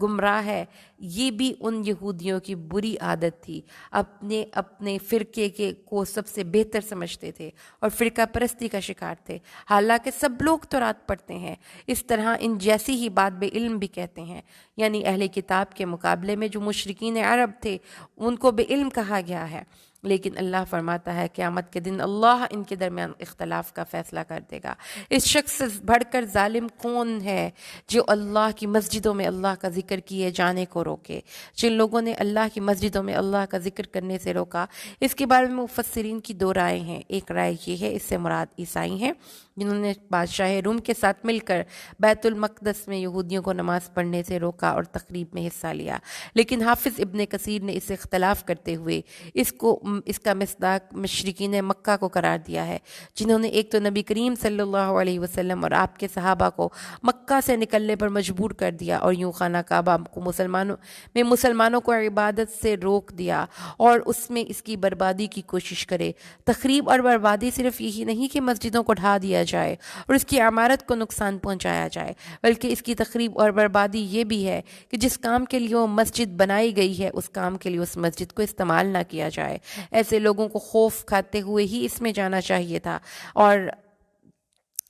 گمراہ ہے، یہ بھی ان یہودیوں کی بری عادت تھی۔ اپنے فرقے کو سب سے بہتر سمجھتے تھے اور فرقہ پرستی کا شکار تھے، حالانکہ سب لوگ تورات پڑھتے ہیں۔ اس طرح ان جیسی ہی بات بے علم بھی کہتے ہیں، یعنی اہل کتاب کے مقابلے میں جو مشرکین عرب تھے ان کو بے علم کہا گیا ہے۔ لیکن اللہ فرماتا ہے قیامت کے دن اللہ ان کے درمیان اختلاف کا فیصلہ کر دے گا۔ اس شخص سے بڑھ کر ظالم کون ہے جو اللہ کی مسجدوں میں اللہ کا ذکر کیے جانے کو روکے؟ جن لوگوں نے اللہ کی مسجدوں میں اللہ کا ذکر کرنے سے روکا، اس کے بارے میں مفسرین کی دو رائے ہیں۔ ایک رائے یہ ہے، اس سے مراد عیسائی ہیں جنہوں نے بادشاہ روم کے ساتھ مل کر بیت المقدس میں یہودیوں کو نماز پڑھنے سے روکا اور تقریب میں حصہ لیا۔ لیکن حافظ ابن کثیر نے اس سے اختلاف کرتے ہوئے اس کا مصداق مشرکین مکہ کو قرار دیا ہے، جنہوں نے ایک تو نبی کریم صلی اللہ علیہ وسلم اور آپ کے صحابہ کو مکہ سے نکلنے پر مجبور کر دیا، اور یوں خانہ کعبہ کو مسلمانوں کو عبادت سے روک دیا اور اس میں اس کی بربادی کی کوشش کرے۔ تخریب اور بربادی صرف یہی نہیں کہ مسجدوں کو ڈھا دیا جائے اور اس کی عمارت کو نقصان پہنچایا جائے، بلکہ اس کی تخریب اور بربادی یہ بھی ہے کہ جس کام کے لیے وہ مسجد بنائی گئی ہے اس کام کے لیے اس مسجد کو استعمال نہ کیا جائے۔ ایسے لوگوں کو خوف کھاتے ہوئے ہی اس میں جانا چاہیے تھا، اور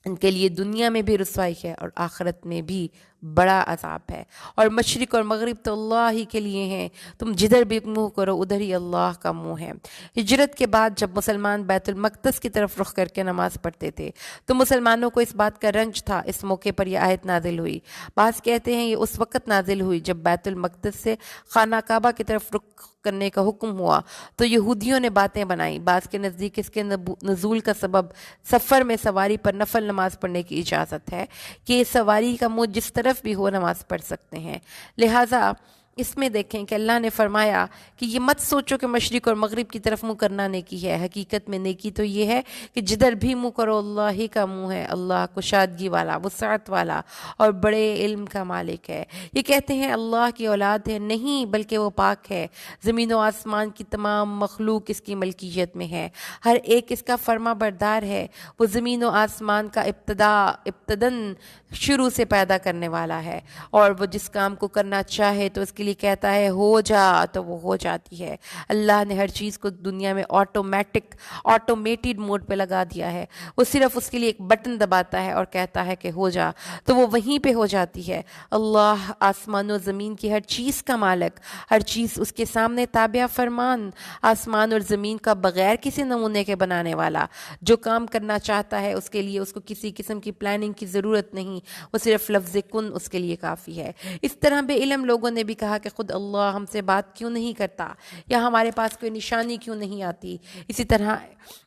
ان کے لیے دنیا میں بھی رسوائی ہے اور آخرت میں بھی بڑا عذاب ہے۔ اور مشرق اور مغرب تو اللہ ہی کے لیے ہیں، تم جدھر بھی منہ کرو ادھر ہی اللہ کا منہ ہے۔ ہجرت کے بعد جب مسلمان بیت المقدس کی طرف رخ کر کے نماز پڑھتے تھے تو مسلمانوں کو اس بات کا رنج تھا۔ اس موقع پر یہ آیت نازل ہوئی۔ بعض کہتے ہیں یہ اس وقت نازل ہوئی جب بیت المقدس سے خانہ کعبہ کی طرف رخ کرنے کا حکم ہوا تو یہودیوں نے باتیں بنائیں۔ بعض کے نزدیک اس کے نزول کا سبب سفر میں سواری پر نفل نماز پڑھنے کی اجازت ہے کہ سواری کا منہ جس طرف بھی ہو نماز پڑھ سکتے ہیں۔ لہٰذا اس میں دیکھیں کہ اللہ نے فرمایا کہ یہ مت سوچو کہ مشرق اور مغرب کی طرف منہ کرنا نیکی ہے۔ حقیقت میں نیکی تو یہ ہے کہ جدھر بھی منہ کرو اللہ ہی کا منہ ہے۔ اللہ کشادگی والا، وسعت والا اور بڑے علم کا مالک ہے۔ یہ کہتے ہیں اللہ کی اولاد ہے، نہیں بلکہ وہ پاک ہے۔ زمین و آسمان کی تمام مخلوق اس کی ملکیت میں ہے، ہر ایک اس کا فرما بردار ہے۔ وہ زمین و آسمان کا ابتداً شروع سے پیدا کرنے والا ہے، اور وہ جس کام کو کرنا چاہے تو اس کے لیے کہتا ہے ہو جا تو وہ ہو جاتی ہے۔ اللہ نے ہر چیز کو دنیا میں آٹومیٹڈ موڈ پہ لگا دیا ہے۔ وہ صرف اس کے لیے ایک بٹن دباتا ہے اور کہتا ہے کہ ہو جا تو وہ وہیں پہ ہو جاتی ہے۔ اللہ آسمان و زمین کی ہر چیز کا مالک، ہر چیز اس کے سامنے تابع فرمان، آسمان اور زمین کا بغیر کسی نمونے کے بنانے والا۔ جو کام کرنا چاہتا ہے اس کے لیے اس کو کسی قسم کی پلاننگ کی ضرورت نہیں، وہ صرف لفظ کن اس کے لیے کافی ہے۔ اس طرح بے علم لوگوں نے بھی کہا کہ خود اللہ ہم سے بات کیوں نہیں کرتا، یا ہمارے پاس کوئی نشانی کیوں نہیں آتی۔ اسی طرح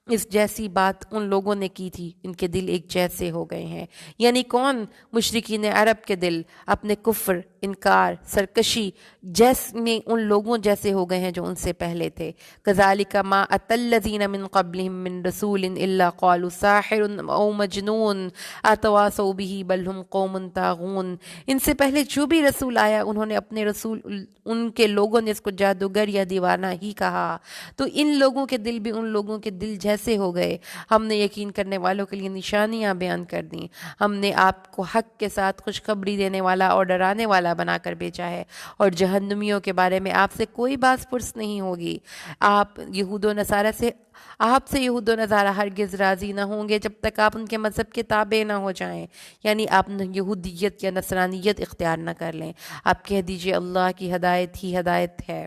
اس جیسی بات ان لوگوں نے کی تھی، ان کے دل ایک جیسے ہو گئے ہیں۔ یعنی کون؟ مشرکین عرب کے دل اپنے کفر، انکار، سرکشی میں ان لوگوں جیسے ہو گئے ہیں جو ان سے پہلے تھے۔ کذالک ما اتی الذین من قبلہم من رسول الا قالوا ساحر او مجنون اتواصوا بہ بل ہم قوم طاغون۔ ان سے پہلے جو بھی رسول آیا انہوں نے اپنے رسول ان کے لوگوں نے اس کو جادوگر یا دیوانہ ہی کہا، تو ان لوگوں کے دل بھی ان لوگوں کے دل جیسے ہو گئے۔ ہم نے یقین کرنے والوں کے لیے نشانیاں بیان کر دیں، ہم نے آپ کو حق کے ساتھ خوشخبری دینے والا اور ڈرانے والا بنا کر بھیجا ہے، اور جہنمیوں کے بارے میں آپ سے کوئی باز پرس نہیں ہوگی۔ آپ سے یہود و نصارہ ہرگز راضی نہ ہوں گے جب تک آپ ان کے مذہب کے تابع نہ ہو جائیں، یعنی آپ یہودیت یا نصرانیت اختیار نہ کر لیں۔ آپ کہہ دیجئے اللہ کی ہدایت ہی ہدایت ہے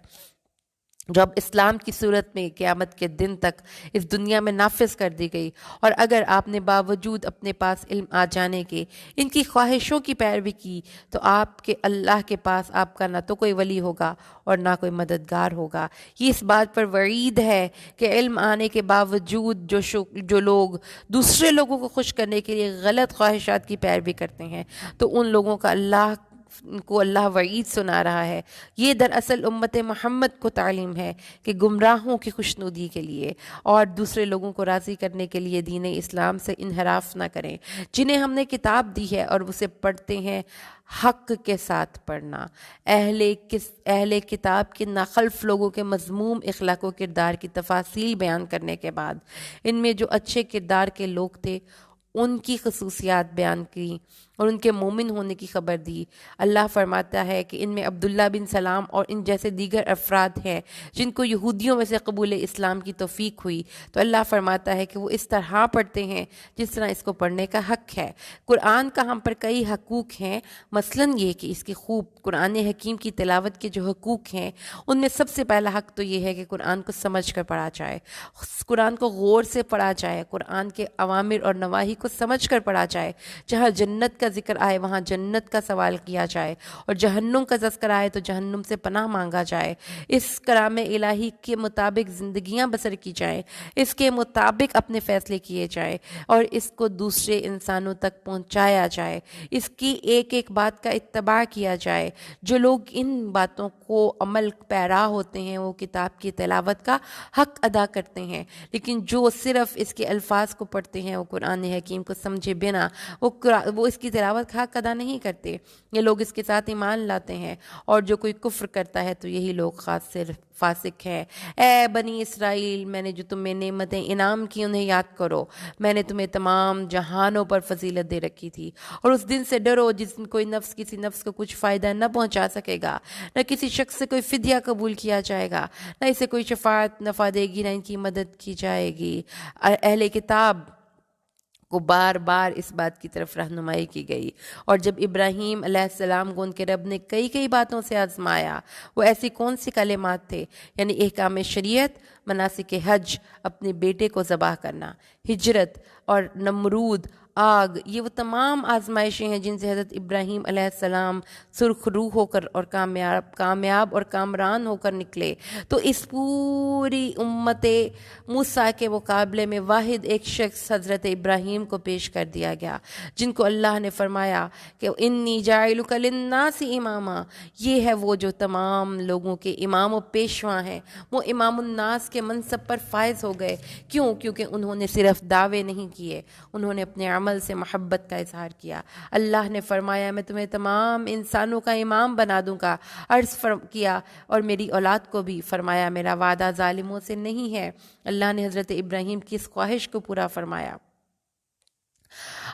جو اب اسلام کی صورت میں قیامت کے دن تک اس دنیا میں نافذ کر دی گئی، اور اگر آپ نے باوجود اپنے پاس علم آ جانے کے ان کی خواہشوں کی پیروی کی تو آپ کے اللہ کے پاس آپ کا نہ تو کوئی ولی ہوگا اور نہ کوئی مددگار ہوگا۔ یہ اس بات پر وعید ہے کہ علم آنے کے باوجود جو لوگ دوسرے لوگوں کو خوش کرنے کے لیے غلط خواہشات کی پیروی کرتے ہیں تو ان لوگوں کا اللہ وعید سنا رہا ہے۔ یہ دراصل امت محمد کو تعلیم ہے کہ گمراہوں کی خوشنودی کے لیے اور دوسرے لوگوں کو راضی کرنے کے لیے دین اسلام سے انحراف نہ کریں۔ جنہیں ہم نے کتاب دی ہے اور اسے پڑھتے ہیں حق کے ساتھ پڑھنا۔ اہل کتاب کے ناخلف لوگوں کے مذموم اخلاق و کردار کی تفاصیل بیان کرنے کے بعد ان میں جو اچھے کردار کے لوگ تھے ان کی خصوصیات بیان کی اور ان کے مومن ہونے کی خبر دی۔ اللہ فرماتا ہے کہ ان میں عبداللہ بن سلام اور ان جیسے دیگر افراد ہیں جن کو یہودیوں میں سے قبول اسلام کی توفیق ہوئی، تو اللہ فرماتا ہے کہ وہ اس طرح پڑھتے ہیں جس طرح اس کو پڑھنے کا حق ہے۔ قرآن کا ہم پر کئی حقوق ہیں، مثلاً یہ کہ اس کی خوب قرآن حکیم کی تلاوت کے جو حقوق ہیں ان میں سب سے پہلا حق تو یہ ہے کہ قرآن کو سمجھ کر پڑھا جائے، قرآن کو غور سے پڑھا جائے، قرآن کے اوامر اور نواہی کو سمجھ کر پڑھا جائے۔ جہاں جنت کا ذکر آئے وہاں جنت کا سوال کیا جائے، اور جہنم کا تذکرہ آئے تو جہنم سے پناہ مانگا جائے۔ اس کلام الہی کے مطابق زندگیاں بسر کی جائیں، اس کے مطابق اپنے فیصلے کیے جائیں اور اس کو دوسرے انسانوں تک پہنچایا جائے، اس کی ایک ایک بات کا اتباع کیا جائے۔ جو لوگ ان باتوں کو عمل پیرا ہوتے ہیں وہ کتاب کی تلاوت کا حق ادا کرتے ہیں، لیکن جو صرف اس کے الفاظ کو پڑھتے ہیں وہ قرآن حکیم کو سمجھے بنا وہ اس کی تلاوت کا حق ادا نہیں کرتے۔ یہ لوگ اس کے ساتھ ایمان لاتے ہیں، اور جو کوئی کفر کرتا ہے تو یہی لوگ خاص صرف فاسق ہیں۔ اے بنی اسرائیل، میں نے جو تمہیں نعمتیں انعام کی انہیں یاد کرو۔ میں نے تمہیں تمام جہانوں پر فضیلت دے رکھی تھی، اور اس دن سے ڈرو جس دن کوئی نفس کسی نفس کو کچھ فائدہ نہ پہنچا سکے گا، نہ کسی شخص سے کوئی فدیہ قبول کیا جائے گا، نہ اسے کوئی شفاعت نفع دے گی، نہ ان کی مدد کی جائے گی۔ اہل کتاب کو بار بار اس بات کی طرف رہنمائی کی گئی، اور جب ابراہیم علیہ السلام کو ان کے رب نے کئی باتوں سے آزمایا، وہ ایسی کون سی کلمات تھے، یعنی احکام شریعت، مناسک حج، اپنے بیٹے کو ذبح کرنا، ہجرت اور نمرود، آگ، یہ وہ تمام آزمائشیں ہیں جن سے حضرت ابراہیم علیہ السلام سرخ روح ہو کر اور کامیاب اور کامران ہو کر نکلے۔ تو اس پوری امت موسیٰ کے مقابلے میں واحد ایک شخص حضرت ابراہیم کو پیش کر دیا گیا، جن کو اللہ نے فرمایا کہ انی جاعلک للناس اماما، یہ ہے وہ جو تمام لوگوں کے امام و پیشوا ہیں۔ وہ امام الناس کے منصب پر فائز ہو گئے، کیونکہ انہوں نے صرف دعوے نہیں کیے، انہوں نے اپنے عمل سے محبت کا اظہار کیا۔ اللہ نے فرمایا میں تمہیں تمام انسانوں کا امام بنا دوں گا، عرض کیا اور میری اولاد کو بھی، فرمایا میرا وعدہ ظالموں سے نہیں ہے۔ اللہ نے حضرت ابراہیم کی اس خواہش کو پورا فرمایا،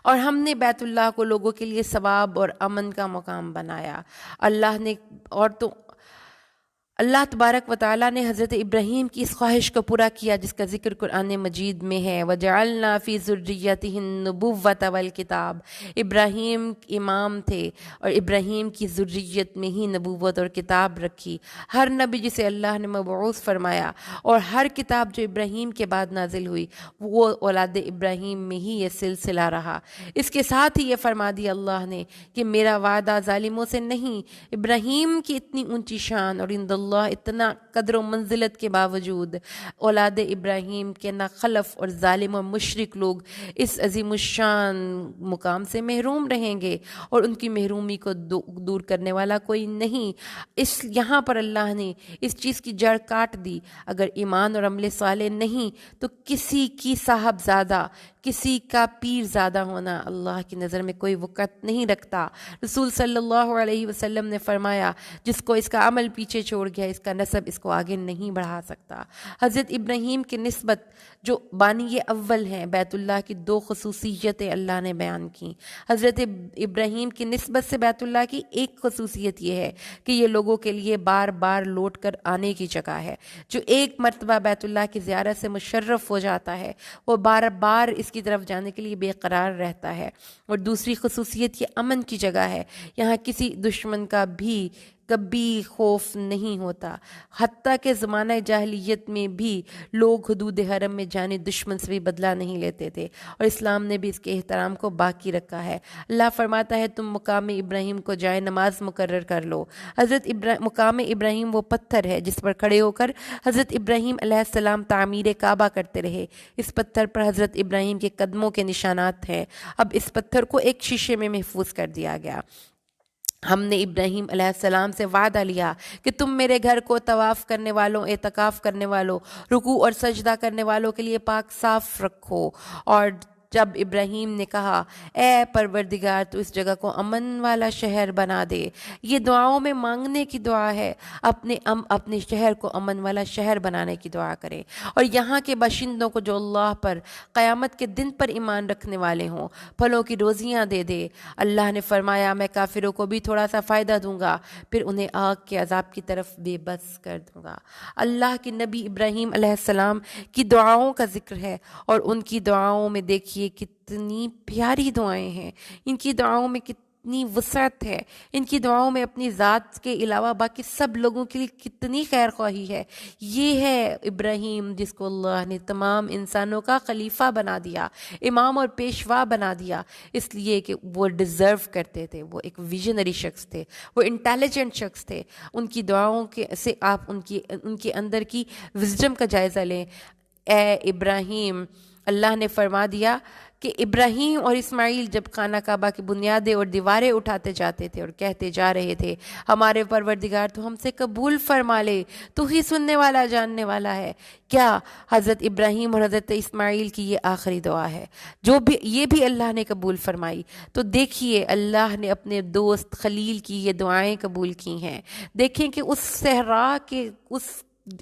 اور ہم نے بیت اللہ کو لوگوں کے لیے ثواب اور امن کا مقام بنایا۔ اللہ تبارک و تعالیٰ نے حضرت ابراہیم کی اس خواہش کو پورا کیا جس کا ذکر قرآن مجید میں ہے، وَجَعَلْنَا فِي ذُرِّيَّتِهِ النُّبُوَّةَ وَالْكِتَابَ۔ ابراہیم امام تھے اور ابراہیم کی ذریت میں ہی نبوت اور کتاب رکھی۔ ہر نبی جسے اللہ نے مبعوث فرمایا اور ہر کتاب جو ابراہیم کے بعد نازل ہوئی وہ اولاد ابراہیم میں ہی یہ سلسلہ رہا۔ اس کے ساتھ ہی یہ فرما دیا اللہ نے کہ میرا وعدہ ظالموں سے نہیں۔ ابراہیم کی اتنی اونچی شان اور عند اللہ اللہ اتنا قدر و منزلت کے باوجود اولاد ابراہیم کے ناخلف اور ظالم اور مشرک لوگ اس عظیم الشان مقام سے محروم رہیں گے، اور ان کی محرومی کو دور کرنے والا کوئی نہیں۔ یہاں پر اللہ نے اس چیز کی جڑ کاٹ دی۔ اگر ایمان اور عمل صالح نہیں تو کسی کی صاحبزادہ، کسی کا پیر زادہ ہونا اللہ کی نظر میں کوئی وقت نہیں رکھتا۔ رسول صلی اللہ علیہ وسلم نے فرمایا، جس کو اس کا عمل پیچھے چھوڑ گیا، اس کا نسب اس کو آگے نہیں بڑھا سکتا۔ حضرت ابراہیم کی نسبت جو بانی اول ہیں، بیت اللہ کی دو خصوصیتیں اللہ نے بیان کی۔ حضرت ابراہیم کی نسبت سے بیت اللہ کی ایک خصوصیت یہ ہے کہ یہ لوگوں کے لیے بار بار لوٹ کر آنے کی جگہ ہے۔ جو ایک مرتبہ بیت اللہ کی زیارت سے مشرف ہو جاتا ہے وہ بار بار اس کی طرف جانے کے لیے بے قرار رہتا ہے۔ اور دوسری خصوصیت یہ امن کی جگہ ہے، یہاں کسی دشمن کا بھی کبھی خوف نہیں ہوتا۔ حتیٰ کہ زمانہ جاہلیت میں بھی لوگ حدود حرم میں جانے دشمن سے بھی بدلہ نہیں لیتے تھے، اور اسلام نے بھی اس کے احترام کو باقی رکھا ہے۔ اللہ فرماتا ہے تم مقام ابراہیم کو جائے نماز مقرر کر لو۔ مقام ابراہیم وہ پتھر ہے جس پر کھڑے ہو کر حضرت ابراہیم علیہ السلام تعمیر کعبہ کرتے رہے۔ اس پتھر پر حضرت ابراہیم کے قدموں کے نشانات ہیں۔ اب اس پتھر کو ایک شیشے میں محفوظ کر دیا گیا۔ ہم نے ابراہیم علیہ السلام سے وعدہ لیا کہ تم میرے گھر کو طواف کرنے والوں، اعتکاف کرنے والوں، رکوع اور سجدہ کرنے والوں کے لیے پاک صاف رکھو۔ اور جب ابراہیم نے کہا اے پروردگار تو اس جگہ کو امن والا شہر بنا دے، یہ دعاؤں میں مانگنے کی دعا ہے۔ اپنے شہر کو امن والا شہر بنانے کی دعا کرے، اور یہاں کے باشندوں کو جو اللہ پر، قیامت کے دن پر ایمان رکھنے والے ہوں، پھلوں کی روزیاں دے دے۔ اللہ نے فرمایا میں کافروں کو بھی تھوڑا سا فائدہ دوں گا، پھر انہیں آگ کے عذاب کی طرف بے بس کر دوں گا۔ اللہ کے نبی ابراہیم علیہ السلام کی دعاؤں کا ذکر ہے، اور ان کی دعاؤں میں دیکھیے کتنی پیاری دعائیں ہیں، ان کی دعاؤں میں کتنی وسعت ہے، ان کی دعاؤں میں اپنی ذات کے علاوہ باقی سب لوگوں کے لیے کتنی خیر خواہی ہے۔ یہ ہے ابراہیم جس کو اللہ نے تمام انسانوں کا خلیفہ بنا دیا، امام اور پیشوا بنا دیا، اس لیے کہ وہ ڈیزرو کرتے تھے، وہ ایک ویژنری شخص تھے، وہ انٹیلیجنٹ شخص تھے۔ ان کی دعاؤں سے آپ ان کے اندر کی وزڈم کا جائزہ لیں۔ اے ابراہیم، اللہ نے فرما دیا کہ ابراہیم اور اسماعیل جب خانہ کعبہ کی بنیادیں اور دیواریں اٹھاتے جاتے تھے اور کہتے جا رہے تھے ہمارے پروردگار تو ہم سے قبول فرما لے، تو ہی سننے والا جاننے والا ہے۔ کیا حضرت ابراہیم اور حضرت اسماعیل کی یہ آخری دعا ہے یہ بھی اللہ نے قبول فرمائی؟ تو دیکھیے اللہ نے اپنے دوست خلیل کی یہ دعائیں قبول کی ہیں۔ دیکھیں کہ اس صحرا کے اس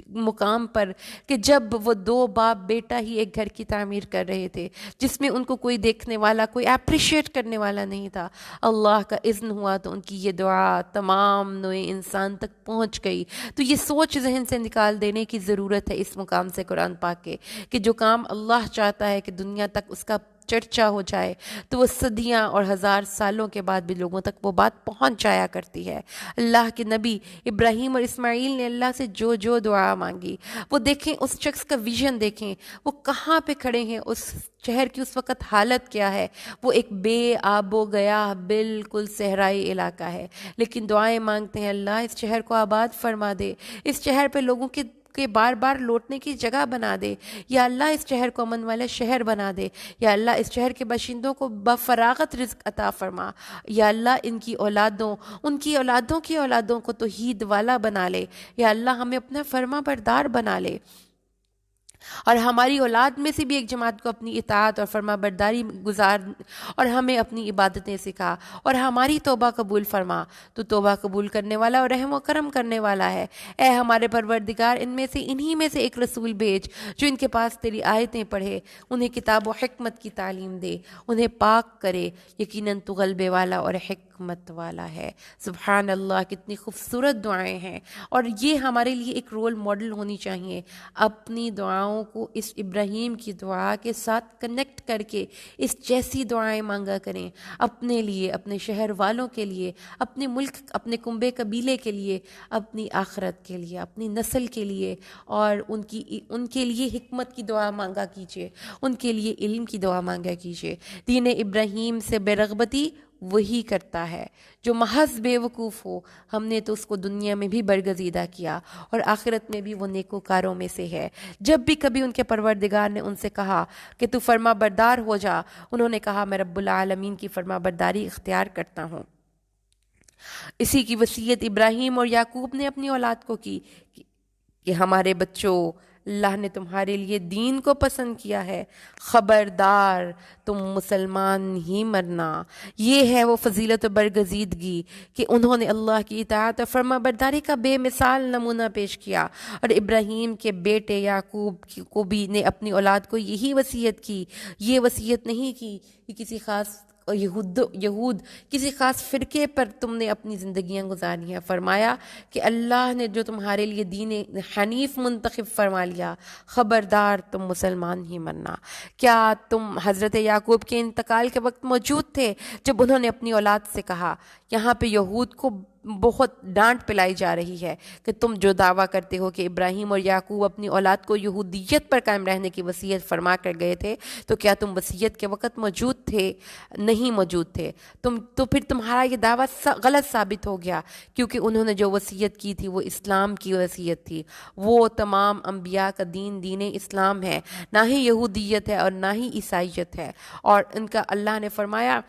مقام پر کہ جب وہ دو باپ بیٹا ہی ایک گھر کی تعمیر کر رہے تھے، جس میں ان کو کوئی دیکھنے والا، کوئی اپریشیٹ کرنے والا نہیں تھا، اللہ کا اذن ہوا تو ان کی یہ دعا تمام نوع انسان تک پہنچ گئی۔ تو یہ سوچ ذہن سے نکال دینے کی ضرورت ہے اس مقام سے قرآن پاک کے، کہ جو کام اللہ چاہتا ہے کہ دنیا تک اس کا چرچا ہو جائے تو وہ صدیاں اور ہزار سالوں کے بعد بھی لوگوں تک وہ بات پہنچ جایا کرتی ہے۔ اللہ کے نبی ابراہیم اور اسماعیل نے اللہ سے جو دعا مانگی، وہ دیکھیں اس شخص کا ویژن، دیکھیں وہ کہاں پہ کھڑے ہیں، اس شہر کی اس وقت حالت کیا ہے۔ وہ ایک بے آب و گیا بالکل صحرائی علاقہ ہے، لیکن دعائیں مانگتے ہیں اللہ اس شہر کو آباد فرما دے، اس شہر پہ لوگوں کے بار بار لوٹنے کی جگہ بنا دے، یا اللہ اس شہر کو امن والا شہر بنا دے، یا اللہ اس شہر کے باشندوں کو بفراغت رزق عطا فرما، یا اللہ ان کی اولادوں، ان کی اولادوں کی اولادوں کو توحید والا بنا لے، یا اللہ ہمیں اپنا فرما بردار بنا لے، اور ہماری اولاد میں سے بھی ایک جماعت کو اپنی اطاعت اور فرما برداری گزار، اور ہمیں اپنی عبادتیں سکھا، اور ہماری توبہ قبول فرما، تو توبہ قبول کرنے والا اور رحم و کرم کرنے والا ہے۔ اے ہمارے پروردگار انہی میں سے ایک رسول بھیج جو ان کے پاس تیری آیتیں پڑھے، انہیں کتاب و حکمت کی تعلیم دے، انہیں پاک کرے، یقیناً تو غلبے والا اور حکمت والا ہے۔ سبحان اللہ، کتنی خوبصورت دعائیں ہیں، اور یہ ہمارے لیے ایک رول ماڈل ہونی چاہیے۔ اپنی دعاؤں کو اس ابراہیم کی دعا کے ساتھ کنیکٹ کر کے اس جیسی دعائیں مانگا کریں، اپنے لیے، اپنے شہر والوں کے لیے، اپنے ملک، اپنے کنبے قبیلے کے لیے، اپنی آخرت کے لیے، اپنی نسل کے لیے، اور ان کے لیے حکمت کی دعا مانگا کیجیے، ان کے لیے علم کی دعا مانگا کیجیے۔ دین ابراہیم سے بے رغبتی وہی کرتا ہے. جو محض بے وقوف ہو ہم نے تو اس کو دنیا میں بھی برگزیدہ کیا اور آخرت میں بھی وہ نیکوکاروں میں سے ہے. جب بھی کبھی ان کے پروردگار نے ان سے کہا کہ تو فرما بردار ہو جا، انہوں نے کہا میں رب العالمین کی فرما برداری اختیار کرتا ہوں. اسی کی وصیت ابراہیم اور یعقوب نے اپنی اولاد کو کی کہ ہمارے بچوں، اللہ نے تمہارے لیے دین کو پسند کیا ہے، خبردار تم مسلمان ہی مرنا. یہ ہے وہ فضیلت و برگزیدگی کہ انہوں نے اللہ کی اطاعت اور فرما برداری کا بے مثال نمونہ پیش کیا. اور ابراہیم کے بیٹے یعقوب کو بھی نے اپنی اولاد کو یہی وصیت کی. یہ وصیت نہیں کی کہ کسی خاص یہود کسی خاص فرقے پر تم نے اپنی زندگیاں گزاری ہیں. فرمایا کہ اللہ نے جو تمہارے لیے دین حنیف منتخب فرما لیا، خبردار تم مسلمان ہی مرنا. کیا تم حضرت یعقوب کے انتقال کے وقت موجود تھے جب انہوں نے اپنی اولاد سے کہا؟ یہاں پہ یہود کو بہت ڈانٹ پلائی جا رہی ہے کہ تم جو دعویٰ کرتے ہو کہ ابراہیم اور یعقوب اپنی اولاد کو یہودیت پر قائم رہنے کی وصیت فرما کر گئے تھے، تو کیا تم وصیت کے وقت موجود تھے؟ نہیں موجود تھے. تو پھر تمہارا یہ دعویٰ غلط ثابت ہو گیا، کیونکہ انہوں نے جو وصیت کی تھی وہ اسلام کی وصیت تھی. وہ تمام انبیاء کا دین اسلام ہے، نہ ہی یہودیت ہے اور نہ ہی عیسائیت ہے. اور ان کا اللہ نے فرمایا،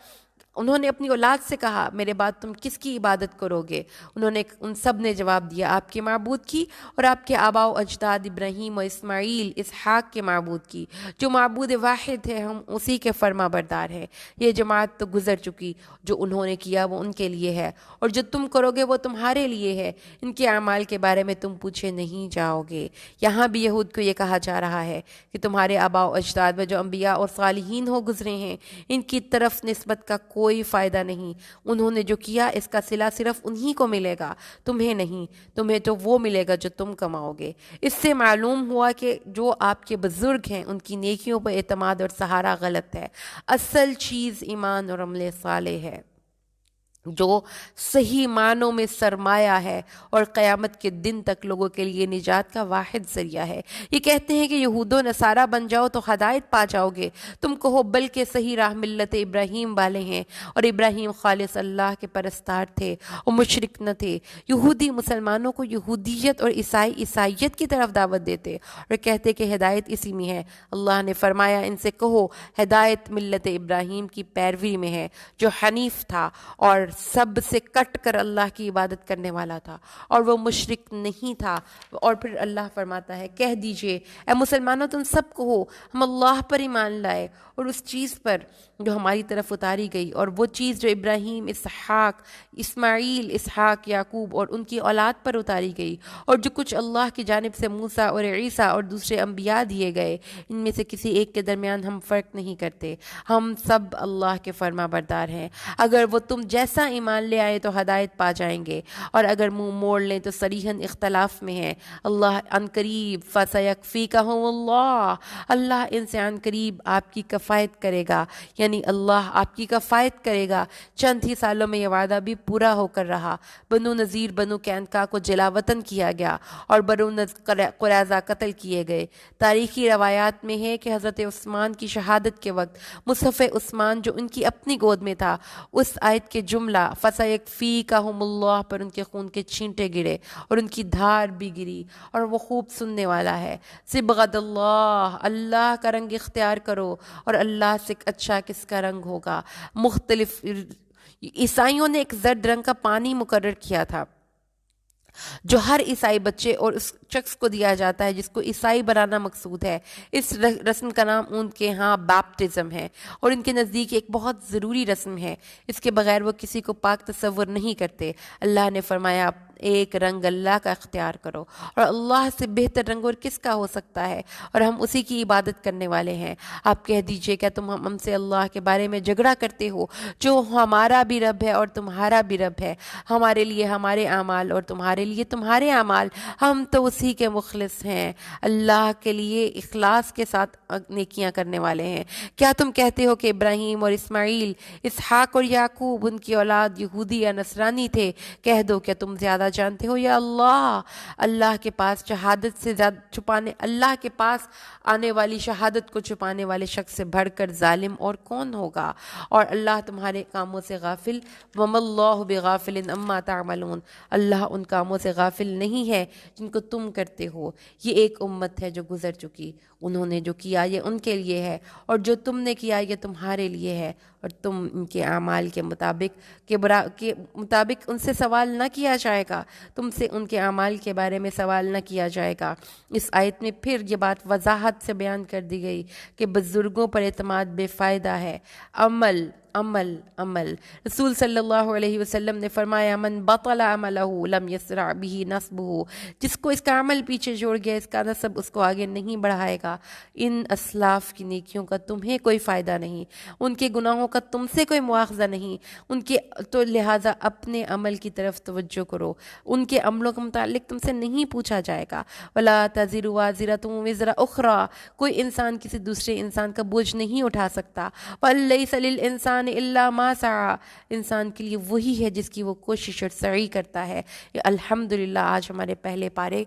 انہوں نے اپنی اولاد سے کہا میرے بعد تم کس کی عبادت کرو گے؟ ان سب نے جواب دیا آپ کے معبود کی اور آپ کے آباء و اجداد ابراہیم و اسماعیل اسحاق کے معبود کی. جو معبود واحد ہے ہم اسی کے فرما بردار ہیں. یہ جماعت تو گزر چکی، جو انہوں نے کیا وہ ان کے لیے ہے اور جو تم کرو گے وہ تمہارے لیے ہے. ان کے اعمال کے بارے میں تم پوچھے نہیں جاؤ گے. یہاں بھی یہود کو یہ کہا جا رہا ہے کہ تمہارے آباء و اجداد میں جو انبیاء اور صالحین ہو گزرے ہیں ان کی طرف نسبت کا کوئی فائدہ نہیں. انہوں نے جو کیا اس کا صلہ صرف انہی کو ملے گا، تمہیں نہیں. تمہیں تو وہ ملے گا جو تم کماؤ گے. اس سے معلوم ہوا کہ جو آپ کے بزرگ ہیں ان کی نیکیوں پر اعتماد اور سہارا غلط ہے. اصل چیز ایمان اور عمل صالح ہے جو صحیح معنوں میں سرمایہ ہے اور قیامت کے دن تک لوگوں کے لیے نجات کا واحد ذریعہ ہے. یہ کہتے ہیں کہ یہود و نصارہ بن جاؤ تو ہدایت پا جاؤ گے. تم کہو بلکہ صحیح راہ ملت ابراہیم والے ہیں اور ابراہیم خالص اللہ کے پرستار تھے اور مشرک نہ تھے. یہودی مسلمانوں کو یہودیت اور عیسائی عیسائیت کی طرف دعوت دیتے اور کہتے کہ ہدایت اسی میں ہے. اللہ نے فرمایا ان سے کہو ہدایت ملت ابراہیم کی پیروی میں ہے جو حنیف تھا اور سب سے کٹ کر اللہ کی عبادت کرنے والا تھا اور وہ مشرک نہیں تھا. اور پھر اللہ فرماتا ہے کہہ دیجئے اے مسلمانوں تم سب کو ہو ہم اللہ پر ایمان لائے اور اس چیز پر جو ہماری طرف اتاری گئی اور وہ چیز جو ابراہیم اسماعیل اسحاق یعقوب اور ان کی اولاد پر اتاری گئی اور جو کچھ اللہ کی جانب سے موسیٰ اور عیسیٰ اور دوسرے انبیاء دیے گئے ان میں سے کسی ایک کے درمیان ہم فرق نہیں کرتے. ہم سب اللہ کے فرما بردار ہیں. اگر وہ تم جیسا ایمان لے آئے تو ہدایت پا جائیں گے اور اگر منہ موڑ لیں تو صریحاً اختلاف میں ہیں. اللہ عن قریب فسیکفیکہم اللہ، اللہ ان سے عن قریب آپ کی کفایت کرے گا، یعنی اللہ آپ کی کفایت کرے گا. چند ہی سالوں میں یہ وعدہ بھی پورا ہو کر رہا. بنو نذیر بنو قینقاع کو جلا وطن کیا گیا اور بنو قریظہ قتل کیے گئے. تاریخی روایات میں ہے کہ حضرت عثمان کی شہادت کے وقت مصحف عثمان جو ان کی اپنی گود میں تھا اس آیت کے جملہ فَسَيَكْفِيكَهُمُ اللَّهُ پر ان کے خون کے چھینٹے گرے اور ان کی دھار بھی گری اور وہ خوب سننے والا ہے. صبغت اللہ، اللہ کا رنگ اختیار کرو اور اللہ سے اچھا کس کا رنگ ہوگا. مختلف عیسائیوں نے ایک زرد رنگ کا پانی مقرر کیا تھا جو ہر عیسائی بچے اور اس شخص کو دیا جاتا ہے جس کو عیسائی بنانا مقصود ہے. اس رسم کا نام ان کے ہاں بیپٹزم ہے اور ان کے نزدیک ایک بہت ضروری رسم ہے. اس کے بغیر وہ کسی کو پاک تصور نہیں کرتے. اللہ نے فرمایا ایک رنگ اللہ کا اختیار کرو اور اللہ سے بہتر رنگ اور کس کا ہو سکتا ہے اور ہم اسی کی عبادت کرنے والے ہیں. آپ کہہ دیجئے کیا تم ہم سے اللہ کے بارے میں جھگڑا کرتے ہو جو ہمارا بھی رب ہے اور تمہارا بھی رب ہے، ہمارے لیے ہمارے اعمال اور تمہارے لیے تمہارے اعمال، ہم تو اسی کے مخلص ہیں، اللہ کے لیے اخلاص کے ساتھ نیکیاں کرنے والے ہیں. کیا تم کہتے ہو کہ ابراہیم اور اسماعیل اسحاق اور یعقوب ان کی اولاد یہودی یا نصرانی تھے؟ کہہ دو کیا تم زیادہ زیادہ جانتے ہو یا اللہ؟ اللہ کے پاس شہادت سے زیادہ اللہ کے پاس آنے والی شہادت کو چھپانے والے شخص سے بڑھ کر ظالم اور کون ہوگا؟ اور اللہ تمہارے کاموں سے غافل، وَمَا اللَّهُ بِغَافِلٍ عَمَّا تَعْمَلُونَ، اللہ ان کاموں سے غافل نہیں ہے جن کو تم کرتے ہو۔ یہ ایک امت ہے جو گزر چکی، انہوں نے جو کیا یہ ان کے لیے ہے، اور جو تم نے کیا یہ تمہارے لیے ہے، اور تم ان کے اعمال کے مطابق ان سے سوال نہ کیا جائے گا، تم سے ان کے اعمال کے بارے میں سوال نہ کیا جائے گا۔ اس آیت میں پھر یہ بات وضاحت سے بیان کر دی گئی کہ بزرگوں پر اعتماد بے فائدہ ہے۔ عمل عمل عمل رسول صلی اللہ علیہ وسلم نے فرمایا، من بطل عملہ لم یسرع به نسبہ، جس کو اس کا عمل پیچھے چھوڑ گیا اس کا نسب اس کو آگے نہیں بڑھائے گا۔ ان اسلاف کی نیکیوں کا تمہیں کوئی فائدہ نہیں، ان کے گناہوں کا تم سے کوئی مواخذہ نہیں، ان کے تو لہٰذا اپنے عمل کی طرف توجہ کرو، ان کے عملوں کے متعلق تم سے نہیں پوچھا جائے گا۔ ولا تزر وازرۃ وزر اخری، کوئی انسان کسی دوسرے انسان کا بوجھ نہیں اٹھا سکتا۔ ولیس للانسان الا ما سعی، انسان کے لیے وہی ہے جس کی وہ کوشش اور سعی کرتا ہے۔ الحمدللہ آج ہمارے پہلے پارے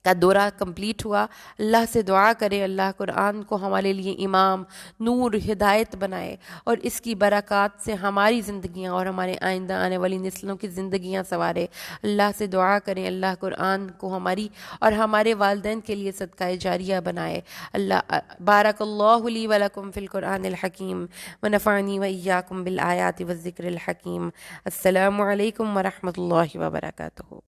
کا دورہ کمپلیٹ ہوا۔ اللہ سے دعا کرے اللہ قرآن کو ہمارے لیے امام، نور، ہدایت بنائے، اور اس کی برکات سے ہماری زندگیاں اور ہمارے آئندہ آنے والی نسلوں کی زندگیاں سنوارے۔ اللہ سے دعا کریں اللہ قرآن کو ہماری اور ہمارے والدین کے لیے صدقہ جاریہ بنائے۔ اللہ بارک اللہ لی ولکم فی القرآن الحکیم ونفعنی وإیاکم بالآیات والذکر الحکیم۔ السلام علیکم ورحمۃ اللہ وبرکاتہ۔